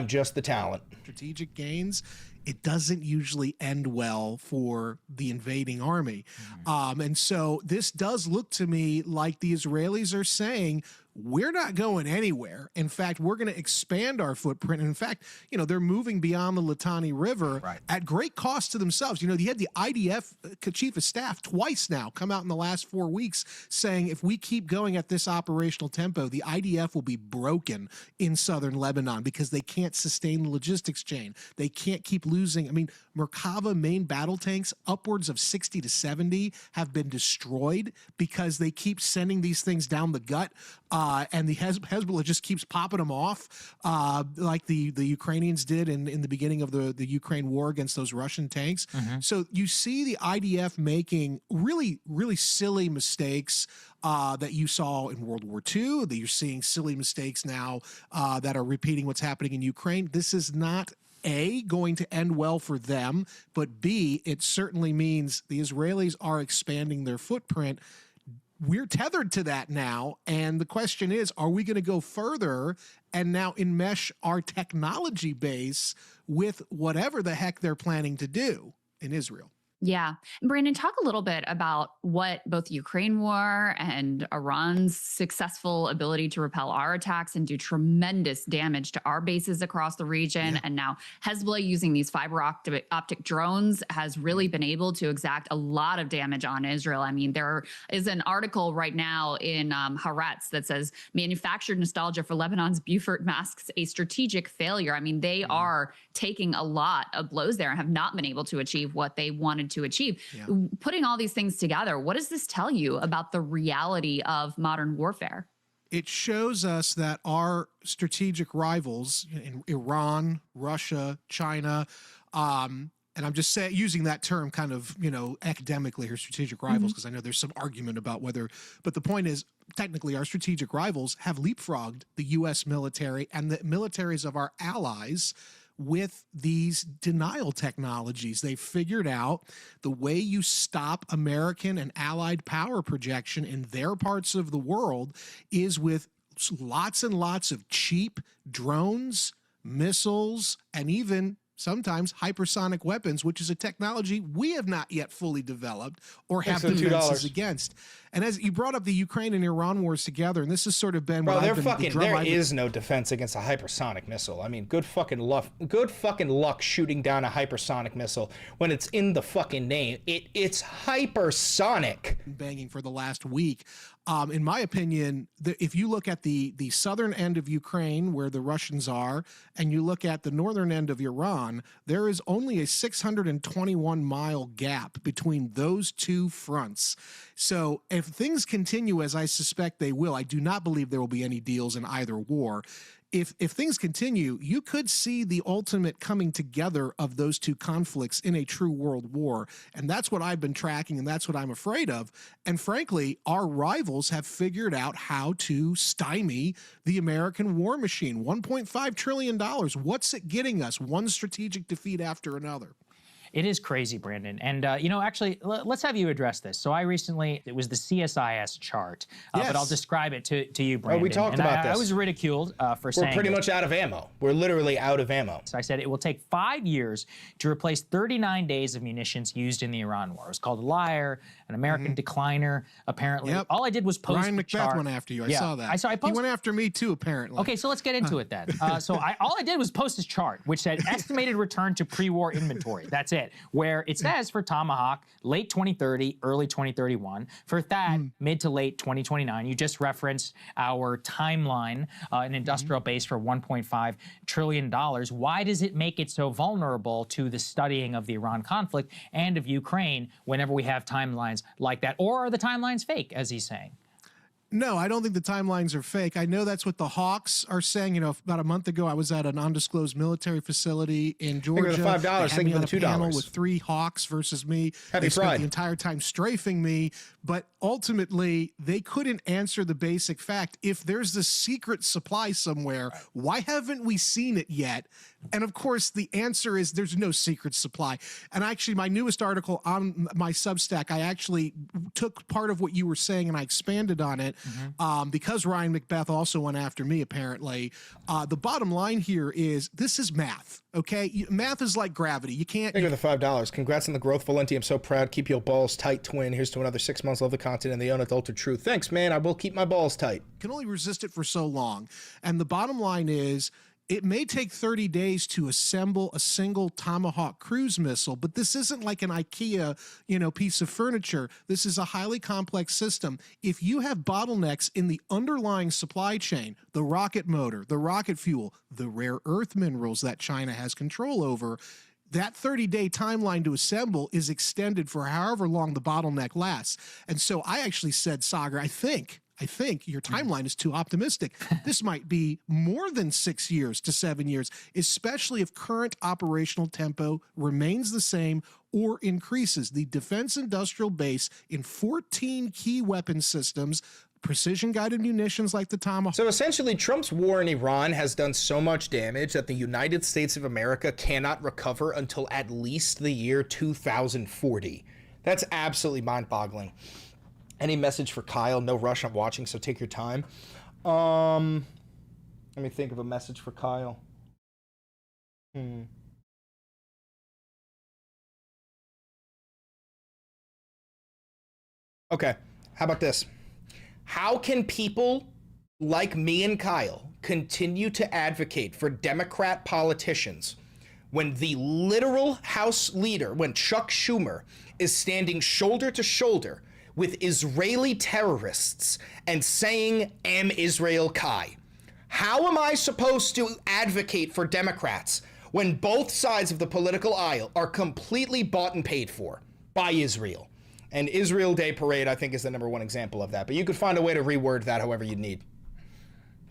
just the talent. Strategic gains, it doesn't usually end well for the invading army. And so this does look to me like the Israelis are saying, we're not going anywhere. In fact, we're going to expand our footprint. And in fact, they're moving beyond the Litani River at great cost to themselves. You had the IDF chief of staff twice now come out in the last 4 weeks saying if we keep going at this operational tempo, the IDF will be broken in southern Lebanon because they can't sustain the logistics chain. They can't keep losing. I mean, Merkava main battle tanks, upwards of 60 to 70, have been destroyed because they keep sending these things down the gut. And the Hezbollah just keeps popping them off, like the Ukrainians did in the beginning of the Ukraine war against those Russian tanks. So you see the IDF making really, really silly mistakes that you saw in World War II, that you're seeing silly mistakes now that are repeating what's happening in Ukraine. This is not A, going to end well for them, but B, it certainly means the Israelis are expanding their footprint. We're tethered to that now, and the question is, are we going to go further and now enmesh our technology base with whatever the heck they're planning to do in Israel? Yeah. Brandon, talk a little bit about what both the Ukraine war and Iran's successful ability to repel our attacks and do tremendous damage to our bases across the region. Yeah. And now Hezbollah using these fiber optic drones has really been able to exact a lot of damage on Israel. I mean, there is an article right now in Haaretz that says manufactured nostalgia for Lebanon's Beaufort masks a strategic failure. I mean, they are taking a lot of blows there and have not been able to achieve what they wanted to achieve. Yeah. Putting all these things together, what does this tell you about the reality of modern warfare? It shows us that our strategic rivals in Iran, Russia, China, and I'm just using that term kind of, academically, her strategic rivals, because I know there's some argument about whether, but the point is, technically, our strategic rivals have leapfrogged the U.S. military and the militaries of our allies with these denial technologies. They figured out the way you stop American and allied power projection in their parts of the world is with lots and lots of cheap drones, missiles, and even sometimes hypersonic weapons, which is a technology we have not yet fully developed or have defenses against. And as you brought up the Ukraine and Iran wars together, and this has sort of been there is no defense against a hypersonic missile. I mean, good fucking luck shooting down a hypersonic missile when it's in the fucking name. It's hypersonic. Banging for the last week. In my opinion, if you look at the southern end of Ukraine, where the Russians are, and you look at the northern end of Iran, there is only a 621-mile gap between those two fronts. So if things continue as I suspect they will, I do not believe there will be any deals in either war. If things continue, you could see the ultimate coming together of those two conflicts in a true world war. And that's what I've been tracking, and that's what I'm afraid of. And frankly, our rivals have figured out how to stymie the American war machine. $1.5 trillion. What's it getting us? One strategic defeat after another. It is crazy, Brandon. And, actually, let's have you address this. So it was the CSIS chart, but I'll describe it to you, Brandon. Oh, we talked about this. I was ridiculed for saying we're pretty much out of ammo. We're literally out of ammo. So I said it will take 5 years to replace 39 days of munitions used in the Iran war. It was called a liar, an American decliner, apparently. Yep. All I did was post Ryan the McBeth chart. went after you. I saw that. He went after me, too, apparently. Okay, so let's get into it then. All I did was post this chart, which said estimated return to pre-war inventory. That's it. Where it says for Tomahawk, late 2030, early 2031. For THAAD, mid to late 2029. You just referenced our timeline, an industrial base for $1.5 trillion. Why does it make it so vulnerable to the studying of the Iran conflict and of Ukraine whenever we have timelines like that? Or are the timelines fake, as he's saying? No, I don't think the timelines are fake. I know that's what the Hawks are saying. You know, about a month ago, I was at an undisclosed military facility in Georgia. Thank you for the $5. Thank you for the $2. Panel with 3 Hawks versus me. Happy They spent Pride. the entire time strafing me, but ultimately they couldn't answer the basic fact. If there's this secret supply somewhere, why haven't we seen it yet? And of course, the answer is there's no secret supply. And actually, my newest article on my Substack, I actually took part of what you were saying and I expanded on it because Ryan Macbeth also went after me, apparently. The bottom line here is this is math, okay? Math is like gravity. You can't... Thank you for the $5. Congrats on the growth, Valenti. I'm so proud. Keep your balls tight, twin. Here's to another 6 months. Love the content and the unadulterated truth. Thanks, man. I will keep my balls tight. Can only resist it for so long. And the bottom line is, it may take 30 days to assemble a single Tomahawk cruise missile, but this isn't like an IKEA, piece of furniture. This is a highly complex system. If you have bottlenecks in the underlying supply chain, the rocket motor, the rocket fuel, the rare earth minerals that China has control over, that 30-day timeline to assemble is extended for however long the bottleneck lasts. And so I actually said, Sagar, I think your timeline is too optimistic. This might be more than 6 years to 7 years, especially if current operational tempo remains the same or increases. The defense industrial base in 14 key weapon systems, precision-guided munitions like the Tomahawk. So essentially, Trump's war in Iran has done so much damage that the United States of America cannot recover until at least the year 2040. That's absolutely mind-boggling. Any message for Kyle? No rush, I'm watching, so take your time. Let me think of a message for Kyle. Okay, how about this? How can people like me and Kyle continue to advocate for Democrat politicians when the literal House leader, when Chuck Schumer is standing shoulder to shoulder with Israeli terrorists and saying, "Am Israel Kai"? How am I supposed to advocate for Democrats when both sides of the political aisle are completely bought and paid for by Israel? And Israel Day Parade, I think, is the #1 example of that. But you could find a way to reword that however you need.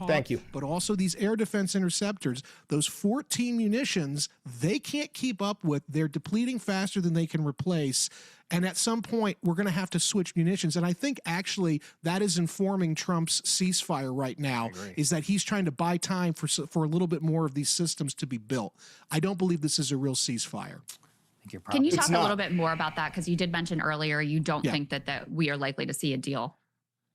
Thank you. But also these air defense interceptors, those 14 munitions, they can't keep up with. They're depleting faster than they can replace. And at some point, we're going to have to switch munitions. And I think actually that is informing Trump's ceasefire right now, is that he's trying to buy time for a little bit more of these systems to be built. I don't believe this is a real ceasefire. Can you talk a little bit more about that? Because you did mention earlier you don't think that we are likely to see a deal.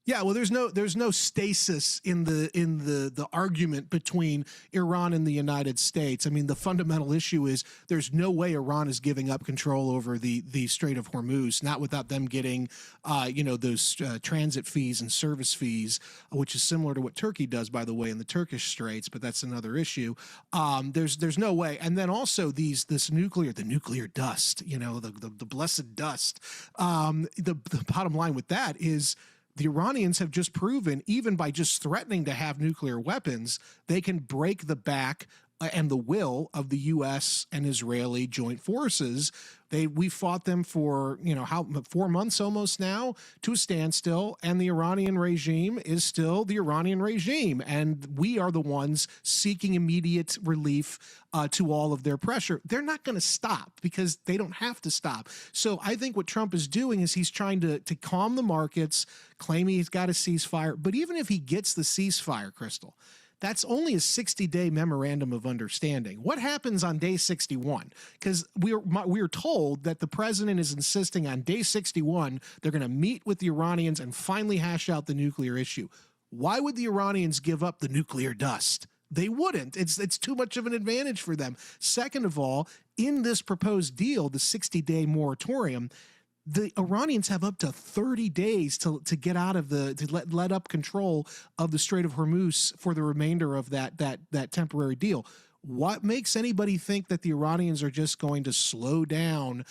Yeah, well, there's no stasis in the argument between Iran and the United States. I mean, the fundamental issue is there's no way Iran is giving up control over the Strait of Hormuz, not without them getting, those transit fees and service fees, which is similar to what Turkey does, by the way, in the Turkish Straits. But that's another issue. There's no way. And then also the nuclear dust, the blessed dust. The bottom line with that is, the Iranians have just proven, even by just threatening to have nuclear weapons, they can break the back and the will of the U.S. and Israeli joint forces. We fought them for 4 months almost now to a standstill, and the Iranian regime is still the Iranian regime, and we are the ones seeking immediate relief to all of their pressure. They're not going to stop because they don't have to stop. So I think what Trump is doing is he's trying to calm the markets, claiming he's got a ceasefire. But even if he gets the ceasefire, Crystal, that's only a 60-day memorandum of understanding. What happens on day 61? Because we are told that the president is insisting on day 61, they're going to meet with the Iranians and finally hash out the nuclear issue. Why would the Iranians give up the nuclear dust? They wouldn't. It's too much of an advantage for them. Second of all, in this proposed deal, the 60-day moratorium, the Iranians have up to 30 days to get out of let up control of the Strait of Hormuz for the remainder of that temporary deal. What makes anybody think that the Iranians are just going to slow down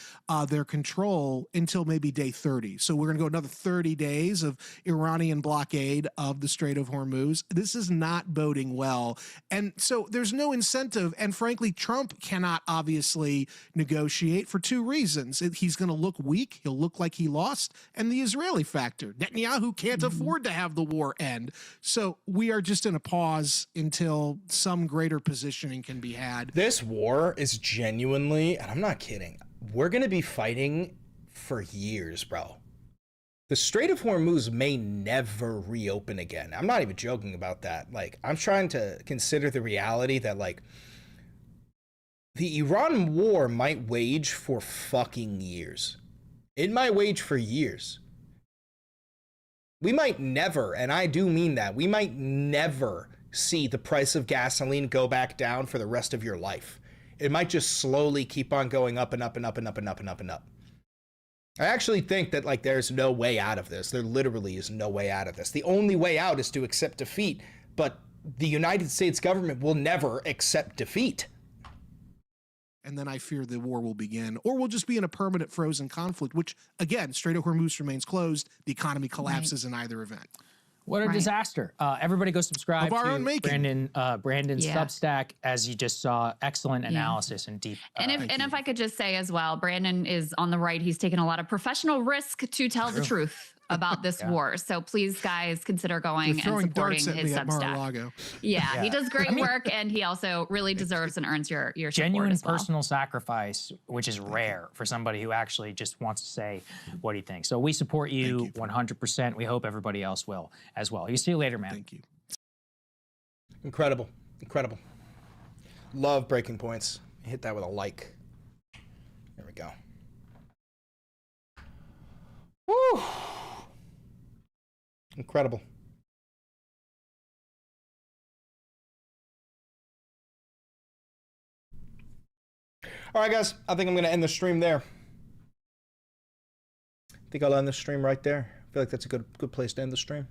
their control until maybe day 30? So we're going to go another 30 days of Iranian blockade of the Strait of Hormuz. This is not boding well. And so there's no incentive. And frankly, Trump cannot obviously negotiate for two reasons. He's going to look weak. He'll look like he lost. And the Israeli factor. Netanyahu can't afford to have the war end. So we are just in a pause until some greater positioning can be had. This war is genuinely, and I'm not kidding, we're going to be fighting for years, bro. The Strait of Hormuz may never reopen again. I'm not even joking about that. Like, I'm trying to consider the reality that, like, the Iran war might wage for fucking years. It might wage for years. We might never, and I do mean that, we might never see the price of gasoline go back down for the rest of your life. It might just slowly keep on going up and up and up and up and up and up and up. I actually think that, like, there's no way out of this. There literally is no way out of this. The only way out is to accept defeat, but the United States government will never accept defeat. And then I fear the war will begin, or we'll just be in a permanent frozen conflict, which, again, Strait of Hormuz remains closed. The economy collapses in either event. What a disaster. Everybody go subscribe Of our to own making. Brandon's Substack. As you just saw, excellent analysis and deep. And if I could just say as well, Brandon is on the right. He's taken a lot of professional risk to tell the truth about this war. So please, guys, consider going and supporting his Substack. Yeah, he does great work, and he also really deserves and earns your support genuine as well. personal sacrifice, which is rare for somebody who actually just wants to say what he thinks. So we support you 100%. We hope everybody else will as well. You see you later, man. Thank you. Incredible. Incredible. Love breaking points. Hit that with a like. There we go. Woo! Incredible. All right, guys. I think I'm going to end the stream there. I think I'll end the stream right there. I feel like that's a good place to end the stream.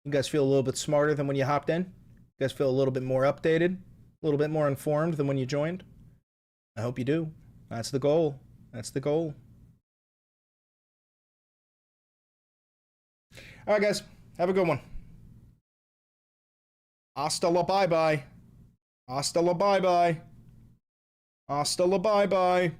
You guys feel a little bit smarter than when you hopped in? You guys feel a little bit more updated? A little bit more informed than when you joined? I hope you do. That's the goal. That's the goal. All right, guys. Have a good one. Hasta la bye-bye. Hasta la bye-bye. Hasta la bye-bye.